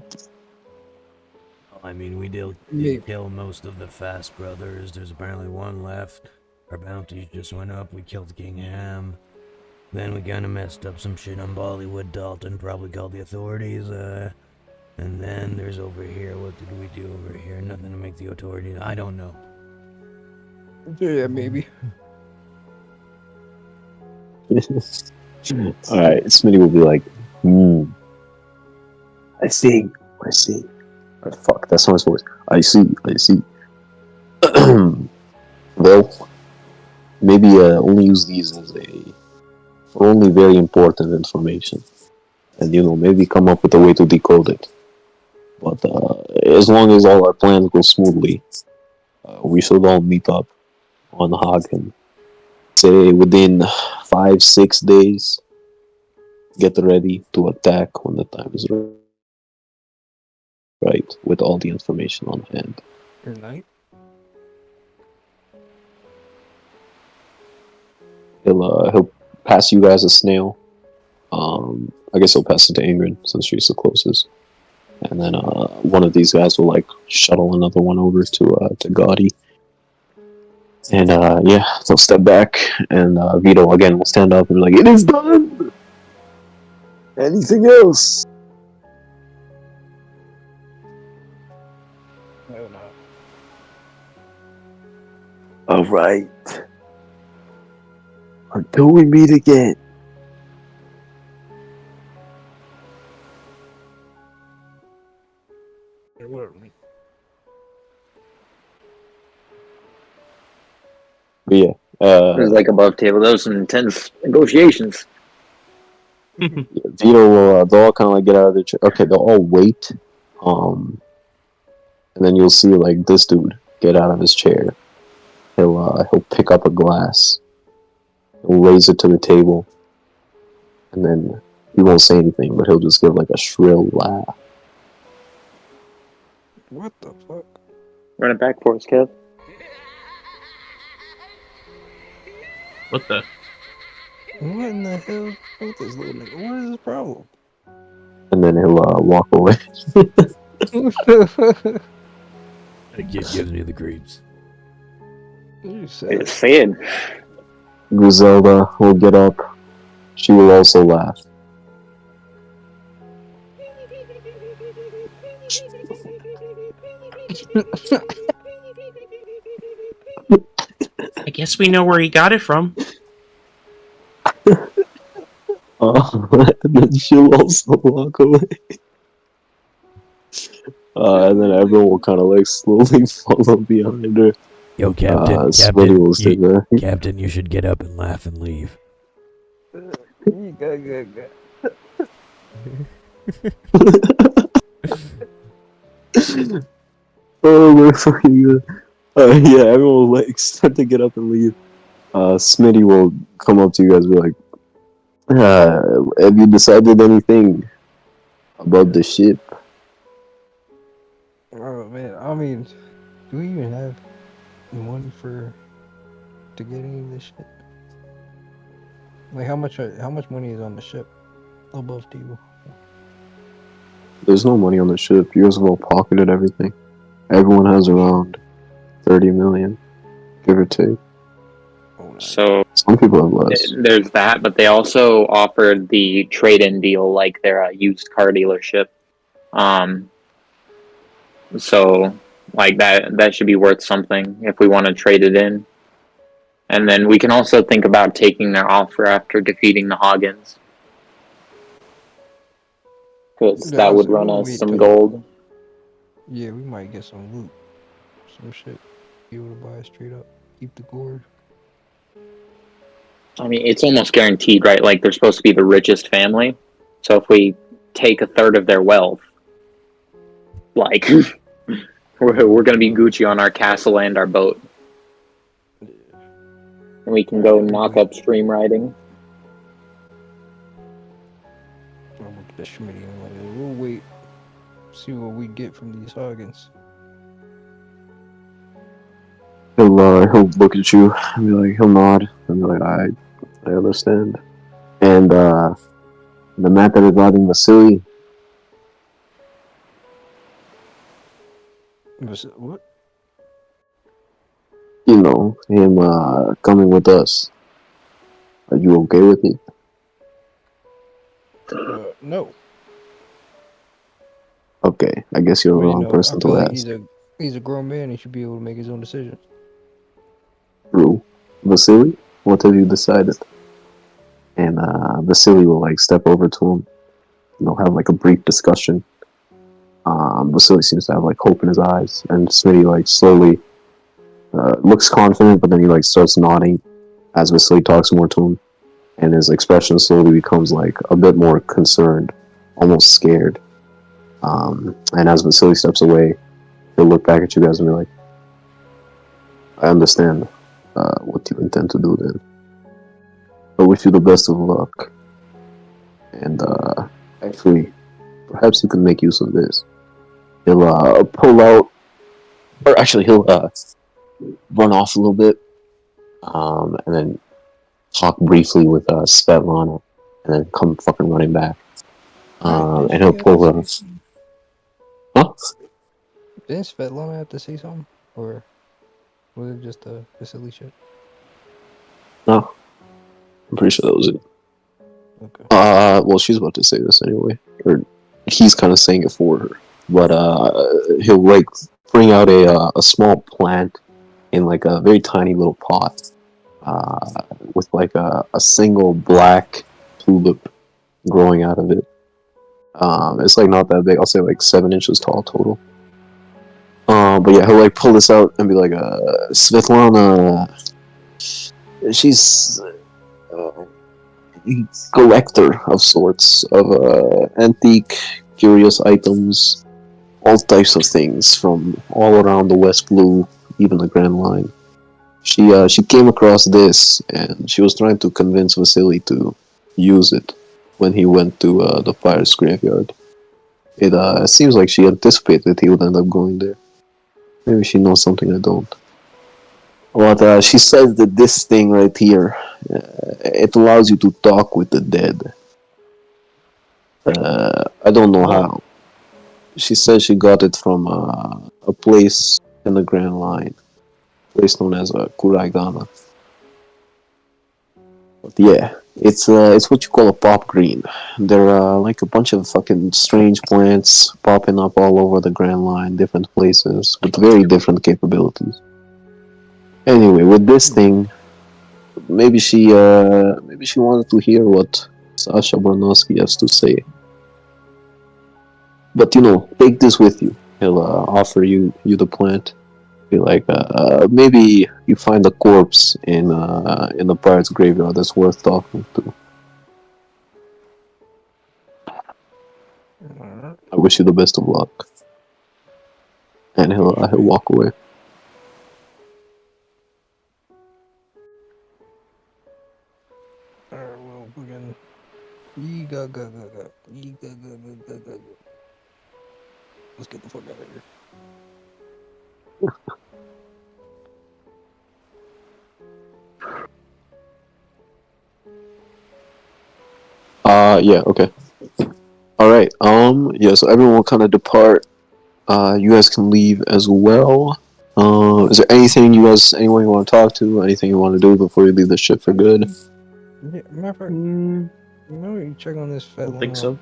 Speaker 7: I mean, we did kill most of the Fast Brothers. There's apparently one left. Our bounties just went up. We killed King Ham. Then we kind of messed up some shit on Bollywood. Dalton probably called the authorities. And then there's over here. What did we do over here? Nothing to make the authorities. I don't know.
Speaker 4: Yeah, maybe.
Speaker 8: Alright, Smitty will be like, I see. Oh, fuck, that's not his voice. I see. Well, maybe only use these as only very important information. And, maybe come up with a way to decode it. But as long as all our plans go smoothly, we should all meet up on Hagen. Say within 5-6 days, get ready to attack when the time is right, with all the information on hand.
Speaker 4: Good night.
Speaker 8: He'll pass you guys a snail. I guess he'll pass it to Ingrydd since she's the closest. And then one of these guys will like shuttle another one over to Gotti. And they'll step back, and Vito again will stand up and be like, "It is done. Anything else?"
Speaker 4: No, no.
Speaker 8: All right. Until we meet again. But yeah,
Speaker 5: It was like above table. Those some intense negotiations.
Speaker 8: Vito will, they'll all kind of like get out of their chair. Okay, they'll all wait. And then you'll see like this dude get out of his chair. He'll pick up a glass. He'll raise it to the table. And then he won't say anything, but he'll just give like a shrill laugh.
Speaker 4: What the fuck?
Speaker 5: Run it back for us, Kev.
Speaker 6: What the?
Speaker 4: What in the hell with this little nigga? What is his problem?
Speaker 8: And then he'll walk away.
Speaker 7: That kid gives me the creeps.
Speaker 4: You
Speaker 5: It's
Speaker 4: said
Speaker 5: sad.
Speaker 8: Griselda will get up. She will also laugh.
Speaker 6: I guess we know where he got it from.
Speaker 8: And then she'll also walk away. And then everyone will kind of like slowly follow behind her.
Speaker 7: Yo, Captain,
Speaker 8: Smitty will stay there.
Speaker 7: Captain, you should get up and laugh and leave.
Speaker 8: Oh, we're fucking good. Yeah, everyone will like start to get up and leave. Smitty will come up to you guys and be like, have you decided anything about the ship?
Speaker 4: oh man, I mean, do we even have money to get any of this shit? Like how much money is on the ship above table?
Speaker 8: There's no money on the ship. You guys have all pocketed everything. Everyone has around 30 million, give or take.
Speaker 5: So
Speaker 8: Some people have less.
Speaker 5: there's that, but they also offered the trade-in deal, like their used car dealership. So like that should be worth something if we want to trade it in. And then we can also think about taking their offer after defeating the Hoggins, because that would run us some gold.
Speaker 4: Yeah, we might get some loot, some shit. Be able to buy it straight up. Keep the gourd.
Speaker 5: I mean, it's almost guaranteed, right? Like, they're supposed to be the richest family. So if we take a third of their wealth, like, we're going to be Gucci on our castle and our boat. And we can go knock up stream riding.
Speaker 4: I'll look at the Schmitty and like, we'll wait. See what we get from these Hoggins.
Speaker 8: He'll look at you and be like, he'll nod and be like, I understand. And the matter regarding Vasily,
Speaker 4: What?
Speaker 8: you know, him coming with us. Are you okay with it?
Speaker 4: No.
Speaker 8: Okay, I guess you're the
Speaker 4: Well,
Speaker 8: wrong
Speaker 4: I
Speaker 8: person
Speaker 4: feel
Speaker 8: to
Speaker 4: like
Speaker 8: ask.
Speaker 4: he's a grown man. He should be able to make his own decisions.
Speaker 8: True. Vasily, what have you decided? And Vasily will like step over to him. They'll have like a brief discussion. Vasily seems to have like hope in his eyes, and Smitty like slowly looks confident, but then he like starts nodding as Vasily talks more to him, and his expression slowly becomes like a bit more concerned, almost scared. And as Vasily steps away, he'll look back at you guys and be like, I understand what you intend to do then. I wish you the best of luck. And actually, perhaps you can make use of this. He'll pull out, or actually he'll run off a little bit, and then talk briefly with Svetlana, and then come fucking running back. And he'll pull her. Huh?
Speaker 4: Didn't Svetlana have to say something? Or was it just a silly shit?
Speaker 8: No. I'm pretty sure that was it.
Speaker 4: Okay.
Speaker 8: Well, she's about to say this anyway. Or he's kind of saying it for her. But he'll like bring out a small plant in like a very tiny little pot. With like a single black tulip growing out of it. It's like not that big. I'll say like 7 inches tall total. But yeah, he'll like pull this out and be like, Svetlana, she's a collector of sorts of antique, curious items, all types of things from all around the West Blue, even the Grand Line. She came across this and she was trying to convince Vasily to use it
Speaker 2: when he went to the pirate's graveyard. It seems like she anticipated he would end up going there. Maybe she knows something I don't. But she says that this thing right here, it allows you to talk with the dead. I don't know how. She says she got it from a place in the Grand Line. A place known as Kuraigana. But yeah, it's what you call a pop green. They're like a bunch of fucking strange plants popping up all over the Grand Line, different places, with very different capabilities. Anyway, with this thing, maybe she wanted to hear what Sasha Barnowski has to say. But take this with you. He'll offer you the plant. Be like, maybe you find a corpse in the pirate's graveyard that's worth talking to. I wish you the best of luck. And he'll walk away.
Speaker 4: Alright, well, we're gonna. Yiga. Let's get the fuck out of here.
Speaker 2: Yeah, okay. Alright, yeah, so everyone will kind of depart. You guys can leave as well. Is there anyone you want to talk to? Anything you want to do before you leave the ship for good?
Speaker 4: Yeah, matter of fact, you check on this fat
Speaker 6: I don't think so.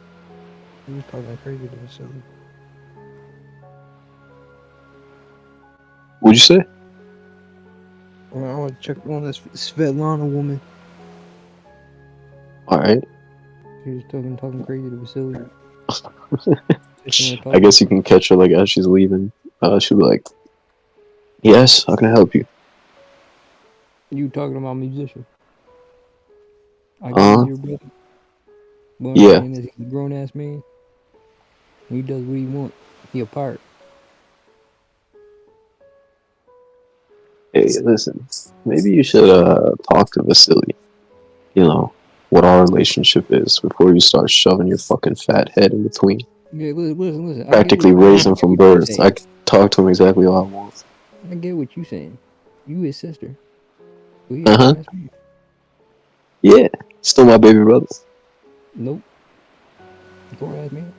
Speaker 4: He was talking crazy to Vasily.
Speaker 2: What'd you say?
Speaker 4: I want to check on this Svetlana woman.
Speaker 2: Alright.
Speaker 4: She was talking crazy to Vasily.
Speaker 2: I guess you can catch her like as she's leaving. She'll be like, "Yes, how can I help you?"
Speaker 4: You talking about musician? I guess your brother. But
Speaker 2: Yeah.
Speaker 4: he's a grown ass man. He does what he wants. He a pirate.
Speaker 2: Hey, listen. Maybe you should talk to Vasily. What our relationship is before you start shoving your fucking fat head in between.
Speaker 4: Yeah, listen.
Speaker 2: Practically raised him from birth. I can talk to him exactly all I want.
Speaker 4: I get what you saying. You his sister.
Speaker 2: Uh-huh. Yeah, still my baby brother.
Speaker 4: Nope. Grown ass man.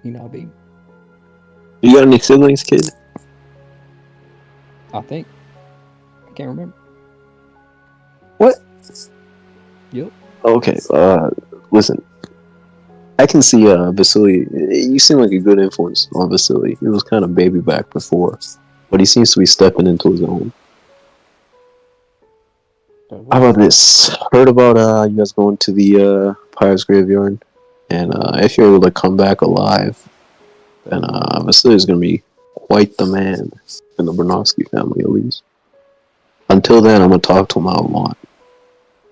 Speaker 4: He not a baby.
Speaker 2: You got any siblings, kid?
Speaker 4: I think. I can't remember.
Speaker 2: What?
Speaker 4: Yep.
Speaker 2: Okay, listen. I can see Vasily. You seem like a good influence on Vasily. He was kind of baby back before, but he seems to be stepping into his own. How about this? Heard about you guys going to the Pirate's Graveyard, and if you're able to come back alive, then Vasily's gonna be quite the man in the Barnowski family, at least. Until then, I'm gonna talk to him how I want.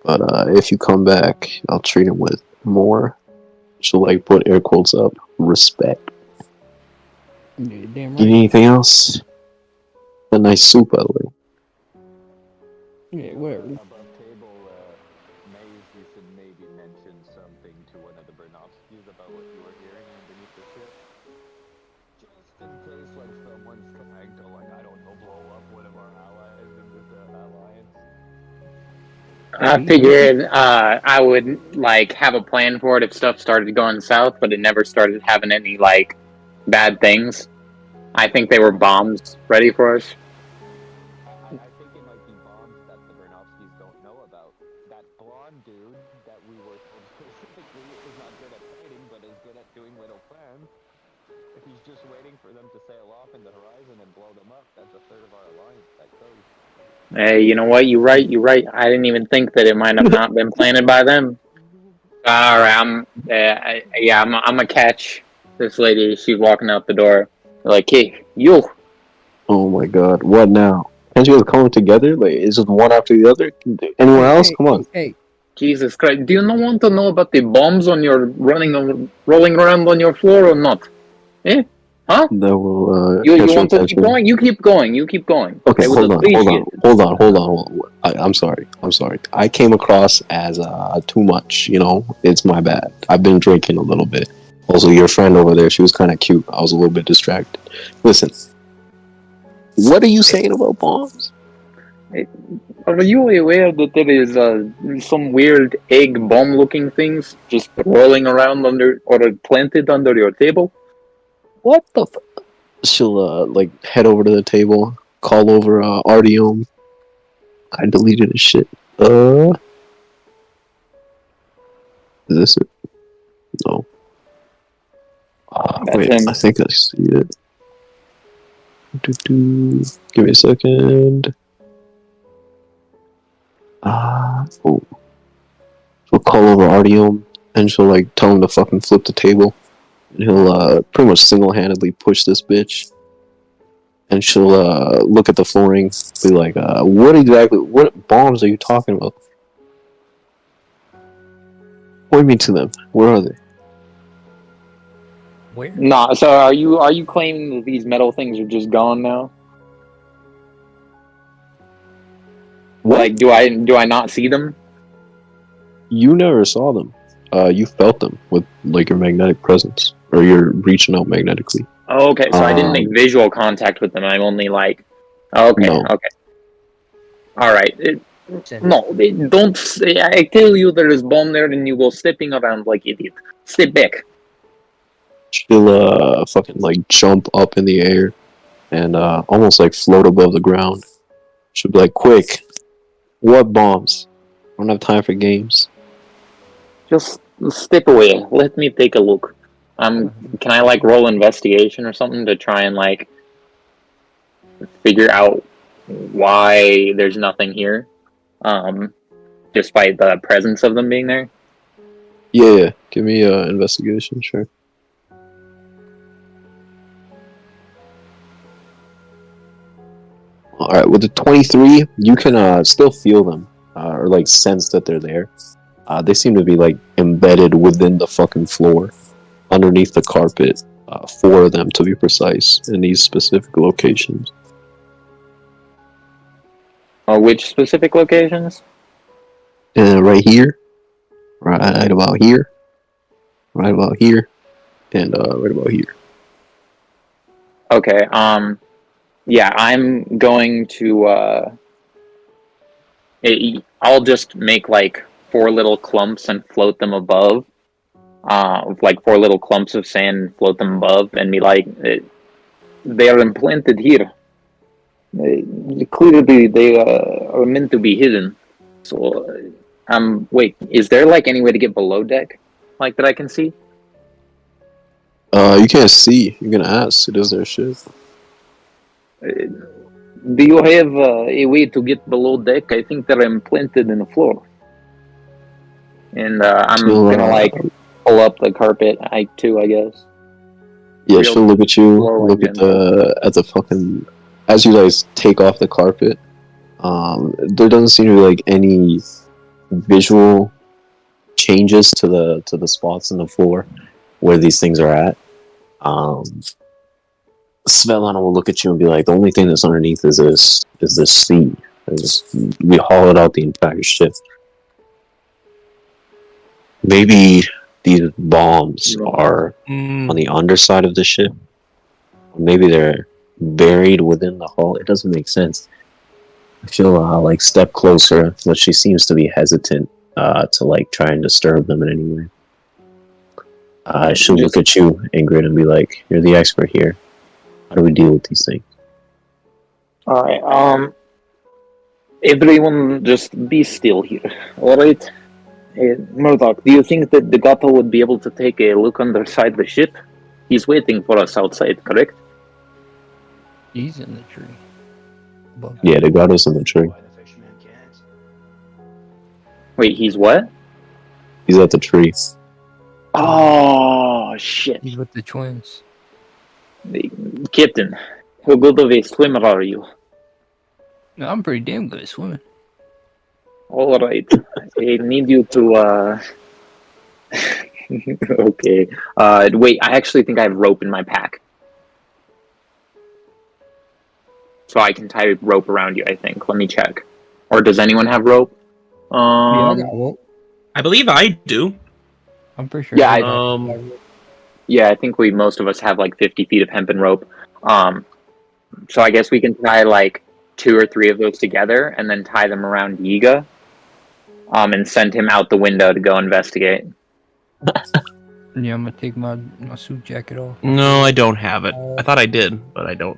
Speaker 2: But if you come back, I'll treat him with more. She'll put air quotes up. Respect.
Speaker 4: Yeah, damn right.
Speaker 2: You need anything else? A nice soup, by the way.
Speaker 4: Yeah, whatever.
Speaker 9: Above table, Maze, you should maybe mention something to one of the Barnowskis about what you were hearing underneath the ship. Just in case, someone's trying to, I don't know, blow up one of our allies in this alliance.
Speaker 5: I figured I would have a plan for it if stuff started going south, but it never started having any bad things. I think they were bombs ready for us.
Speaker 9: I think it might be bombs that the Barnowskis don't know about. That blonde dude that we were told specifically is not good at fighting, but is good at doing little plans. If he's just waiting for them to sail off in the horizon and blow them up, that's a third of our alliance that goes.
Speaker 5: Hey, you know what? You're right. I didn't even think that it might have not been planted by them. Alright, I'm gonna catch this lady. She's walking out the door. Hey, you.
Speaker 2: Oh my god, what now? Can't you guys come together? Is it one after the other? Anyone else? Come on.
Speaker 4: Hey.
Speaker 5: Jesus Christ. Do you not want to know about the bombs on your rolling around on your floor or not? Eh? Huh?
Speaker 2: That will
Speaker 5: You
Speaker 2: catch your
Speaker 5: want to keep
Speaker 2: attention.
Speaker 5: going? You keep going. You keep going.
Speaker 2: Okay,
Speaker 5: I would
Speaker 2: hold
Speaker 5: appreciate it.
Speaker 2: on. I'm sorry. I came across as too much. You know, it's my bad. I've been drinking a little bit. Also, your friend over there, she was kind of cute. I was a little bit distracted. Listen, what are you saying about bombs?
Speaker 5: Are you aware that there is some weird egg bomb-looking things just rolling around under or planted under your table?
Speaker 2: What the? She'll like head over to the table, call over Artyom. I deleted his shit. Is this it? No.
Speaker 5: That's
Speaker 2: Wait,
Speaker 5: him.
Speaker 2: I think I see it. Give me a second. Oh. She'll call over Artyom, and she'll like tell him to fucking flip the table. And he'll pretty much single-handedly push this bitch. And she'll look at the flooring, be like, what bombs are you talking about? Point me to them. Where are they?
Speaker 7: Where?
Speaker 5: Nah, so are you claiming that these metal things are just gone now?
Speaker 2: What?
Speaker 5: Like, do I not see them?
Speaker 2: You never saw them. You felt them with like your magnetic presence, or you're reaching out magnetically.
Speaker 5: Oh, okay, so I didn't make visual contact with them. I'm only like, okay,
Speaker 2: No.
Speaker 5: okay, all right. Don't. I tell you there is bomb there, and you go stepping around like idiot. Step back.
Speaker 2: She'll fucking like jump up in the air and almost like float above the ground. She'll be like, quick, what bombs? I don't have time for games.
Speaker 5: Just step away. Let me take a look. Can I like roll investigation or something to try and like figure out why there's nothing here, despite the presence of them being there?
Speaker 2: Yeah. Give me investigation, sure. Alright, with the 23, you can still feel them, or like sense that they're there. They seem to be like embedded within the fucking floor, underneath the carpet. 4 of them to be precise, in these specific locations.
Speaker 5: Which specific locations?
Speaker 2: Right here, right about here, right about here, and right about here.
Speaker 5: Okay. Yeah, I'm going to. I'll just make like 4 little clumps and float them above. Like 4 little clumps of sand and float them above, and be like, they are implanted here. Clearly, they are meant to be hidden. So, wait, is there like any way to get below deck, like that I can see?
Speaker 2: You can't see. You're gonna ask. It is their shit.
Speaker 5: Do you have a way to get below deck? I think they're implanted in the floor. And I'm gonna like pull up the carpet, I guess.
Speaker 2: Yeah, she'll look at you,
Speaker 5: floor
Speaker 2: look at the fucking. As you guys take off the carpet, there doesn't seem to be like any visual changes to the spots in the floor where these things are at. Svetlana will look at you and be like, the only thing that's underneath is this sea. We hollowed out the entire ship. Maybe these bombs are on the underside of the ship. Maybe they're buried within the hull. It doesn't make sense. She'll like step closer, but she seems to be hesitant to like try and disturb them in any way. She'll look at you, Ingrydd, and be like, "You're the expert here. How do we deal with these things?"
Speaker 5: All right. Everyone, just be still here. All right. Murdoch, do you think that the Gato would be able to take a look underside the ship? He's waiting for us outside, correct?
Speaker 4: He's in the tree. Above.
Speaker 2: Yeah, the Gato's in the tree.
Speaker 5: Wait, he's what?
Speaker 2: He's at the tree.
Speaker 5: Oh, shit.
Speaker 4: He's with the twins.
Speaker 5: Captain, how good of a swimmer are you?
Speaker 4: No, I'm pretty damn good at swimming.
Speaker 5: All right. I need you to, Okay. Wait, I actually think I have rope in my pack. so I can tie rope around you. I think. Let me check. Or does anyone have rope?
Speaker 4: Yeah, I got rope.
Speaker 6: I believe I do.
Speaker 4: I'm pretty sure.
Speaker 5: Yeah,
Speaker 4: everybody got rope.
Speaker 5: Yeah, I think most of us have like 50 feet of hempen rope. So I guess we can tie like 2 or 3 of those together and then tie them around Yiga. And send him out the window to go investigate.
Speaker 4: Yeah, I'm gonna take my suit jacket off.
Speaker 6: No, I don't have it. I thought I did, but I don't.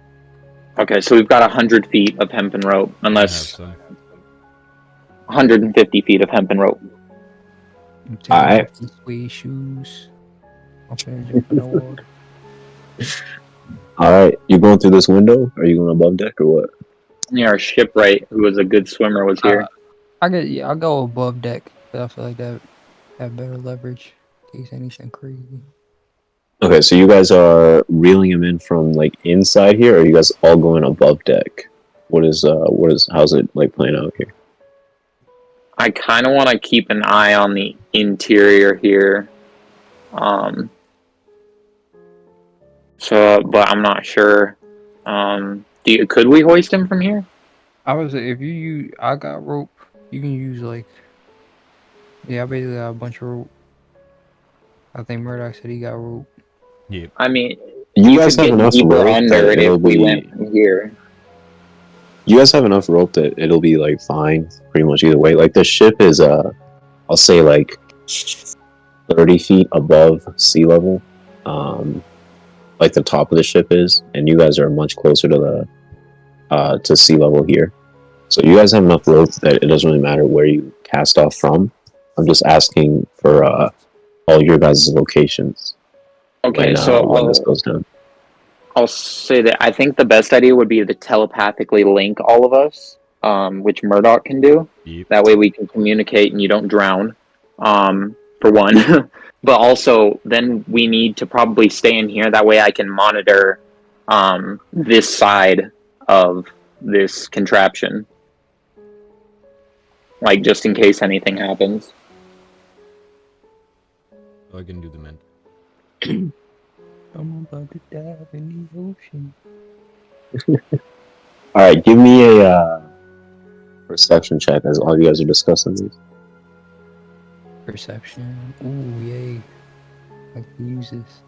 Speaker 5: Okay, so we've got 100 feet of hempen rope, unless
Speaker 1: I have
Speaker 5: 150 feet of hempen rope.
Speaker 4: I'm taking
Speaker 2: Alright.
Speaker 4: off the suede shoes. I'm gonna jump in the water.
Speaker 2: Alright, you going through this window? Are you going above deck or what?
Speaker 5: Yeah, our shipwright, who was a good swimmer, was here.
Speaker 4: I'll go above deck. I feel like that have better leverage in case anything crazy.
Speaker 2: Okay, so you guys are reeling him in from like inside here, or are you guys all going above deck? How's it like playing out here?
Speaker 5: I kind of want to keep an eye on the interior here. But I'm not sure. Could we hoist him from here?
Speaker 4: I was if you use I got rope, you can use like I basically got a bunch of rope. I think Murdoch said he got rope.
Speaker 1: Yep.
Speaker 5: I mean,
Speaker 2: You guys
Speaker 5: could
Speaker 2: have
Speaker 5: get
Speaker 2: enough
Speaker 5: deeper
Speaker 2: rope
Speaker 5: under
Speaker 2: that
Speaker 5: it
Speaker 2: it'll
Speaker 5: if we
Speaker 2: be.
Speaker 5: went from here.
Speaker 2: You guys have enough rope that it'll be like fine, pretty much either way. Like the ship is I'll say like 30 feet above sea level, like the top of the ship is, and you guys are much closer to the to sea level here. So you guys have enough rope that it doesn't really matter where you cast off from. I'm just asking for all your guys' locations.
Speaker 5: Okay,
Speaker 2: When this goes down.
Speaker 5: I'll say that I think the best idea would be to telepathically link all of us, which Murdoch can do.
Speaker 1: Yep.
Speaker 5: That way we can communicate and you don't drown, for one. But also, then we need to probably stay in here. That way I can monitor this side of this contraption. Like, just in case anything happens.
Speaker 1: Oh, I can do the men.
Speaker 4: I'm about to dive in the ocean.
Speaker 2: Alright, give me a perception check as all you guys are discussing these.
Speaker 4: Perception. Ooh, yay. I can use this.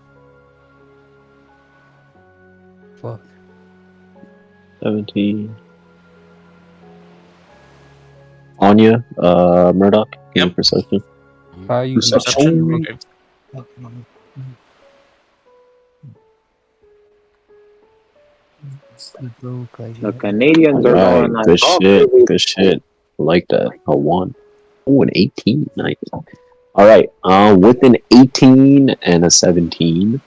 Speaker 4: Fuck.
Speaker 2: 17. Onya, Murdoch, give me
Speaker 6: Yep.
Speaker 2: perception.
Speaker 4: I use
Speaker 6: Perception? Okay.
Speaker 5: The Canadians are
Speaker 2: Alright,
Speaker 5: going
Speaker 2: good shit, good shit. I like that. A 1. Oh, an 18. Nice. Alright, with an 18 and a 17,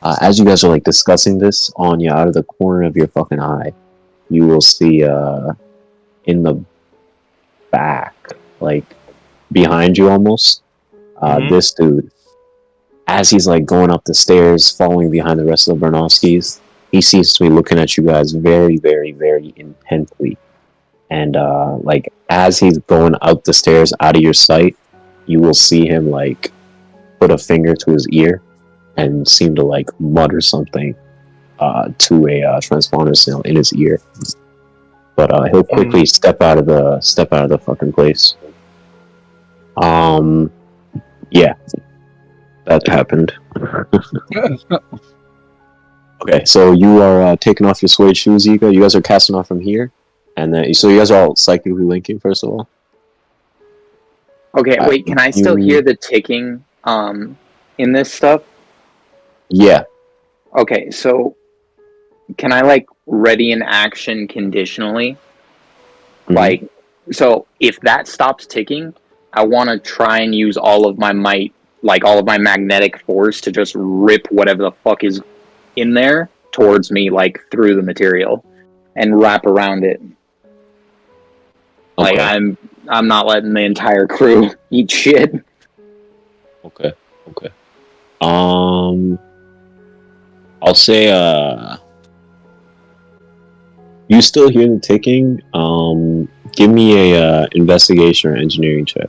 Speaker 2: as you guys are like discussing this, Anya, out of the corner of your fucking eye, you will see in the back, like behind you almost, this dude, as he's like going up the stairs, following behind the rest of the Bernovskis, he seems to be looking at you guys very, very, very intently. And like as he's going out the stairs, out of your sight, you will see him like put a finger to his ear and seem to like mutter something to a transponder signal in his ear. But he'll quickly step out of the fucking place. Yeah, that happened. Okay, so you are taking off your suede shoes, Yiga. You guys are casting off from here, and then so you guys are all psychically linking first of all.
Speaker 5: Okay, wait, can I still hear the ticking in this stuff?
Speaker 2: Yeah.
Speaker 5: Okay, so can I like ready in action conditionally?
Speaker 2: Mhm.
Speaker 5: Like, so if that stops ticking, I want to try and use all of my might, like all of my magnetic force to just rip whatever the fuck is in there towards me, like through the material and wrap around it. Like
Speaker 2: Okay.
Speaker 5: I'm not letting the entire crew eat shit.
Speaker 2: Okay. I'll say you still hear the ticking. Give me a investigation or engineering check.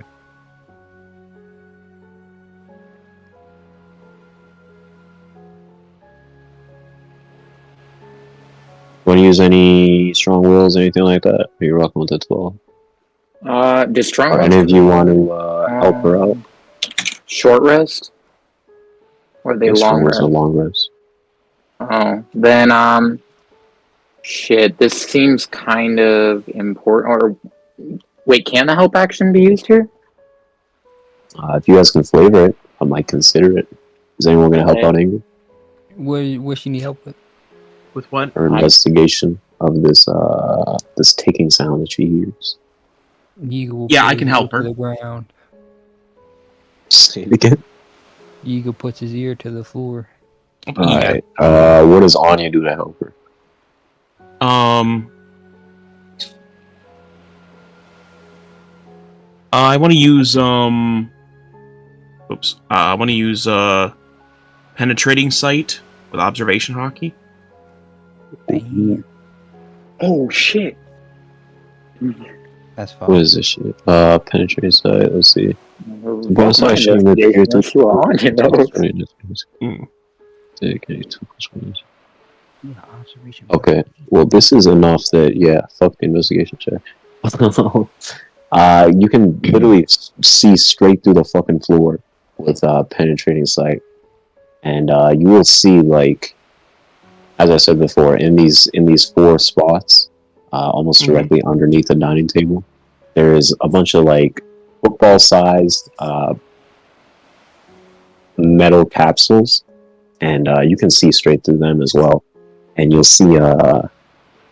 Speaker 8: Want to use any strong wills, anything like that? You're welcome with the 12.
Speaker 5: Just strong.
Speaker 8: Or any of you want to help her out?
Speaker 5: Short rest? Or are they long rest?
Speaker 8: A long rest.
Speaker 5: Oh, then shit. This seems kind of important. Or wait, can the help action be used here?
Speaker 8: If you guys can flavor it, I might consider it. Is anyone going to help out Ingrydd?
Speaker 4: What she need help with?
Speaker 6: With what?
Speaker 8: Or investigation of this this ticking sound that she hears.
Speaker 6: Yeah, I can help her.
Speaker 4: The ground.
Speaker 8: Say it again.
Speaker 4: Yiga puts his ear to the floor.
Speaker 8: Alright. What does Onya do to help her?
Speaker 6: I want to use I want to use penetrating sight with observation hockey.
Speaker 5: Oh shit!
Speaker 4: That's fine.
Speaker 8: What is this shit? Penetrating sight. Let's see. Bonus
Speaker 5: My
Speaker 8: action with
Speaker 5: investigation is too on, you know?
Speaker 8: Okay. Well, this is enough that fuck the investigation check. You can literally see straight through the fucking floor with penetrating sight, and you will see, like, as I said before, in these 4 spots, almost directly underneath the dining table, there is a bunch of like football-sized metal capsules, and you can see straight through them as well. And you'll see a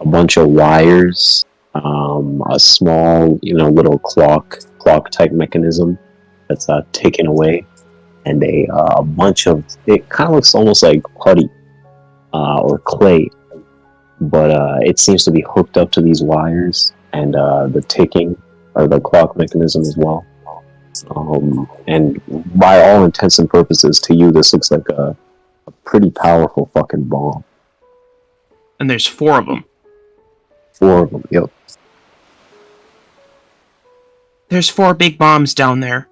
Speaker 8: bunch of wires, a small, little clock type mechanism that's taken away, and a bunch of, it kind of looks almost like putty or clay, but it seems to be hooked up to these wires and the ticking or the clock mechanism as well. And by all intents and purposes, to you, this looks like a pretty powerful fucking bomb.
Speaker 6: And there's 4 of them.
Speaker 8: 4 of them, yep.
Speaker 6: There's 4 big bombs down there.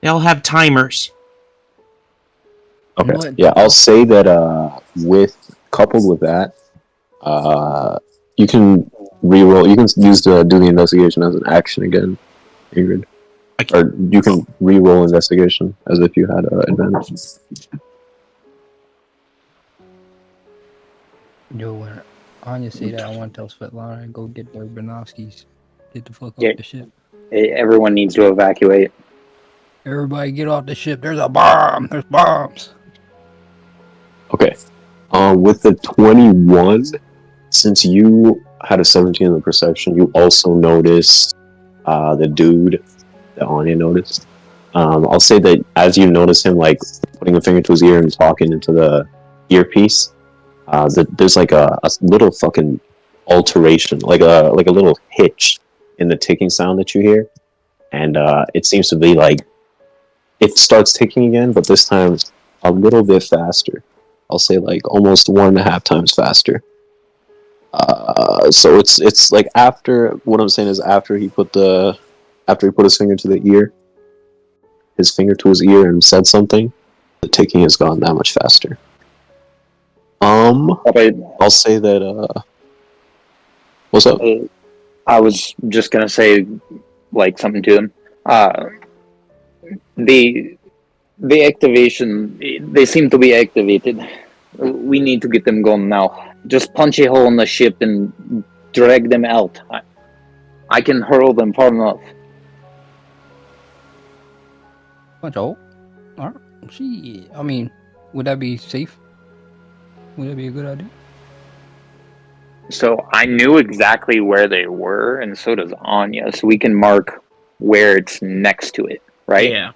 Speaker 6: They all have timers.
Speaker 8: Okay. Yeah, I'll say that coupled with that, you can reroll. You can use do the investigation as an action again, Ingrydd. Or you can re-roll investigation as if you had advantage.
Speaker 4: Yo, when Anya say that, I want to tell Svetlana and go get their Benovskis. Get the fuck off the ship.
Speaker 5: Everyone needs to evacuate.
Speaker 4: Everybody get off the ship. There's a bomb. There's bombs.
Speaker 8: Okay. With the 21, since you had a 17 in the perception, you also noticed the dude that Anya noticed. I'll say that as you notice him, like, putting a finger to his ear and talking into the earpiece, there's like a little fucking alteration, like a little hitch in the ticking sound that you hear, and it seems to be like it starts ticking again, but this time a little bit faster. I'll say like almost 1.5 times faster. So it's like after, what I'm saying is after he put his finger to his ear and said something, the ticking has gone that much faster. I'll say that what's up?
Speaker 5: I was just gonna say like something to them. The activation, they seem to be activated. We need to get them gone now. Just punch a hole in the ship and drag them out. I can hurl them far enough.
Speaker 4: Punch a hole? Alright. I mean, would that be safe? Would that be a good idea?
Speaker 5: So I knew exactly where they were, and so does Anya, so we can mark where it's next to it, right?
Speaker 6: Yeah.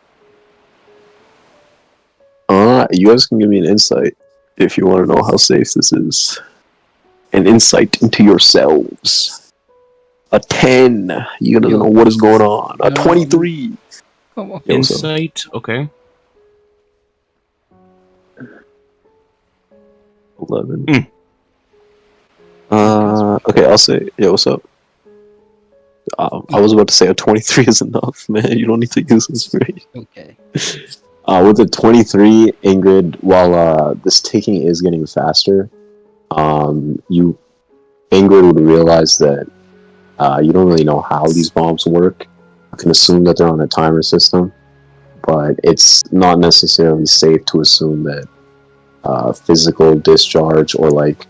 Speaker 8: You guys can give me an insight if you want to know how safe this is. An insight into yourselves. A 10. You gotta know what is going on. A 23.
Speaker 4: Come on.
Speaker 6: Insight. Okay.
Speaker 8: 11. Okay, I'll say, what's up? I was about to say a 23 is enough, man. You don't need to use inspiration.
Speaker 4: Okay.
Speaker 8: With the 23, Ingrydd, while this ticking is getting faster, you Ingrid would realize that you don't really know how these bombs work. You can assume that they're on a timer system, but it's not necessarily safe to assume that physical discharge or like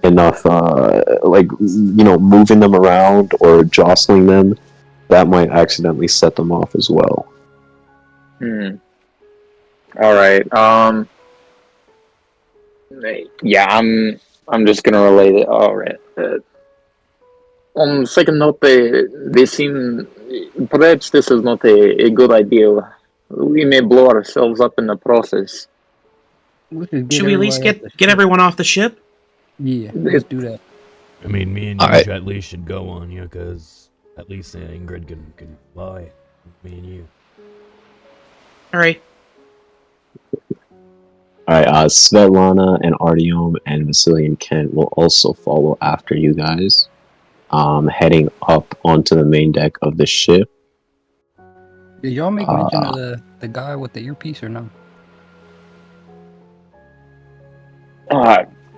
Speaker 8: enough moving them around or jostling them, that might accidentally set them off as well.
Speaker 5: All right. Yeah, I'm just gonna relate it. All right. On second note, they seem perhaps this is not a good idea. We may blow ourselves up in the process.
Speaker 6: Should we at least get everyone off the ship?
Speaker 4: Yeah, let's do that.
Speaker 7: I mean, me and you at least should go on you, because at least Ingrid can fly. Me and you.
Speaker 6: Alright.
Speaker 8: Alright, Svetlana and Artyom and Vasily and Kent will also follow after you guys, heading up onto the main deck of the ship.
Speaker 4: Did y'all make mention of the guy with the earpiece or no?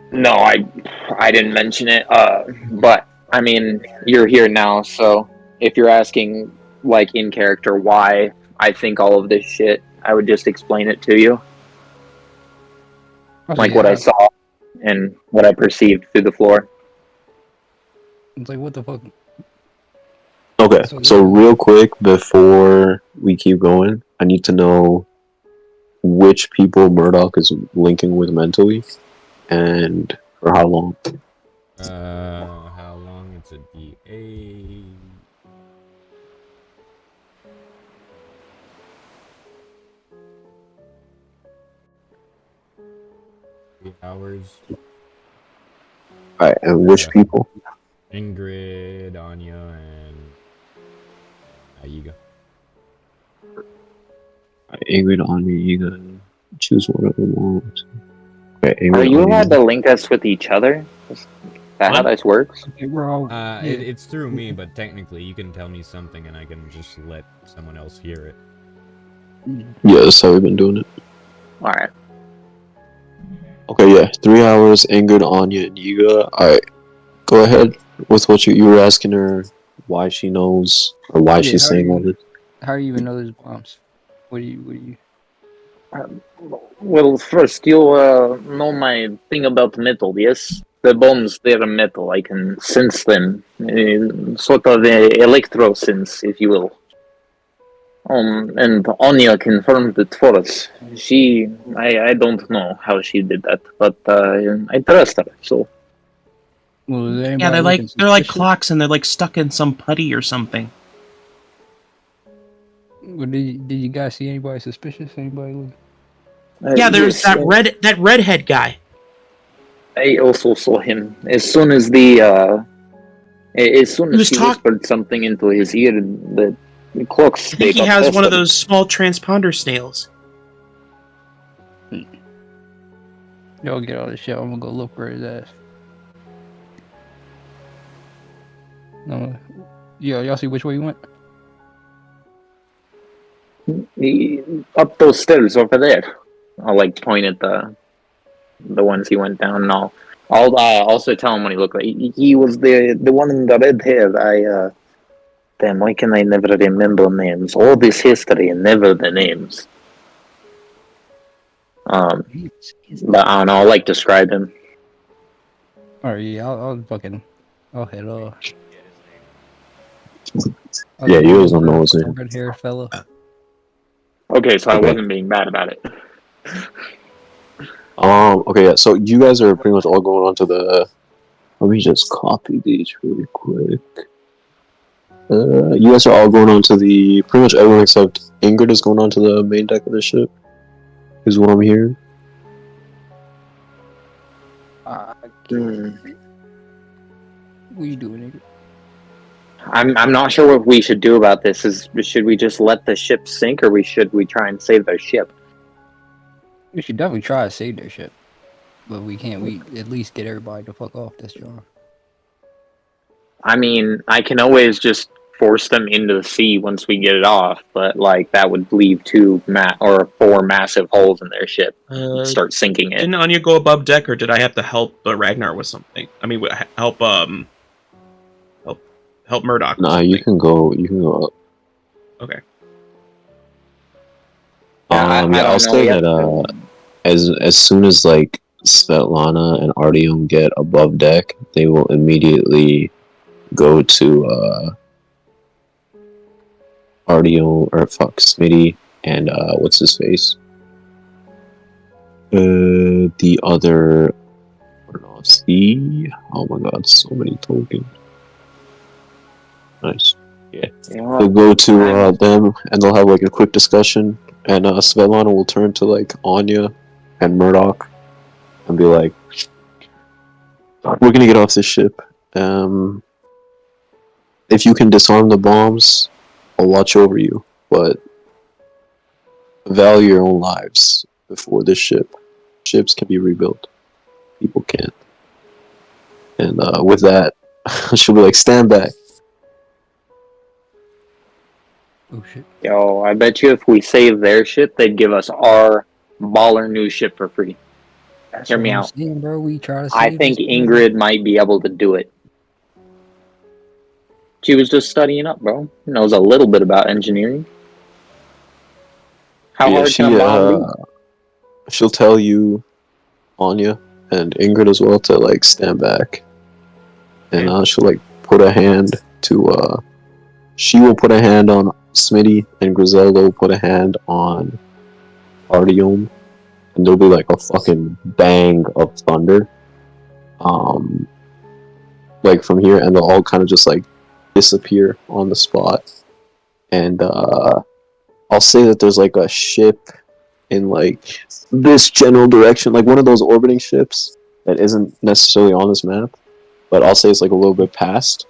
Speaker 5: No, I didn't mention it. But I mean, you're here now, so if you're asking, like, in character why I think all of this shit, I would just explain it to you. Like what I saw and what I perceived through the floor.
Speaker 4: It's like, what the fuck?
Speaker 8: Okay, so real quick, before we keep going, I need to know which people Murdoch is linking with mentally, and for how long.
Speaker 1: How long? It's a DA. Hours.
Speaker 8: Alright, and which people?
Speaker 1: Ingrydd, Onya, and Yiga.
Speaker 8: Ingrydd, Onya, Yiga. Choose one of them all. Okay,
Speaker 5: Are you allowed to link us with each other? Is that how this works?
Speaker 1: It's through me, but technically you can tell me something and I can just let someone else hear it.
Speaker 8: Yeah, that's how we've been doing it.
Speaker 5: Alright.
Speaker 8: Okay, yeah, 3 hours, Ingrydd, Onya, and Yiga. Alright, go ahead with what you were asking her, why she knows, or why she's saying all this.
Speaker 4: How do you even know there's bombs? What do you...
Speaker 5: Well, first, you know my thing about metal, yes? The bombs, they're metal. I can sense them. Sort of electro sense, if you will. And Onya confirmed it for us. I don't know how she did that, but I trust her, so.
Speaker 4: Well,
Speaker 6: yeah, they're like clocks and they're like stuck in some putty or something.
Speaker 4: Well, did you guys see anybody suspicious? Anybody look?
Speaker 6: Yeah, there's that redhead guy.
Speaker 5: I also saw him as soon as he whispered something into his ear. The clocks.
Speaker 6: I think he has one of those small transponder snails.
Speaker 4: Y'all get all this shit. I'm gonna go look for his ass. No, y'all see which way he went?
Speaker 5: Up those stairs over there. I'll like point at the ones he went down. And I'll also tell him what he looked like. He was the one in the red hair. Damn, why can I never remember names? All this history and never the names. But I don't know. I'll like describe him.
Speaker 4: Alright, yeah, I'll head off.
Speaker 8: Yeah, you guys don't know what's in.
Speaker 4: Red hair fella.
Speaker 5: Okay, so I wasn't being bad about it.
Speaker 8: Okay, yeah, so you guys are pretty much all going on to the... Let me just copy these really quick. You guys are all going on to the... Pretty much everyone except Ingrid is going on to the main deck of the ship. Is what I'm hearing.
Speaker 4: What are you doing, Ingrid?
Speaker 5: I'm not sure what we should do about this. Should we just let the ship sink, or should we try and save their ship?
Speaker 4: We should definitely try to save their ship, but we can't. We at least get everybody to fuck off this job.
Speaker 5: I mean, I can always just force them into the sea once we get it off, but like that would leave 4 massive holes in their ship and start sinking it.
Speaker 6: Didn't Onya go above deck, or did I have to help Ragnar with something? I mean, help Murdoch.
Speaker 8: Nah, you can go up.
Speaker 6: Okay.
Speaker 8: I'll say that as soon as like Svetlana and Artyom get above deck, they will immediately go to Artyom Smitty and what's his face? The other oh my god, so many tokens. Nice. Yeah. They'll go to them and they'll have like a quick discussion, and Svetlana will turn to like Onya and Murdoch and be like, we're gonna get off this ship. If you can disarm the bombs, I'll watch over you, but value your own lives before this ship. Ships can be rebuilt. People can't. And with that, she'll be like, stand back.
Speaker 4: Oh shit.
Speaker 5: Yo, I bet you if we save their ship, they'd give us our baller new ship for free. Hear me out.
Speaker 4: Saying, bro, we try to
Speaker 5: I think Ingrydd might be able to do it. She was just studying up, bro. Knows a little bit about engineering. How hard can a bomb be?
Speaker 8: She'll tell you, Onya and Ingrydd as well, to like stand back, and she'll like put a hand to. She will put a hand on Smitty, and Griselda will put a hand on Artyom, and there'll be like a fucking bang of thunder, like from here, and they'll all kind of just like disappear on the spot. And I'll say that there's like a ship in like this general direction, like one of those orbiting ships that isn't necessarily on this map, but I'll say it's like a little bit past.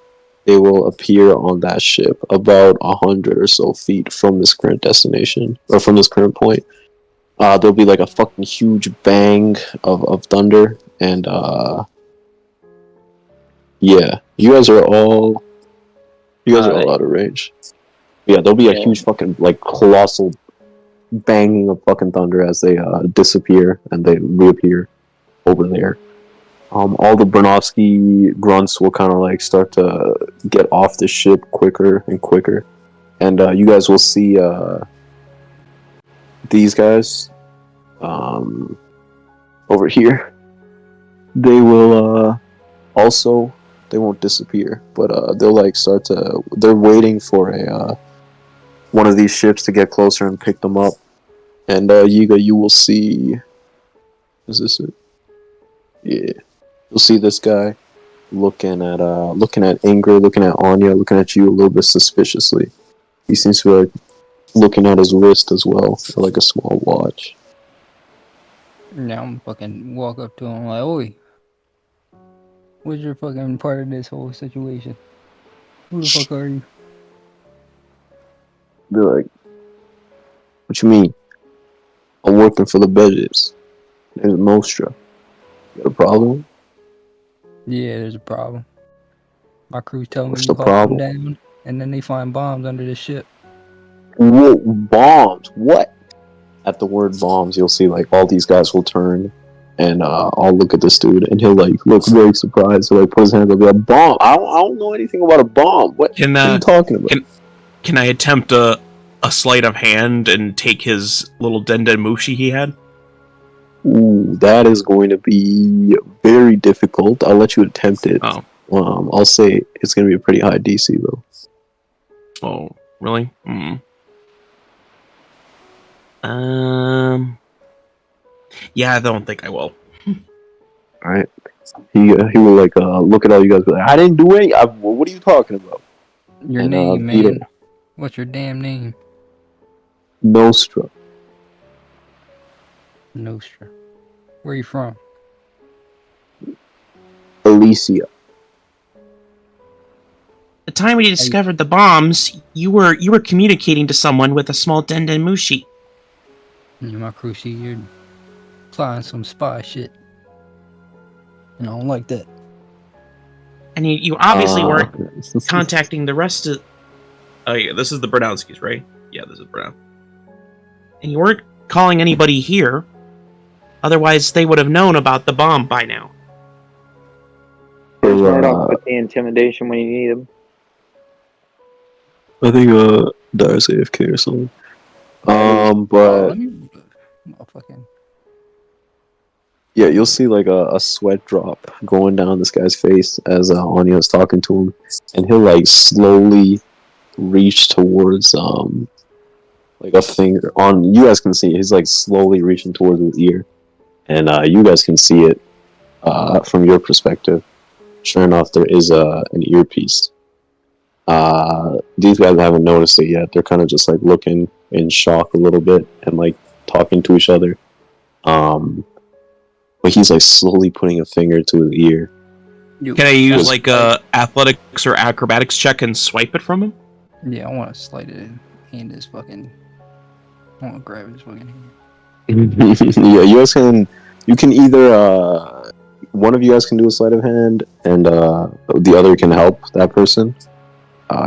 Speaker 8: They will appear on that ship about 100 or so feet from this current destination, or from this current point. There'll be like a fucking huge bang of thunder, and yeah, you guys are all out of range. Yeah, there'll be a huge fucking like colossal banging of fucking thunder as they disappear and they reappear over there. All the Bernovsky grunts will kind of like start to get off the ship quicker and quicker, and you guys will see these guys over here. They will also, they won't disappear, but they'll like start to. They're waiting for a one of these ships to get closer and pick them up. And Yiga, you will see. Is this it? Yeah. You'll see this guy looking at Ingrydd, looking at Onya, looking at you a little bit suspiciously. He seems to be like looking at his wrist as well, or like a small watch.
Speaker 4: Now I'm fucking walk up to him like, oi, what's your fucking part of this whole situation? Who the fuck are you?
Speaker 8: Be like, what you mean? I'm working for the budgets. There's Mostra. You got a problem?
Speaker 4: Yeah, there's a problem. My crew's telling
Speaker 8: What's
Speaker 4: me
Speaker 8: the
Speaker 4: to calm
Speaker 8: problem?
Speaker 4: down, and then they find bombs under the ship.
Speaker 8: Whoa, bombs? What? At the word bombs, you'll see like all these guys will turn, and I'll look at this dude, and he'll like look very surprised. He'll like put his hand up, be like, bomb? I don't know anything about a bomb. What are you talking about?
Speaker 6: Can I attempt a sleight of hand and take his little Denden Mushi he had?
Speaker 8: Ooh, that is going to be very difficult. I'll let you attempt it.
Speaker 6: Oh.
Speaker 8: I'll say it's going to be a pretty high DC though.
Speaker 6: Oh, really? Yeah, I don't think I will.
Speaker 8: Alright. He will like look at all you guys and be like, I didn't do any. What are you talking about?
Speaker 4: Your name, man. What's your damn name?
Speaker 8: Nostra.
Speaker 4: Nostra. Where are you from?
Speaker 8: Alicia.
Speaker 6: The time we discovered the bombs, you were communicating to someone with a small Denden Mushi.
Speaker 4: My crew see you're applying some spy shit. And I don't like that.
Speaker 6: And you obviously weren't contacting the rest of Oh yeah, this is the Bernowskis, right? Yeah, this is Brown. And you weren't calling anybody here. Otherwise, they would have known about the bomb by now.
Speaker 5: There's Murdoch with the intimidation when you need him.
Speaker 2: I think Dire's AFK or something. But
Speaker 4: Motherfucking.
Speaker 2: yeah, you'll see like a sweat drop going down this guy's face as Onya is talking to him, and he'll like slowly reach towards like a finger on. You guys can see he's like slowly reaching towards his ear, and you guys can see it from your perspective. Sure enough, there is an earpiece. These guys haven't noticed it yet. They're kind of just like looking in shock a little bit and like talking to each other. But he's like slowly putting a finger to his ear.
Speaker 6: Can I use like a athletics or acrobatics check and swipe it from him?
Speaker 4: Yeah, I want to slide it in his fucking. I want to grab his fucking hand.
Speaker 2: Yeah, you guys can. You can either one of you guys can do a sleight of hand, and the other can help that person.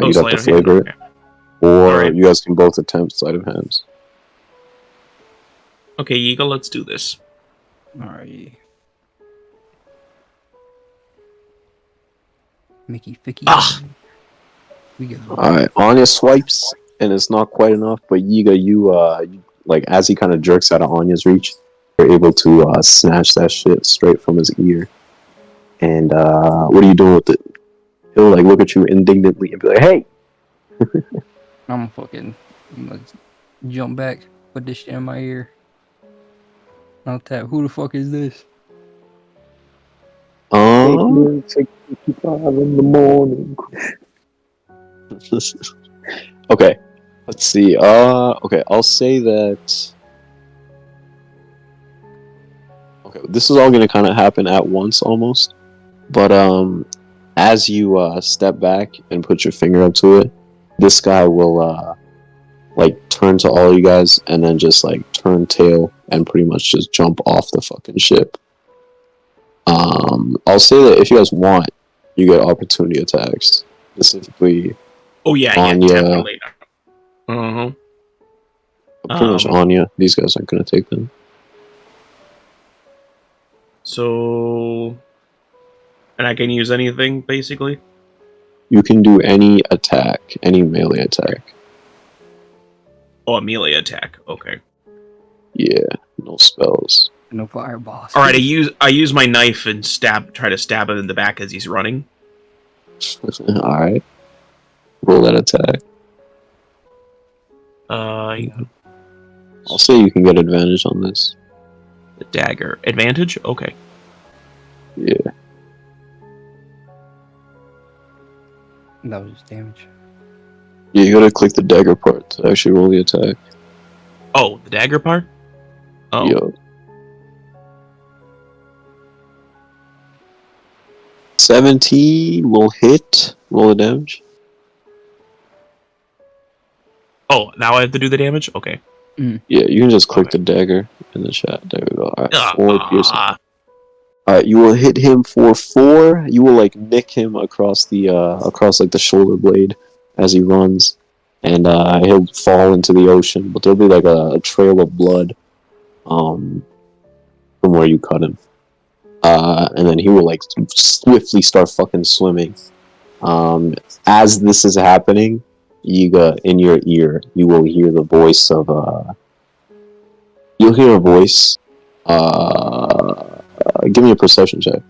Speaker 2: You'd have to flavor it, or you guys can both attempt sleight of hands.
Speaker 6: Okay, Yiga, let's do this.
Speaker 4: Alright. Mickey Ficky. We go.
Speaker 2: Alright, Anya swipes, and it's not quite enough, but Yiga, you like as he kind of jerks out of Anya's reach, you're able to snatch that shit straight from his ear. And what are you doing with it? He'll like look at you indignantly and be like, "Hey!"
Speaker 4: I'm gonna jump back, put this shit in my ear. I'll tap. Who the fuck is this?
Speaker 2: It's like 55 in the morning. Okay, let's see. Okay, I'll say that. Okay, this is all gonna kind of happen at once, almost. But as you step back and put your finger up to it, this guy will like turn to all you guys and then just like turn tail and pretty much just jump off the fucking ship. I'll say that if you guys want, you get opportunity attacks. Specifically,
Speaker 6: oh yeah,
Speaker 2: Onya,
Speaker 6: definitely.
Speaker 2: Pretty much Onya. These guys aren't gonna take them.
Speaker 6: So, and I can use anything basically.
Speaker 2: You can do any attack, any melee attack.
Speaker 6: Oh, a melee attack. Okay.
Speaker 2: Yeah, no spells.
Speaker 4: No fireballs.
Speaker 6: All right, I use my knife and try to stab him in the back as he's running.
Speaker 2: All right. Roll that attack. I'll say you can get advantage on this.
Speaker 6: The dagger advantage. Okay.
Speaker 2: Yeah.
Speaker 4: That was just damage.
Speaker 2: Yeah, you gotta click the dagger part to actually roll the attack.
Speaker 6: Oh, the dagger part. Oh.
Speaker 2: Yo. 17 will hit. Roll the damage.
Speaker 6: Oh, now I have to do the damage? Okay.
Speaker 2: Yeah, you can just click the dagger in the chat. There we go. Alright, 4 piercing. Alright, you will hit him for 4. You will like nick him across the across like the shoulder blade as he runs. And he'll fall into the ocean, but there'll be like a trail of blood from where you cut him. And then he will like swiftly start fucking swimming. As this is happening, Yiga, in your ear, you will hear the voice of you'll hear a voice. Give me a perception check.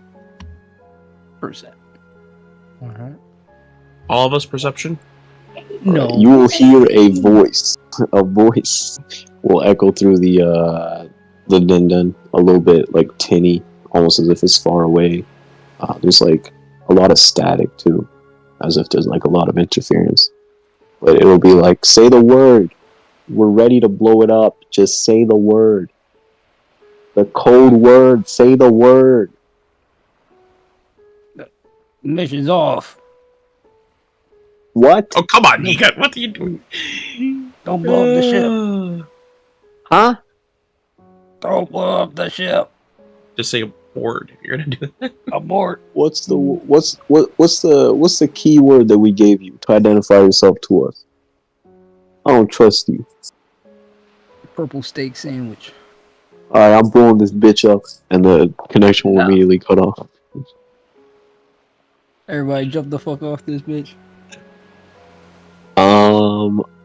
Speaker 4: Percent. Alright.
Speaker 6: All of us perception?
Speaker 4: No.
Speaker 2: You will hear a voice. A voice will echo through the din-din, a little bit like tinny, almost as if it's far away. There's like a lot of static too, as if there's like a lot of interference. But it'll be like, say the word. We're ready to blow it up. Just say the word. The code word. Say the word.
Speaker 4: Mission's off.
Speaker 2: What?
Speaker 6: Oh, come on, Yiga. What are you doing?
Speaker 4: Don't blow up the ship.
Speaker 2: Huh?
Speaker 4: Don't blow up the ship.
Speaker 6: Just say a word. You're gonna do that.
Speaker 4: Abort.
Speaker 2: What's the key word that we gave you to identify yourself to us? I don't trust you.
Speaker 10: Purple steak sandwich.
Speaker 2: Alright, I'm blowing this bitch up, and the connection will immediately cut off.
Speaker 10: Everybody jump the fuck off this bitch.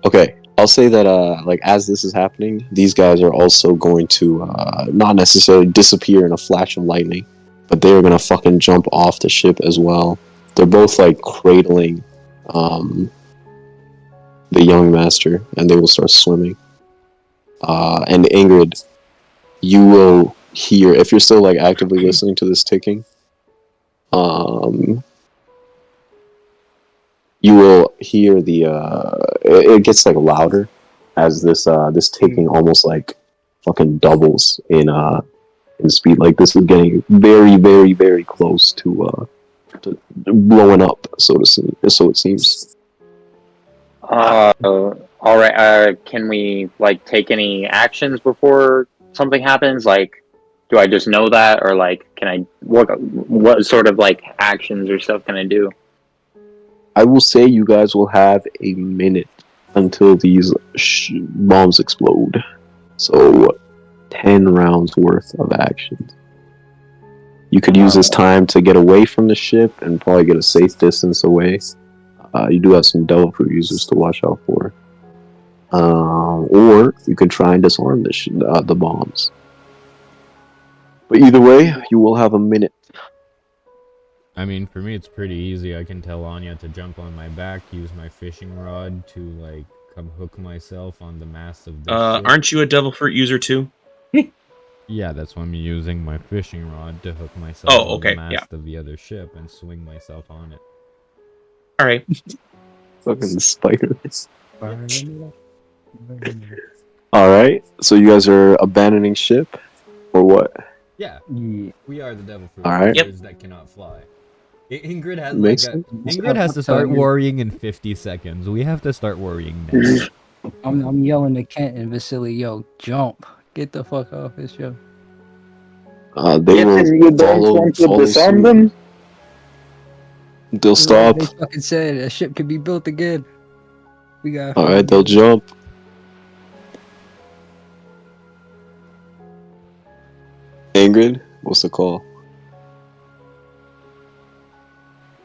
Speaker 2: Okay. I'll say that, like, as this is happening, these guys are also going to, not necessarily disappear in a flash of lightning, but they're gonna fucking jump off the ship as well. They're both, like, cradling, the young master, and they will start swimming. And Ingrydd, you will hear, if you're still, like, actively listening to this ticking, you will hear the it gets like louder as this ticking almost like fucking doubles in speed. Like this is getting very, very, very close to blowing up, so it seems.
Speaker 5: All right. Can we like take any actions before something happens? Like, do I just know that, or like, can I what sort of like actions or stuff can I do?
Speaker 2: I will say you guys will have a minute until these bombs explode. So, 10 rounds worth of actions. You could use this time to get away from the ship and probably get a safe distance away. You do have some devil fruit users to watch out for. Or you could try and disarm the bombs. But either way, you will have a minute.
Speaker 1: I mean, for me, it's pretty easy. I can tell Onya to jump on my back, use my fishing rod to, like, come hook myself on the mast of the ship.
Speaker 6: Aren't you a devil fruit user too?
Speaker 1: Yeah, that's why I'm using my fishing rod to hook myself on the mast of the other ship and swing myself on it.
Speaker 6: Alright.
Speaker 2: Fucking spiders. Alright, so you guys are abandoning ship? Or what?
Speaker 1: Yeah, we are the devil fruit
Speaker 2: creatures
Speaker 1: that cannot fly. Ingrydd has
Speaker 2: Ingrydd
Speaker 1: has to start worrying in 50 seconds. We have to start worrying now.
Speaker 10: I'm yelling to Kent and Vasily, yo, jump. Get the fuck off this show.
Speaker 2: They will follow
Speaker 5: disarm them?
Speaker 2: They'll stop.
Speaker 10: They fucking said a ship could be built again. We got.
Speaker 2: Alright, they'll jump. Ingrydd, what's the call?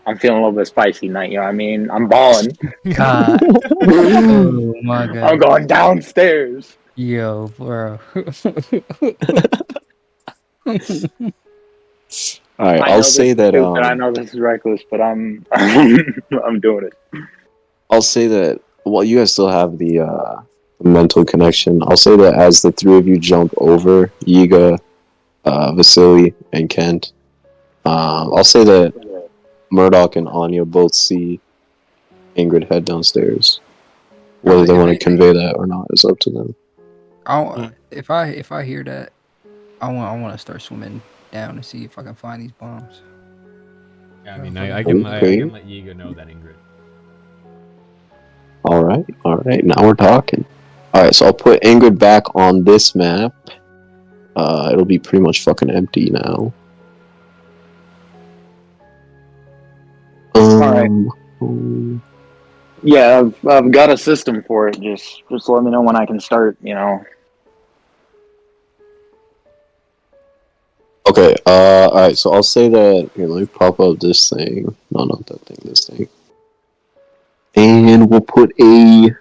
Speaker 5: I'm feeling a little bit spicy tonight, you know what I mean? I'm balling.
Speaker 10: God. Oh my god.
Speaker 5: I'm going downstairs.
Speaker 10: Yo, bro.
Speaker 2: Alright, I'll say that
Speaker 5: I know this is reckless, but I'm I'm doing it.
Speaker 2: I'll say that while you guys still have the mental connection, I'll say that as the three of you jump over, Yiga, Vasily, and Kent, I'll say that Murdoch and Onya both see Ingrydd head downstairs. Whether they want to convey that or not is up to them.
Speaker 10: If I hear that, I want to start swimming down to see if I can find these bombs.
Speaker 1: Yeah, I mean, I can let Yiga know that Ingrydd.
Speaker 2: Alright, now we're talking. Alright, so I'll put Ingrydd back on this map. It'll be pretty much fucking empty now.
Speaker 5: Alright. Yeah, I've got a system for it. Just let me know when I can start, you know.
Speaker 2: Okay, alright, so I'll say that, here, let me pop up this thing. No, not that thing, this thing. And we'll put a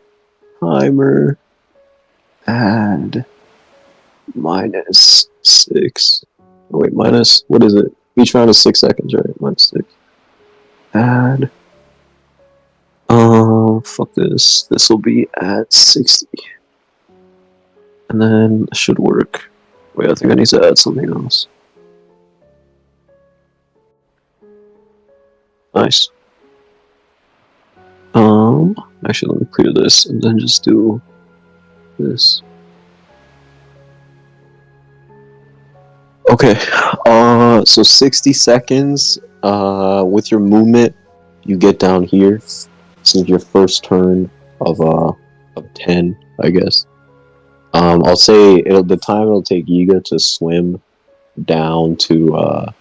Speaker 2: timer at -6. Oh, wait, minus, what is it? Each round is 6 seconds, right? -6. Add. Fuck this. This will be at 60. And then it should work. Wait, I think I need to add something else. Nice. Actually, let me clear this and then just do this. Okay, so 60 seconds, with your movement, you get down here. This is your first turn of 10, I guess. I'll say the time it'll take Yiga to swim down to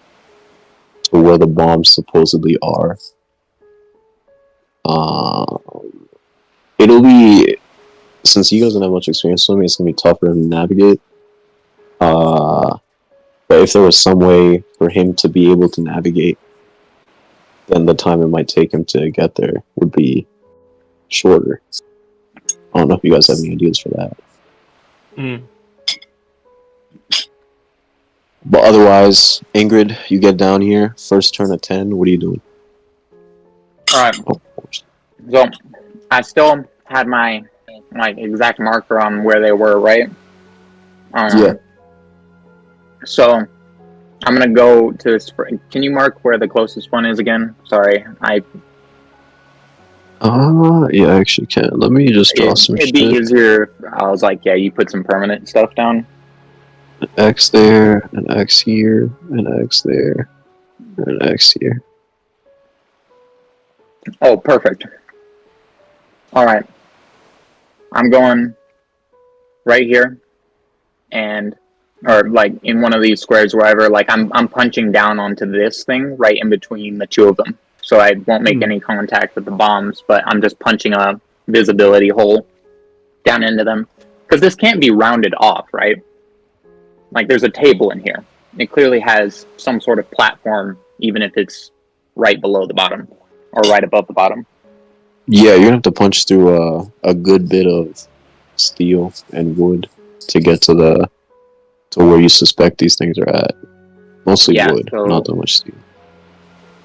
Speaker 2: where the bombs supposedly are. It'll be
Speaker 8: since he doesn't have much experience swimming, it's gonna be tough for him to navigate. But if there was some way for him to be able to navigate, then the time it might take him to get there would be shorter. I don't know if you guys have any ideas for that. But otherwise, Ingrydd, you get down here, first turn of 10, what are you doing?
Speaker 5: Alright. So, I still had my exact marker on where they were, right?
Speaker 8: Yeah.
Speaker 5: So, I'm gonna go to this. Can you mark where the closest one is again? Sorry,
Speaker 8: Yeah, I actually can. Let me just draw some
Speaker 5: it'd
Speaker 8: shit.
Speaker 5: be easier. I was like, yeah, you put some permanent stuff down.
Speaker 8: An X there, an X here, an X there, and an X here.
Speaker 5: Oh, perfect. Alright. I'm going right here. Or like in one of these squares, wherever, like I'm punching down onto this thing right in between the two of them. So I won't make any contact with the bombs, but I'm just punching a visibility hole down into them. Because this can't be rounded off, right? Like there's a table in here. It clearly has some sort of platform, even if it's right below the bottom. Or right above the bottom.
Speaker 8: Yeah, you're gonna have to punch through a good bit of steel and wood to get to where you suspect these things are at. Mostly wood,
Speaker 5: so,
Speaker 8: not that much steel.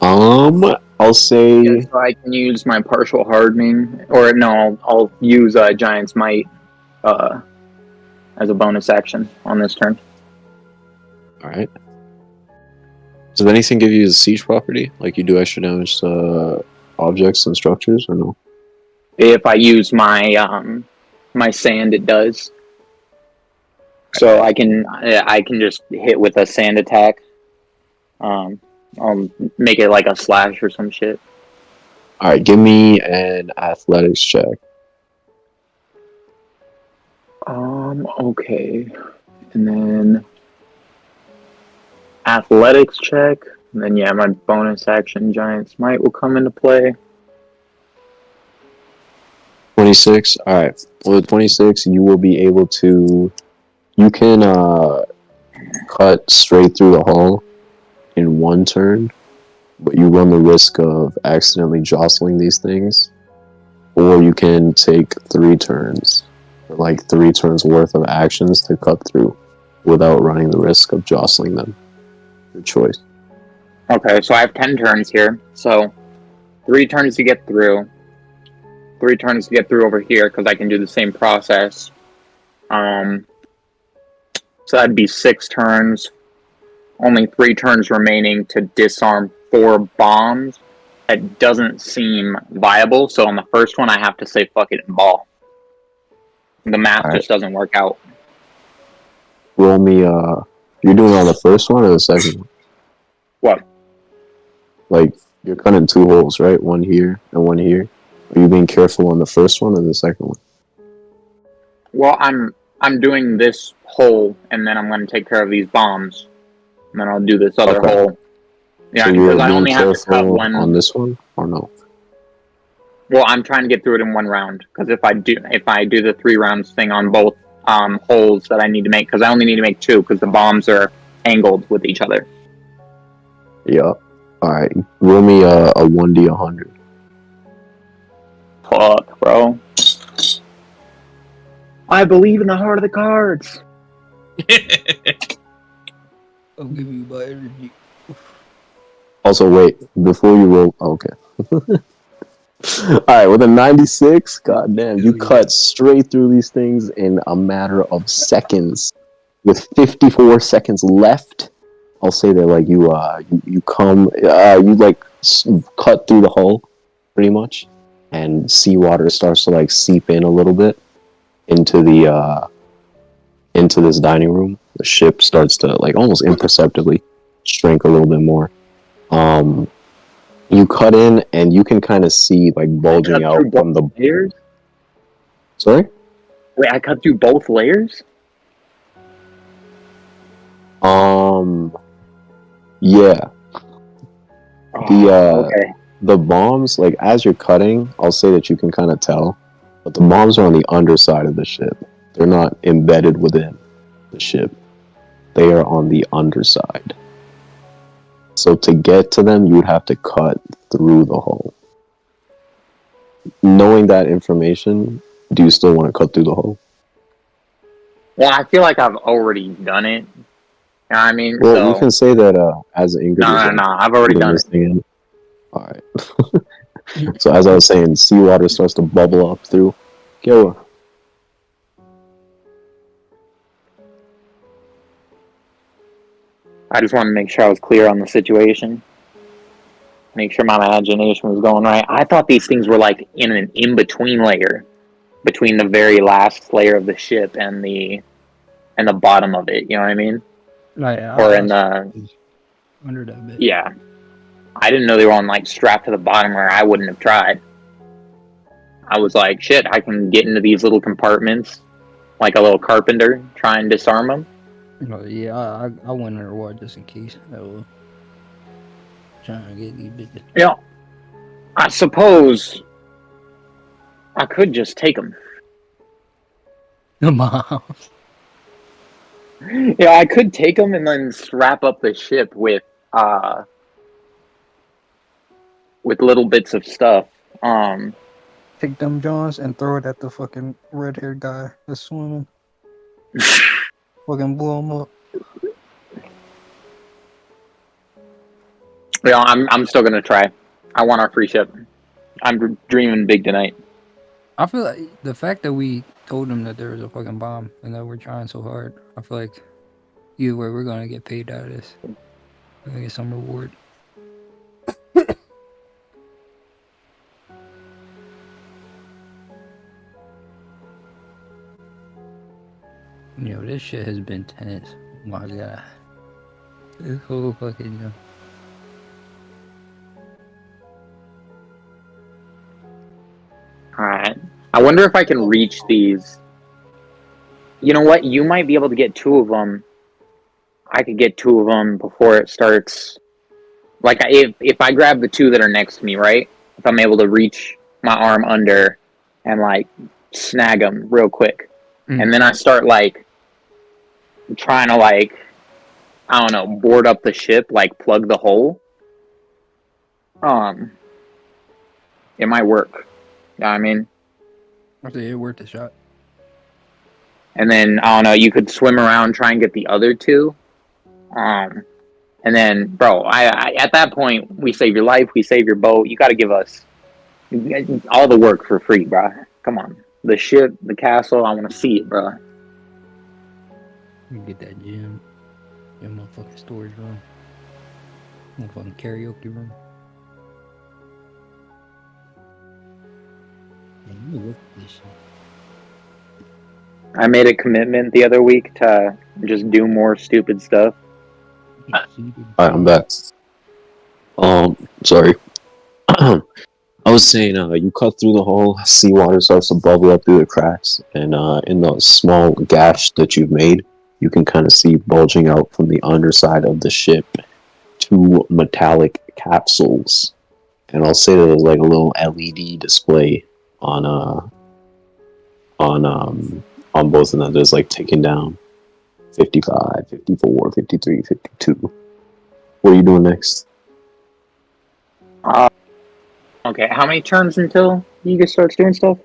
Speaker 8: I'll say.
Speaker 5: Yeah, so I can use my partial hardening, or no, I'll use Giant's Might as a bonus action on this turn.
Speaker 8: All right. Does anything give you the siege property? Like you do extra damage to objects and structures, or no?
Speaker 5: If I use my my sand, it does. So I can just hit with a sand attack. I'll make it like a slash or some shit.
Speaker 8: All right, give me an athletics check.
Speaker 5: Okay, and then athletics check, and then yeah, my bonus action Giant's Might will come into play.
Speaker 8: 26. All right. Well, with 26, you will be able to. You can cut straight through the hull in one turn, but you run the risk of accidentally jostling these things, or you can take 3 turns, or like 3 turns worth of actions to cut through without running the risk of jostling them. Your choice.
Speaker 5: Okay, so I have 10 turns here. So 3 turns to get through. 3 turns to get through over here because I can do the same process. So that'd be 6 turns. Only 3 turns remaining to disarm 4 bombs. That doesn't seem viable. So on the first one, I have to say fuck it and ball. The math just doesn't work out.
Speaker 8: Roll me. You're doing it on the first one or the second one?
Speaker 5: What?
Speaker 8: Like you're cutting 2 holes, right? One here and one here. Are you being careful on the first one or the second one?
Speaker 5: Well, I'm doing this hole, and then I'm going to take care of these bombs, and then I'll do this other hole. Yeah,
Speaker 8: so
Speaker 5: because I only have to cut one
Speaker 8: on this one, or no?
Speaker 5: Well, I'm trying to get through it in one round because if I do the 3 rounds thing on both holes that I need to make, because I only need to make 2 because the bombs are angled with each other.
Speaker 8: Yeah. All right. Roll me a 1d100.
Speaker 5: Fuck, bro. I believe in the heart of the cards.
Speaker 10: I'll give you my energy.
Speaker 8: Also, wait, before you roll, okay. Alright, with a 96, goddamn, you cut straight through these things in a matter of seconds. With 54 seconds left, I'll say that, like, you cut through the hull, pretty much, and seawater starts to, like, seep in a little bit into this dining room. The ship starts to, like, almost imperceptibly shrink a little bit more. You cut in, and you can kind of see, like, bulging out from the
Speaker 5: layers.
Speaker 8: Sorry?
Speaker 5: Wait, I cut through both layers?
Speaker 8: Yeah.
Speaker 5: Okay.
Speaker 8: The bombs, like, as you're cutting, I'll say that you can kind of tell But the bombs are on the underside of the ship. They're not embedded within the ship. They are on the underside. So to get to them, you would have to cut through the hull. Knowing that information, do you still want to cut through the hull?
Speaker 5: Well, I feel like I've already done it. You know what I mean?
Speaker 8: Well,
Speaker 5: so...
Speaker 8: you can say that as Ingrydd.
Speaker 5: No, I've already done it.
Speaker 8: Alright. So as I was saying, seawater starts to bubble up through. Go.
Speaker 5: I just wanted to make sure I was clear on the situation. Make sure my imagination was going right. I thought these things were like in an in-between layer. Between the very last layer of the ship and the bottom of it, you know what I mean? Or in the...
Speaker 10: Under that bit.
Speaker 5: Yeah. I didn't know they were on like strapped to the bottom where I wouldn't have tried. I was like, shit, I can get into these little compartments like a little carpenter, try and disarm them.
Speaker 10: Yeah, I went underwater just in case. Trying to get these bitches.
Speaker 5: Yeah. I suppose I could just take them.
Speaker 10: Mom.
Speaker 5: Yeah, I could take them and then strap up the ship with little bits of stuff.
Speaker 10: Take them Johns and throw it at the fucking red-haired guy that's swimming. Fucking blow him up.
Speaker 5: Yeah, I'm still gonna try. I want our free ship. I'm dreaming big tonight.
Speaker 10: I feel like the fact that we told them that there was a fucking bomb and that we're trying so hard, I feel like either way we're gonna get paid out of this. We're gonna get some reward. This shit has been tense. My god. This whole fucking
Speaker 5: Alright. I wonder if I can reach these. You know what? You might be able to get 2 of them. I could get 2 of them before it starts. Like, if I grab the 2 that are next to me, right? If I'm able to reach my arm under and, like, snag them real quick. Mm-hmm. And then I start, like, trying to, like, I don't know, board up the ship, like, plug the hole. It might work. You know what I mean?
Speaker 10: I think it worked a shot.
Speaker 5: And then, I don't know, you could swim around, try and get the other 2. And then, bro, I at that point, we save your life, we save your boat. You gotta give us all the work for free, bro. Come on. The ship, the castle, I want to see it, bro.
Speaker 10: You get that gym. Your motherfucking storage room. Motherfucking karaoke room. Man, you look at this shit.
Speaker 5: I made a commitment the other week to just do more stupid stuff.
Speaker 8: Alright, I'm back. Sorry. I was saying, you cut through the hole, seawater starts to bubble up through the cracks, and in the small gash that you've made, you can kind of see bulging out from the underside of the ship 2 metallic capsules. And I'll say there's like a little LED display on both of them. There's like ticking down 55, 54, 53, 52. What are you doing next?
Speaker 5: Okay, how many turns until Yiga starts doing stuff?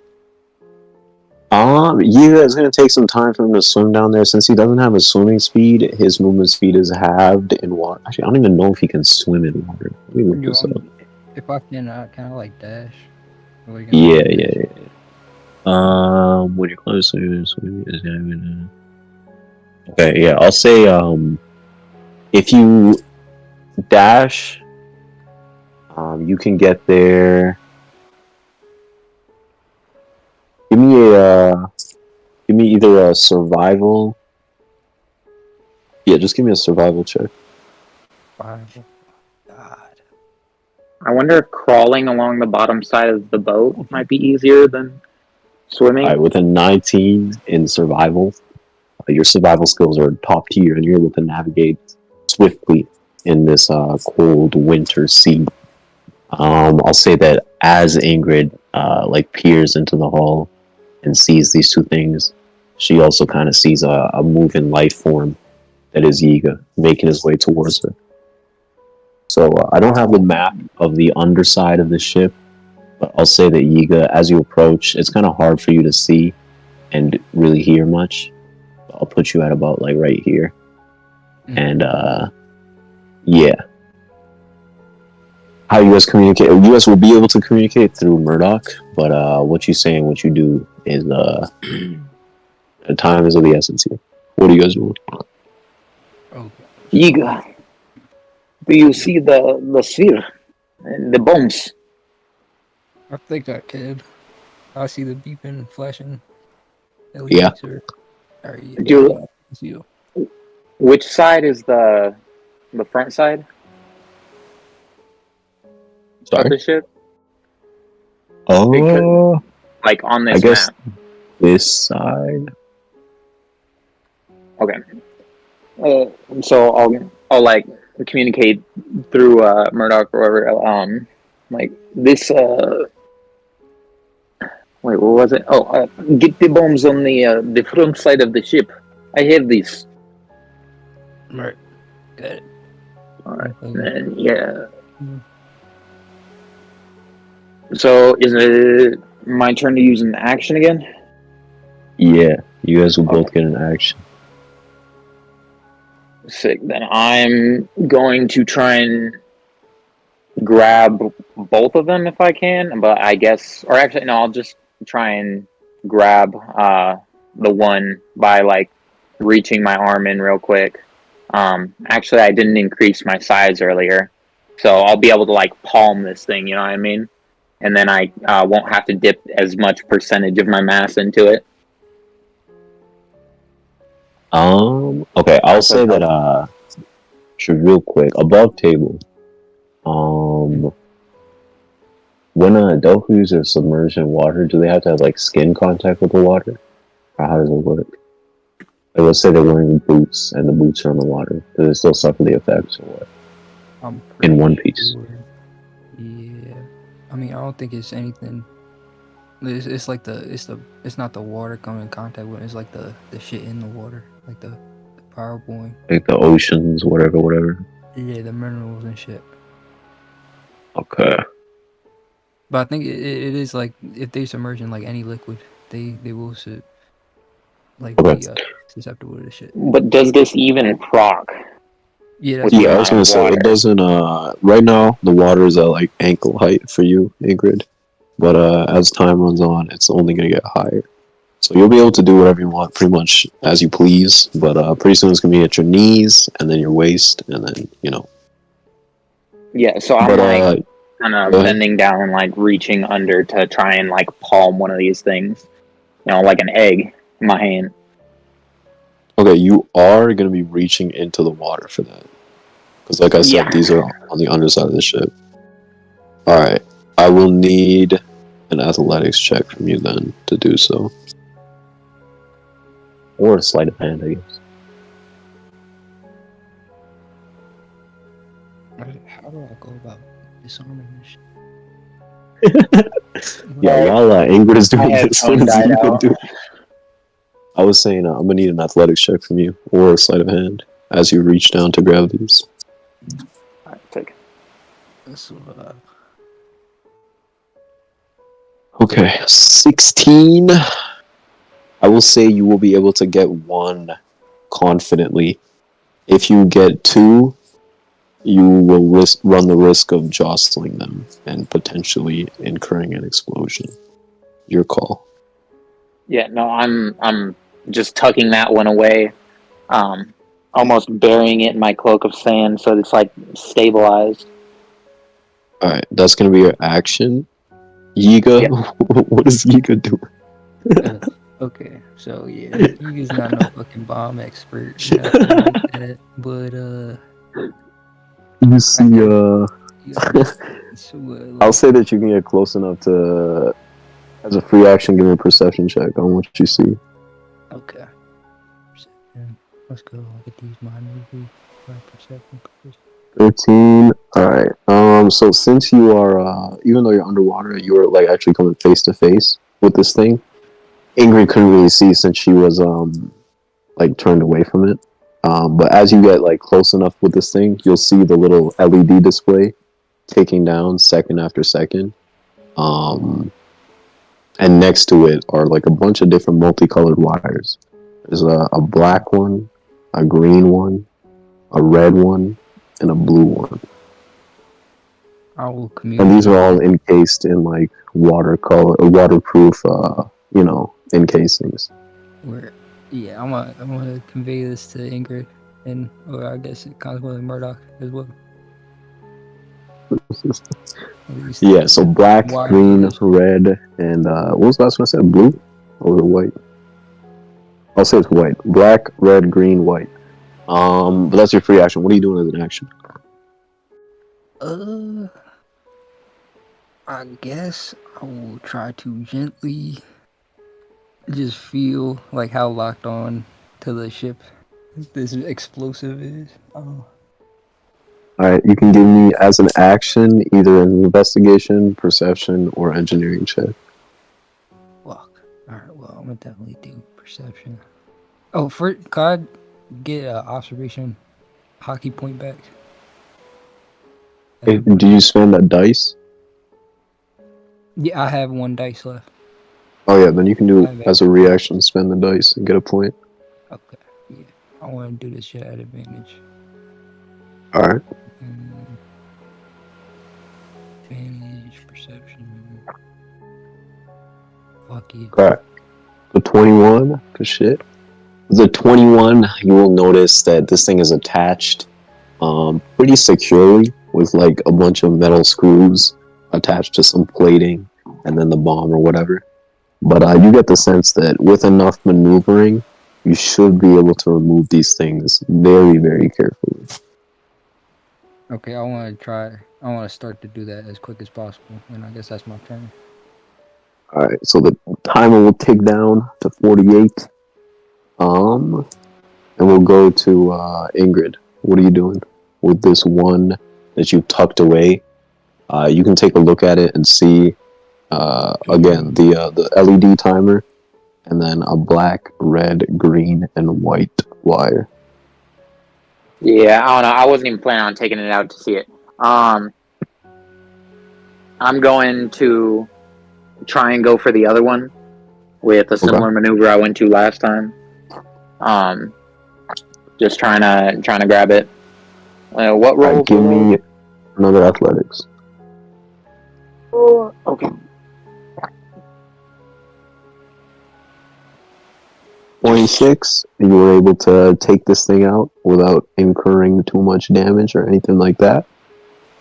Speaker 8: Yiga is going to take some time for him to swim down there. Since he doesn't have a swimming speed, his movement speed is halved in water. Actually, I don't even know if he can swim in water. Let me look this up.
Speaker 10: If I can kind of like dash.
Speaker 8: Yeah. When you're close to swimming, is having okay, yeah, I'll say, if you dash, you can get there. Give me either a survival. Yeah, just give me a survival check.
Speaker 10: Survival. God.
Speaker 5: I wonder if crawling along the bottom side of the boat might be easier than swimming.
Speaker 8: Alright, with a 19 in survival, your survival skills are top tier, and you're able to navigate swiftly in this cold winter sea. I'll say that as Ingrydd peers into the hull, and sees these two things, she also kind of sees a moving life form that is Yiga making his way towards her. So I don't have the map of the underside of the ship, but I'll say that Yiga, as you approach, it's kind of hard for you to see and really hear much. I'll put you at about like right here. And yeah. How you guys communicate? You guys will be able to communicate through Murdoch, but what you say and what you do is time is of the essence here. What do you guys do?
Speaker 10: Okay.
Speaker 5: Yiga, do you see the sphere and the bombs?
Speaker 10: I think I can. I see the beeping and flashing.
Speaker 8: Yeah.
Speaker 5: Do you, which side is the front side of the ship?
Speaker 8: Oh,
Speaker 5: Because, like on this
Speaker 8: I guess
Speaker 5: map.
Speaker 8: this side.
Speaker 5: Okay. So I'll like communicate through Murdoch or whatever. Like this. Wait, what was it? Oh, get the bombs on the front side of the ship. I have these.
Speaker 10: Right. Got it.
Speaker 5: All right. And yeah. So is it my turn to use an action again?
Speaker 8: Yeah, you guys will both get an action.
Speaker 5: Sick. Then I'm going to try and grab both of them if I can, but I guess, or actually, no, I'll just try and grab the one by like reaching my arm in real quick. Actually, I didn't increase my size earlier, so I'll be able to like palm this thing. You know what I mean? And then I won't have to dip as much percentage of my mass into it.
Speaker 8: Okay, I'll say that real quick, above table, when Delphi uses submersion water, do they have to have like skin contact with the water? Or how does it work? Like, let's say they're wearing boots and the boots are on the water. Do they still suffer the effects or what? In One Piece.
Speaker 10: Sure. Yeah. I mean, I don't think it's anything. It's like it's not the water coming in contact with it. It's like the shit in the water, like the power point.
Speaker 8: Like the oceans, whatever.
Speaker 10: Yeah, the minerals and shit.
Speaker 8: Okay.
Speaker 10: But I think it is like if they submerge in like any liquid, they will like be susceptible to the shit.
Speaker 5: But does this even proc?
Speaker 10: Yeah,
Speaker 8: I was gonna say it doesn't. Right now the water is at like ankle height for you, Ingrydd. But as time runs on, it's only gonna get higher. So you'll be able to do whatever you want, pretty much as you please. But pretty soon it's gonna be at your knees, and then your waist, and then
Speaker 5: Yeah, so I'm like kind of bending down and like reaching under to try and like palm one of these things, like an egg in my hand.
Speaker 8: Okay, you are gonna be reaching into the water for that, because like I said, these are on the underside of the ship. All right, I will need an athletics check from you then to do so, or a sleight of hand, I guess.
Speaker 10: How do I go about disarming this shit?
Speaker 8: Yeah, while Ingrydd is doing this, what is you do? I was saying I'm gonna need an athletics check from you, or a sleight of hand, as you reach down to grab these.
Speaker 5: Alright, take
Speaker 10: it.
Speaker 8: Okay, 16. I will say you will be able to get one confidently. If you get two, you will run the risk of jostling them and potentially incurring an explosion. Your call.
Speaker 5: Yeah, no, I'm just tucking that one away, almost burying it in my cloak of sand so it's like stabilized.
Speaker 8: Alright, that's gonna be your action. Yiga, what does Yiga do?
Speaker 10: Okay, so yeah, Yiga's not no fucking bomb expert, but
Speaker 8: you see, I'll say that you can get close enough to, as a free action, give me a perception check on what you see.
Speaker 10: Okay. Let's go. I get to use my movie perception.
Speaker 8: 13. Alright. So since you are, even though you're underwater, you are like actually coming face to face with this thing, Ingrid couldn't really see since she was like turned away from it. But as you get like close enough with this thing, you'll see the little LED display ticking down second after second. And next to it are like a bunch of different multicolored wires. There's a black one, a green one, a red one, and a blue one.
Speaker 10: I will communicate.
Speaker 8: And these are all encased in like waterproof, encasings.
Speaker 10: Yeah, I'm gonna convey this to Ingrid, and or I guess consequently Murdoch as well.
Speaker 8: Yeah, so black,
Speaker 10: Wire
Speaker 8: green,
Speaker 10: is-
Speaker 8: red, and what was the last one I said? Blue? Or was it white? I'll say it's white. Black, red, green, white. But that's your free action. What are you doing as an action?
Speaker 10: I guess I will try to gently just feel like how locked on to the ship this explosive is.
Speaker 8: Alright, you can give me as an action either an investigation, perception, or engineering check.
Speaker 10: Fuck. Alright, well, I'm gonna definitely do perception. Oh, could I get an observation hockey point back?
Speaker 8: Do you spend that dice?
Speaker 10: Yeah, I have one dice left.
Speaker 8: Oh yeah, then you can do it as a reaction, spend the dice and get a point.
Speaker 10: Okay, yeah. I want to do this shit at advantage.
Speaker 8: Alright.
Speaker 10: Advantage, perception. Fuck you.
Speaker 8: Alright. The 21, good shit. The 21, you will notice that this thing is attached pretty securely with like a bunch of metal screws attached to some plating and then the bomb or whatever. But you get the sense that with enough maneuvering, you should be able to remove these things very, very carefully.
Speaker 10: Okay, I want to start to do that as quick as possible, and I guess that's my turn.
Speaker 8: Alright, so the timer will tick down to 48. And we'll go to Ingrid. What are you doing with this one that you tucked away? You can take a look at it and see, again, the LED timer, and then a black, red, green, and white wire.
Speaker 5: Yeah, I don't know. I wasn't even planning on taking it out to see it. I'm going to try and go for the other one with a similar maneuver I went to last time. Just trying to grab it. What roll?
Speaker 8: Give me another athletics.
Speaker 5: Oh, okay.
Speaker 8: 26, and you were able to take this thing out without incurring too much damage or anything like that.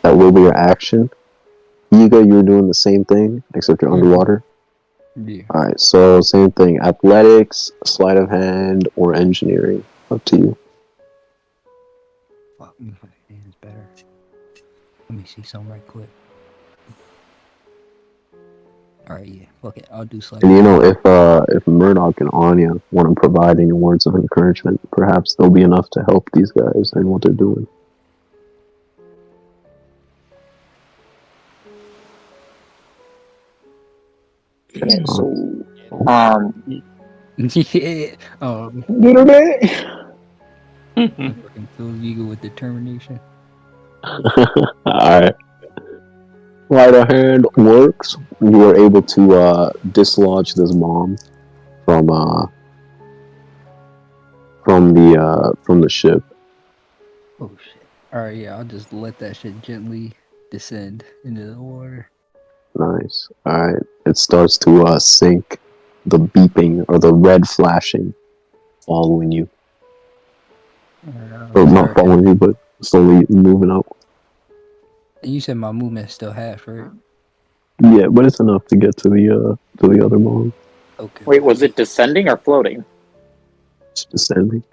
Speaker 8: That will be your action. Yiga, you were doing the same thing, except you're underwater.
Speaker 10: Yeah.
Speaker 8: Alright, so same thing. Athletics, sleight of hand, or engineering. Up to you.
Speaker 10: Fuck me, my hand's better. Let me see something right quick. Alright, yeah. Fuck it. I'll do sleight.
Speaker 8: And if Murdoch and Onya want to provide any words of encouragement, perhaps they'll be enough to help these guys in what they're doing.
Speaker 5: Yeah, so,
Speaker 10: yeah.
Speaker 5: Hmm.
Speaker 10: Fucking fill Yiga with determination.
Speaker 8: Alright. Sleight of hand works. You were able to dislodge this bomb from the ship.
Speaker 10: Oh shit. Alright, yeah, I'll just let that shit gently descend into the water.
Speaker 8: Nice. Alright. It starts to sink. The beeping or the red flashing following you. Or not following you, but slowly moving up.
Speaker 10: You said my movement is still half, right?
Speaker 8: Yeah, but it's enough to get to the other bomb.
Speaker 10: Okay.
Speaker 5: Wait, was it descending or floating?
Speaker 8: It's descending.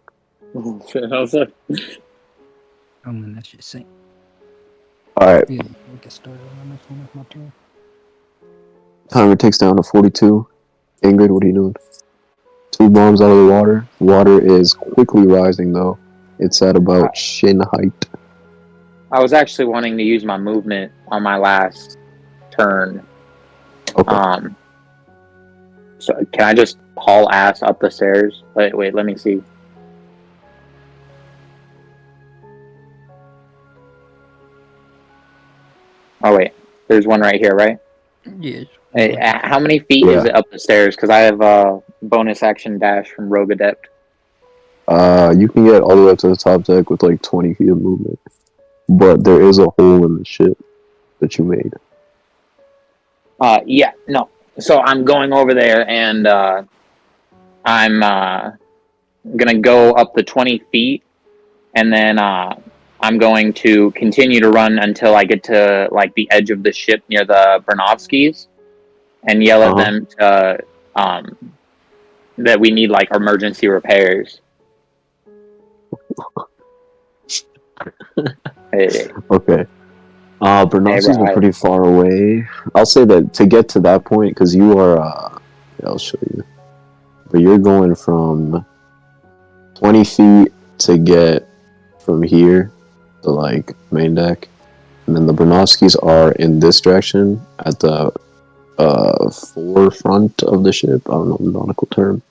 Speaker 5: How's that?
Speaker 10: I'm gonna that shit sink.
Speaker 8: Alright.
Speaker 10: Yeah, we get started on the next one. That's my turn.
Speaker 8: Timer takes down to 42. Ingrid, what are you doing? 2 bombs out of the water. Water is quickly rising, though. It's at about shin height.
Speaker 5: I was actually wanting to use my movement on my last turn.
Speaker 8: Okay.
Speaker 5: So can I just haul ass up the stairs? Wait, let me see. Oh wait, there's one right here, right?
Speaker 10: Yes.
Speaker 5: Hey, how many feet is it up the stairs? Because I have a bonus action dash from Rogue Adept.
Speaker 8: You can get all the way up to the top deck with like 20 feet of movement. But there is a hole in the ship that you made.
Speaker 5: Yeah, no. So I'm going over there and I'm gonna go up the 20 feet and then I'm going to continue to run until I get to like the edge of the ship near the Bernovskis and yell at them to, that we need like emergency repairs. Hey.
Speaker 8: Okay. Bernovskis are pretty far away. I'll say that to get to that point, because you are, yeah, I'll show you. But you're going from 20 feet to get from here to like main deck. And then the Bernovskis are in this direction at the forefront of the ship. I don't know the nautical term.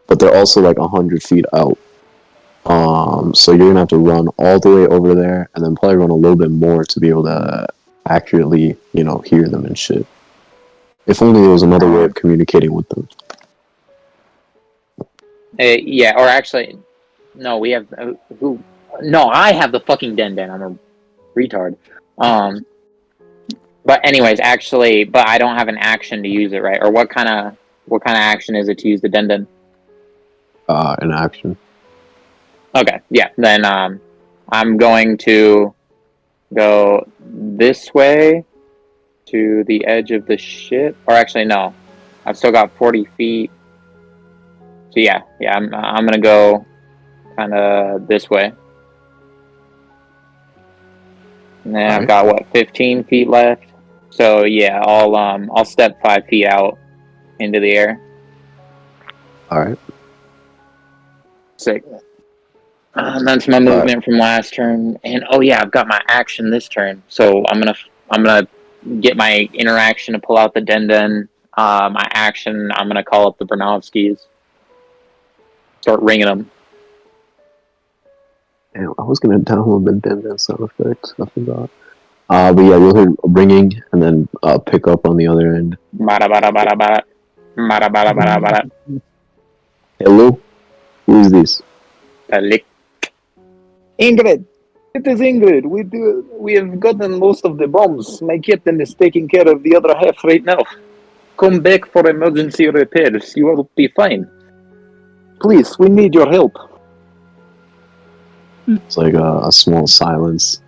Speaker 8: But they're also like 100 feet out. So you're gonna have to run all the way over there, and then probably run a little bit more to be able to accurately, hear them and shit. If only there was another way of communicating with them.
Speaker 5: Yeah, or actually, no, we have who? No, I have the fucking Den. I'm a retard. But anyways, actually, but I don't have an action to use it, right? Or what kind of action is it to use the Den?
Speaker 8: An action.
Speaker 5: Okay, yeah. Then I'm going to go this way to the edge of the ship. Or actually, no. I've still got 40 feet. So yeah. I'm gonna go kind of this way. And then I've got 15 feet left. So yeah, I'll step 5 feet out into the air.
Speaker 8: All right.
Speaker 5: Sick. That's my movement from last turn, and oh yeah, I've got my action this turn. So I'm gonna get my interaction to pull out the Den. My action, I'm gonna call up the Bernovskis. Start ringing them.
Speaker 8: Damn, I was gonna download the Den sound effects. I forgot. But yeah, we'll hear ringing and then pick up on the other end.
Speaker 5: Bada bada bada bada. Bada bada bada bada.
Speaker 8: Hello, who is this?
Speaker 11: Ingrydd, it is Ingrydd. We have gotten most of the bombs. My captain is taking care of the other half right now. Come back for emergency repairs. You will be fine. Please, we need your help.
Speaker 8: It's like a small silence,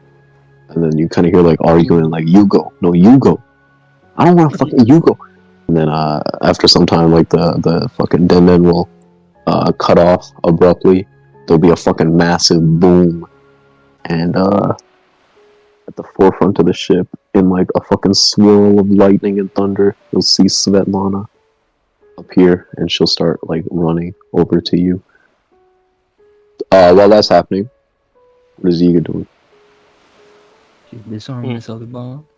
Speaker 8: and then you kind of hear like arguing, like you go, no, you go. I don't want to fucking you go. And then after some time, like the fucking Den will cut off abruptly. There'll be a fucking massive boom, and at the forefront of the ship, in like a fucking swirl of lightning and thunder, you'll see Svetlana appear, and she'll start like running over to you. While that's happening, what is Yiga doing?
Speaker 10: She's disarming this other bomb.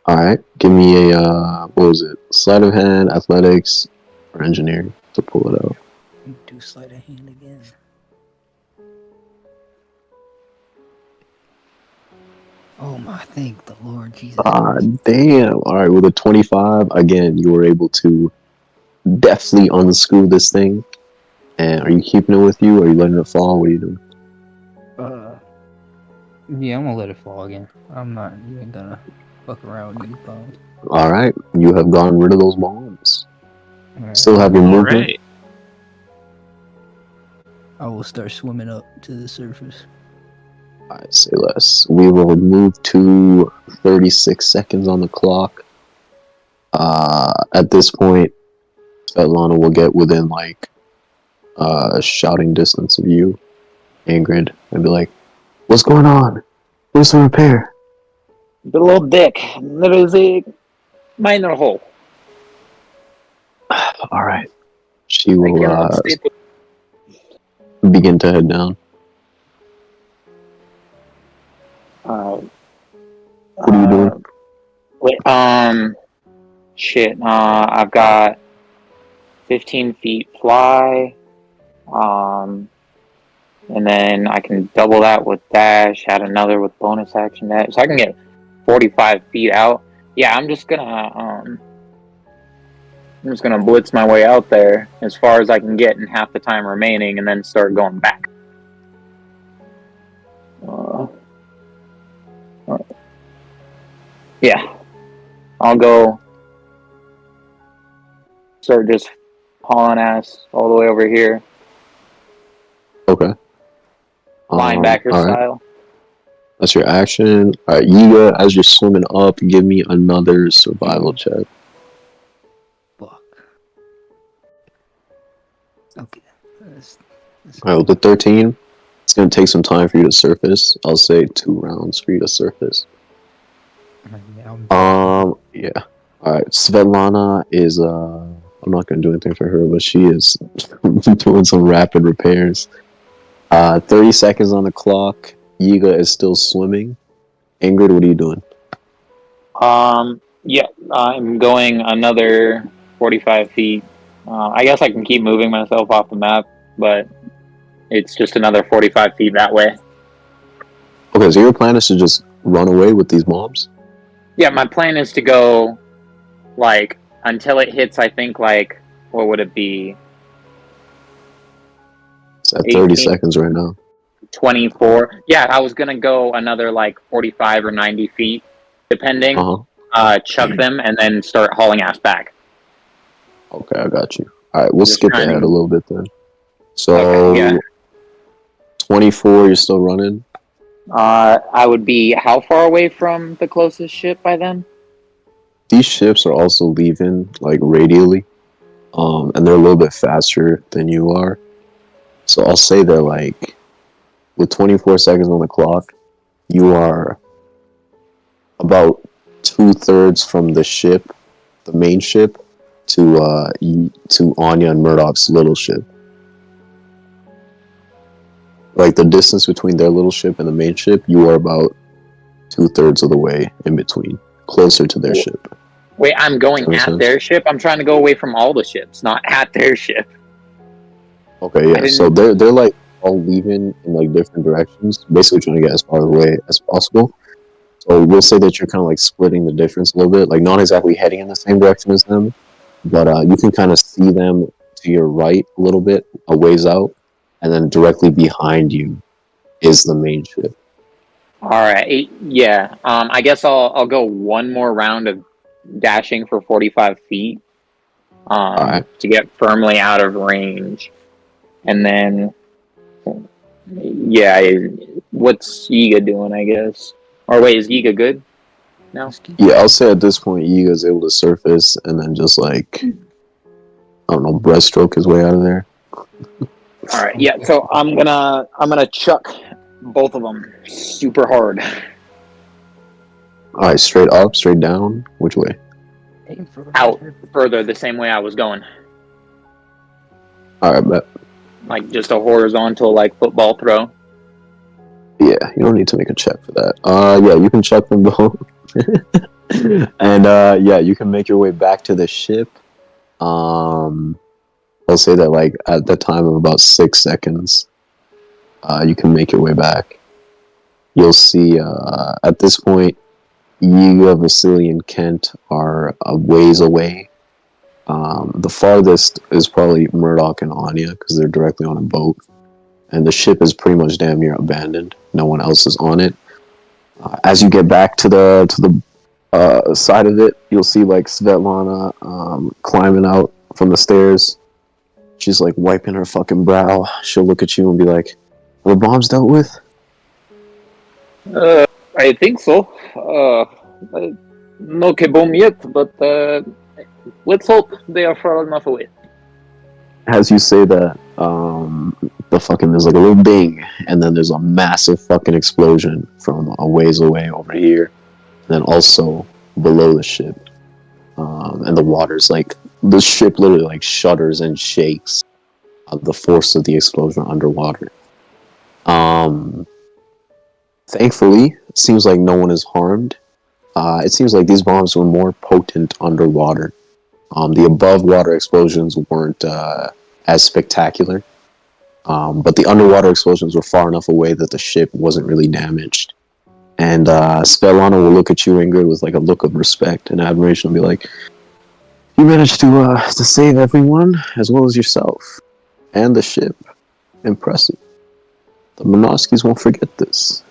Speaker 8: Alright, give me a, what was it? Sleight of hand, athletics, or engineering to pull it out.
Speaker 10: Do sleight of hand again. Oh my, thank the Lord Jesus.
Speaker 8: Damn. Alright, with a 25, again, you were able to deftly unscrew this thing. And are you keeping it with you, or are you letting it fall? What are you doing?
Speaker 10: Yeah, I'm gonna let it fall again. I'm not even gonna fuck around with these bombs.
Speaker 8: Alright, you have gotten rid of those bombs.
Speaker 10: Right.
Speaker 8: Still have your movement.
Speaker 6: Right.
Speaker 10: I will start swimming up to the surface.
Speaker 8: Alright, say less. We will move to 36 seconds on the clock. At this point, Svetlana will get within like shouting distance of you, Ingrydd, and be like, "What's going on? Where's the repair?"
Speaker 11: Below deck, there is a minor hole.
Speaker 8: Alright. She will begin to head down.
Speaker 5: What
Speaker 8: are you doing?
Speaker 5: Wait, Shit. I've got 15 feet fly. And then I can double that with dash, add another with bonus action dash. So I can get 45 feet out. Yeah, I'm just gonna blitz my way out there as far as I can get in half the time remaining, and then start going back. Yeah, I'll go start just hauling ass all the way over here.
Speaker 8: Okay.
Speaker 5: Linebacker style.
Speaker 8: That's your action. Alright, Yiga, as you're swimming up, give me another survival check.
Speaker 10: Fuck. Okay.
Speaker 8: Alright, with the 13, it's going to take some time for you to surface. I'll say 2 rounds for you to surface. Yeah. Alright, Svetlana is, I'm not going to do anything for her, but she is doing some rapid repairs. 30 seconds on the clock. Yiga is still swimming. Ingrydd, what are you doing?
Speaker 5: Yeah, I'm going another 45 feet. I guess I can keep moving myself off the map, but it's just another 45 feet that way.
Speaker 8: Okay, so your plan is to just run away with these mobs?
Speaker 5: Yeah, my plan is to go, like, until it hits, I think, like, what would it be?
Speaker 8: It's at 30 seconds right now.
Speaker 5: 24. Yeah, I was going to go another, like, 45 or 90 feet, depending. Chuck them, and then start hauling ass back.
Speaker 8: Okay, I got you. Alright, we'll
Speaker 5: Just
Speaker 8: skip ahead a little bit then. So,
Speaker 5: Okay, yeah.
Speaker 8: 24, you're still running?
Speaker 5: I would be how far away from the closest ship by then?
Speaker 8: These ships are also leaving, like, radially. And they're a little bit faster than you are. So I'll say that, like, with 24 seconds on the clock, you are about 2/3 from the ship, the main ship, to Onya and Murdoch's little ship. Like, the distance between their little ship and the main ship, you are about 2/3 of the way in between, closer to their ship.
Speaker 5: Wait, I'm going
Speaker 8: Makes
Speaker 5: at
Speaker 8: sense?
Speaker 5: their ship? I'm trying to go away from all the ships, not at their ship.
Speaker 8: Okay, yeah. So they're like all leaving in like different directions, basically trying to get as far away as possible. So we'll say that you're kind of like splitting the difference a little bit, like not exactly heading in the same direction as them, but you can kind of see them to your right a little bit, a ways out, and then directly behind you is the main ship.
Speaker 5: All right, yeah. I guess I'll go one more round of dashing for 45 feet to get firmly out of range. And then, yeah, what's Yiga doing, I guess? Or wait, is Yiga good now?
Speaker 8: Yeah, I'll say at this point, Yiga's able to surface and then just like, I don't know, breaststroke his way out of there.
Speaker 5: All right, yeah. So I'm gonna chuck both of them super hard.
Speaker 8: All right, straight up, straight down. Which way?
Speaker 5: Out further, the same way I was going.
Speaker 8: All right, bet.
Speaker 5: Like just a horizontal, like football throw.
Speaker 8: Yeah, you don't need to make a check for that. Yeah, you can chuck them both. And yeah, you can make your way back to the ship. I'll say that like at the time of about 6 seconds, you can make your way back. You'll see at this point, Yiga, Vasily, and Kent are a ways away. The farthest is probably Murdoch and Onya because they're directly on a boat, and the ship is pretty much damn near abandoned. No one else is on it. As you get back to the side of it, you'll see like Svetlana climbing out from the stairs. She's like wiping her fucking brow. She'll look at you and be like, "Are the bombs dealt with?"
Speaker 11: I think so. No K-bomb yet, but let's hope they are far enough away.
Speaker 8: As you say that, there's like a little bing, and then there's a massive fucking explosion from a ways away over here, and then also below the ship, and the water's like the ship literally like shudders and shakes of the force of the explosion underwater. Thankfully, it seems like no one is harmed. it seems like these bombs were more potent underwater. The above water explosions weren't as spectacular, but the underwater explosions were far enough away that the ship wasn't really damaged. And Svetlana will look at you, Ingrid, with like a look of respect and admiration, and be like, "You managed to save everyone as well as yourself and the ship. Impressive. The Minovskis won't forget this."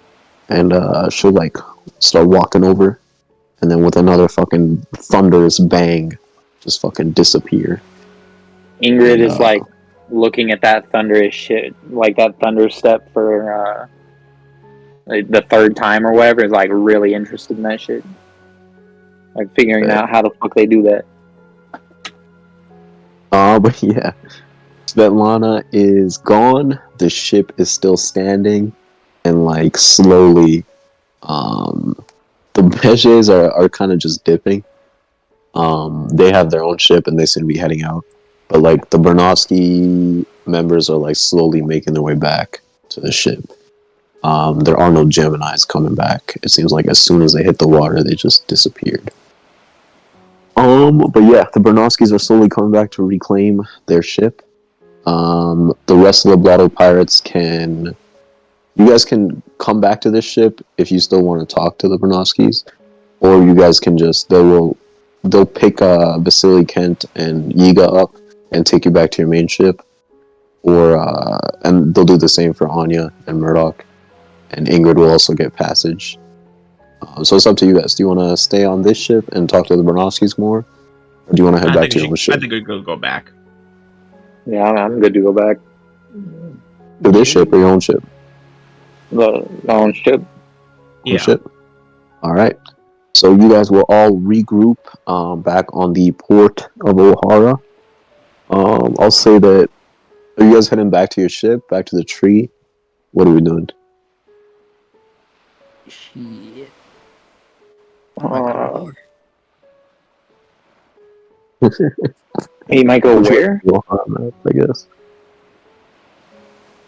Speaker 8: And she'll like start walking over, and then with another fucking thunderous bang, just fucking disappear.
Speaker 5: Ingrid is like looking at that thunderous shit, like that thunder step for like the third time or whatever, is like really interested in that shit. Like figuring out how the fuck they do that.
Speaker 8: But yeah, Svetlana is gone. The ship is still standing, and like slowly, the Beges are kind of just dipping. They have their own ship, and they seem to be heading out. But like the Bernovsky members are like slowly making their way back to the ship. There are no Geminis coming back. It seems like as soon as they hit the water, they just disappeared. But yeah, the Bernovskis are slowly coming back to reclaim their ship. The rest of the Blotto Pirates you guys can come back to this ship if you still want to talk to the Bernovskis, or you guys can just, they'll pick Vasily, Kent, and Yiga up and take you back to your main ship, or and they'll do the same for Onya and Murdoch, and Ingrid will also get passage. So it's up to you guys. Do you want to stay on this ship and talk to the Bernovskis more, or do you want to head back to your own ship?
Speaker 6: I think we could go back.
Speaker 5: Yeah, I'm good to go back.
Speaker 8: To this ship or your own ship?
Speaker 5: The own ship.
Speaker 6: Yeah.
Speaker 8: Ship? Alright. So you guys will all regroup back on the port of O'Hara. I'll say that, are you guys heading back to your ship, back to the tree? What are we doing?
Speaker 10: Shit.
Speaker 5: He might go where?
Speaker 8: O'Hara, I guess.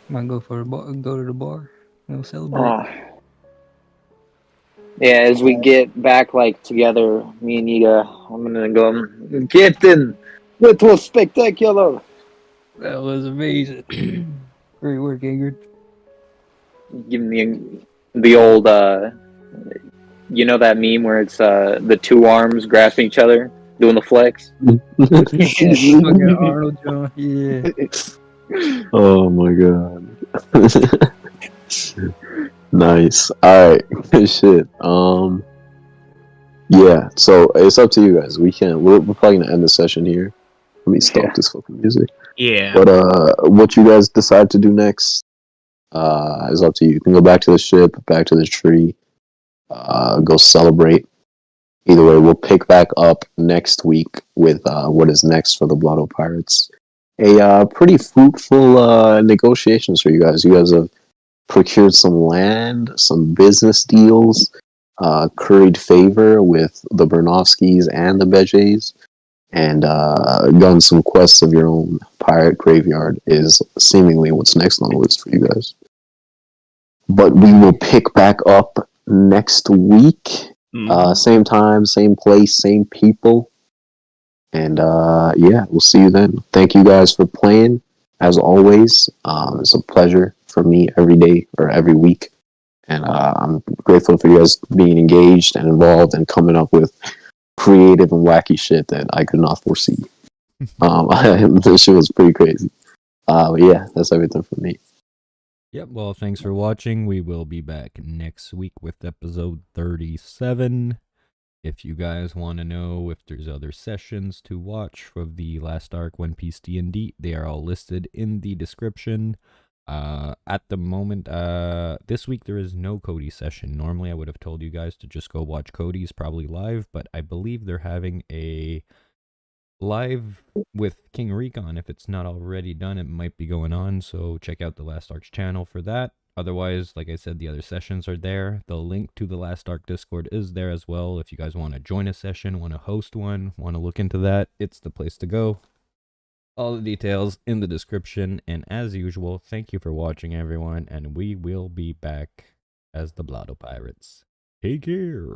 Speaker 10: Might go for a bar, go to the bar. We'll celebrate.
Speaker 5: Yeah, as we get back like together, me and Yiga, I'm gonna go, Captain, that was spectacular.
Speaker 10: That was amazing. Great work, Ingrid.
Speaker 5: Give me the old, you know that meme where it's the two arms grasping each other, doing the flex?
Speaker 10: Fucking Arnold John. Yeah.
Speaker 8: Oh my god. Nice. Alright. Shit. Yeah, so it's up to you guys. We're probably gonna end the session here. Let me stop this fucking music.
Speaker 6: Yeah.
Speaker 8: But what you guys decide to do next is up to you. You can go back to the ship, back to the tree, go celebrate. Either way, we'll pick back up next week with what is next for the Blotto Pirates. A pretty fruitful negotiations for you guys. You guys have procured some land, some business deals, curried favor with the Bernovskis and the Beges, and done some quests of your own. Pirate Graveyard is seemingly what's next on the list for you guys. But we will pick back up next week. Same time, same place, same people. And yeah, we'll see you then. Thank you guys for playing. As always, it's a pleasure for me every day or every week. And I'm grateful for you guys being engaged and involved and coming up with creative and wacky shit that I could not foresee. This shit was pretty crazy. But yeah, that's everything from me.
Speaker 1: Yep, well, thanks for watching. We will be back next week with episode 37. If you guys want to know if there's other sessions to watch of the Last Ark One Piece D&D, they are all listed in the description. At the moment, this week there is no Cody session. Normally I would have told you guys to just go watch Cody's probably live, but I believe they're having a live with King Recon. If it's not already done, it might be going on, so check out the Last Ark's channel for that. Otherwise, like I said, the other sessions are there. The link to the Last Ark Discord is there as well. If you guys want to join a session, want to host one, want to look into that, it's the place to go. All the details in the description, and as usual, thank you for watching, everyone, and we will be back as the Blotto Pirates. Take care!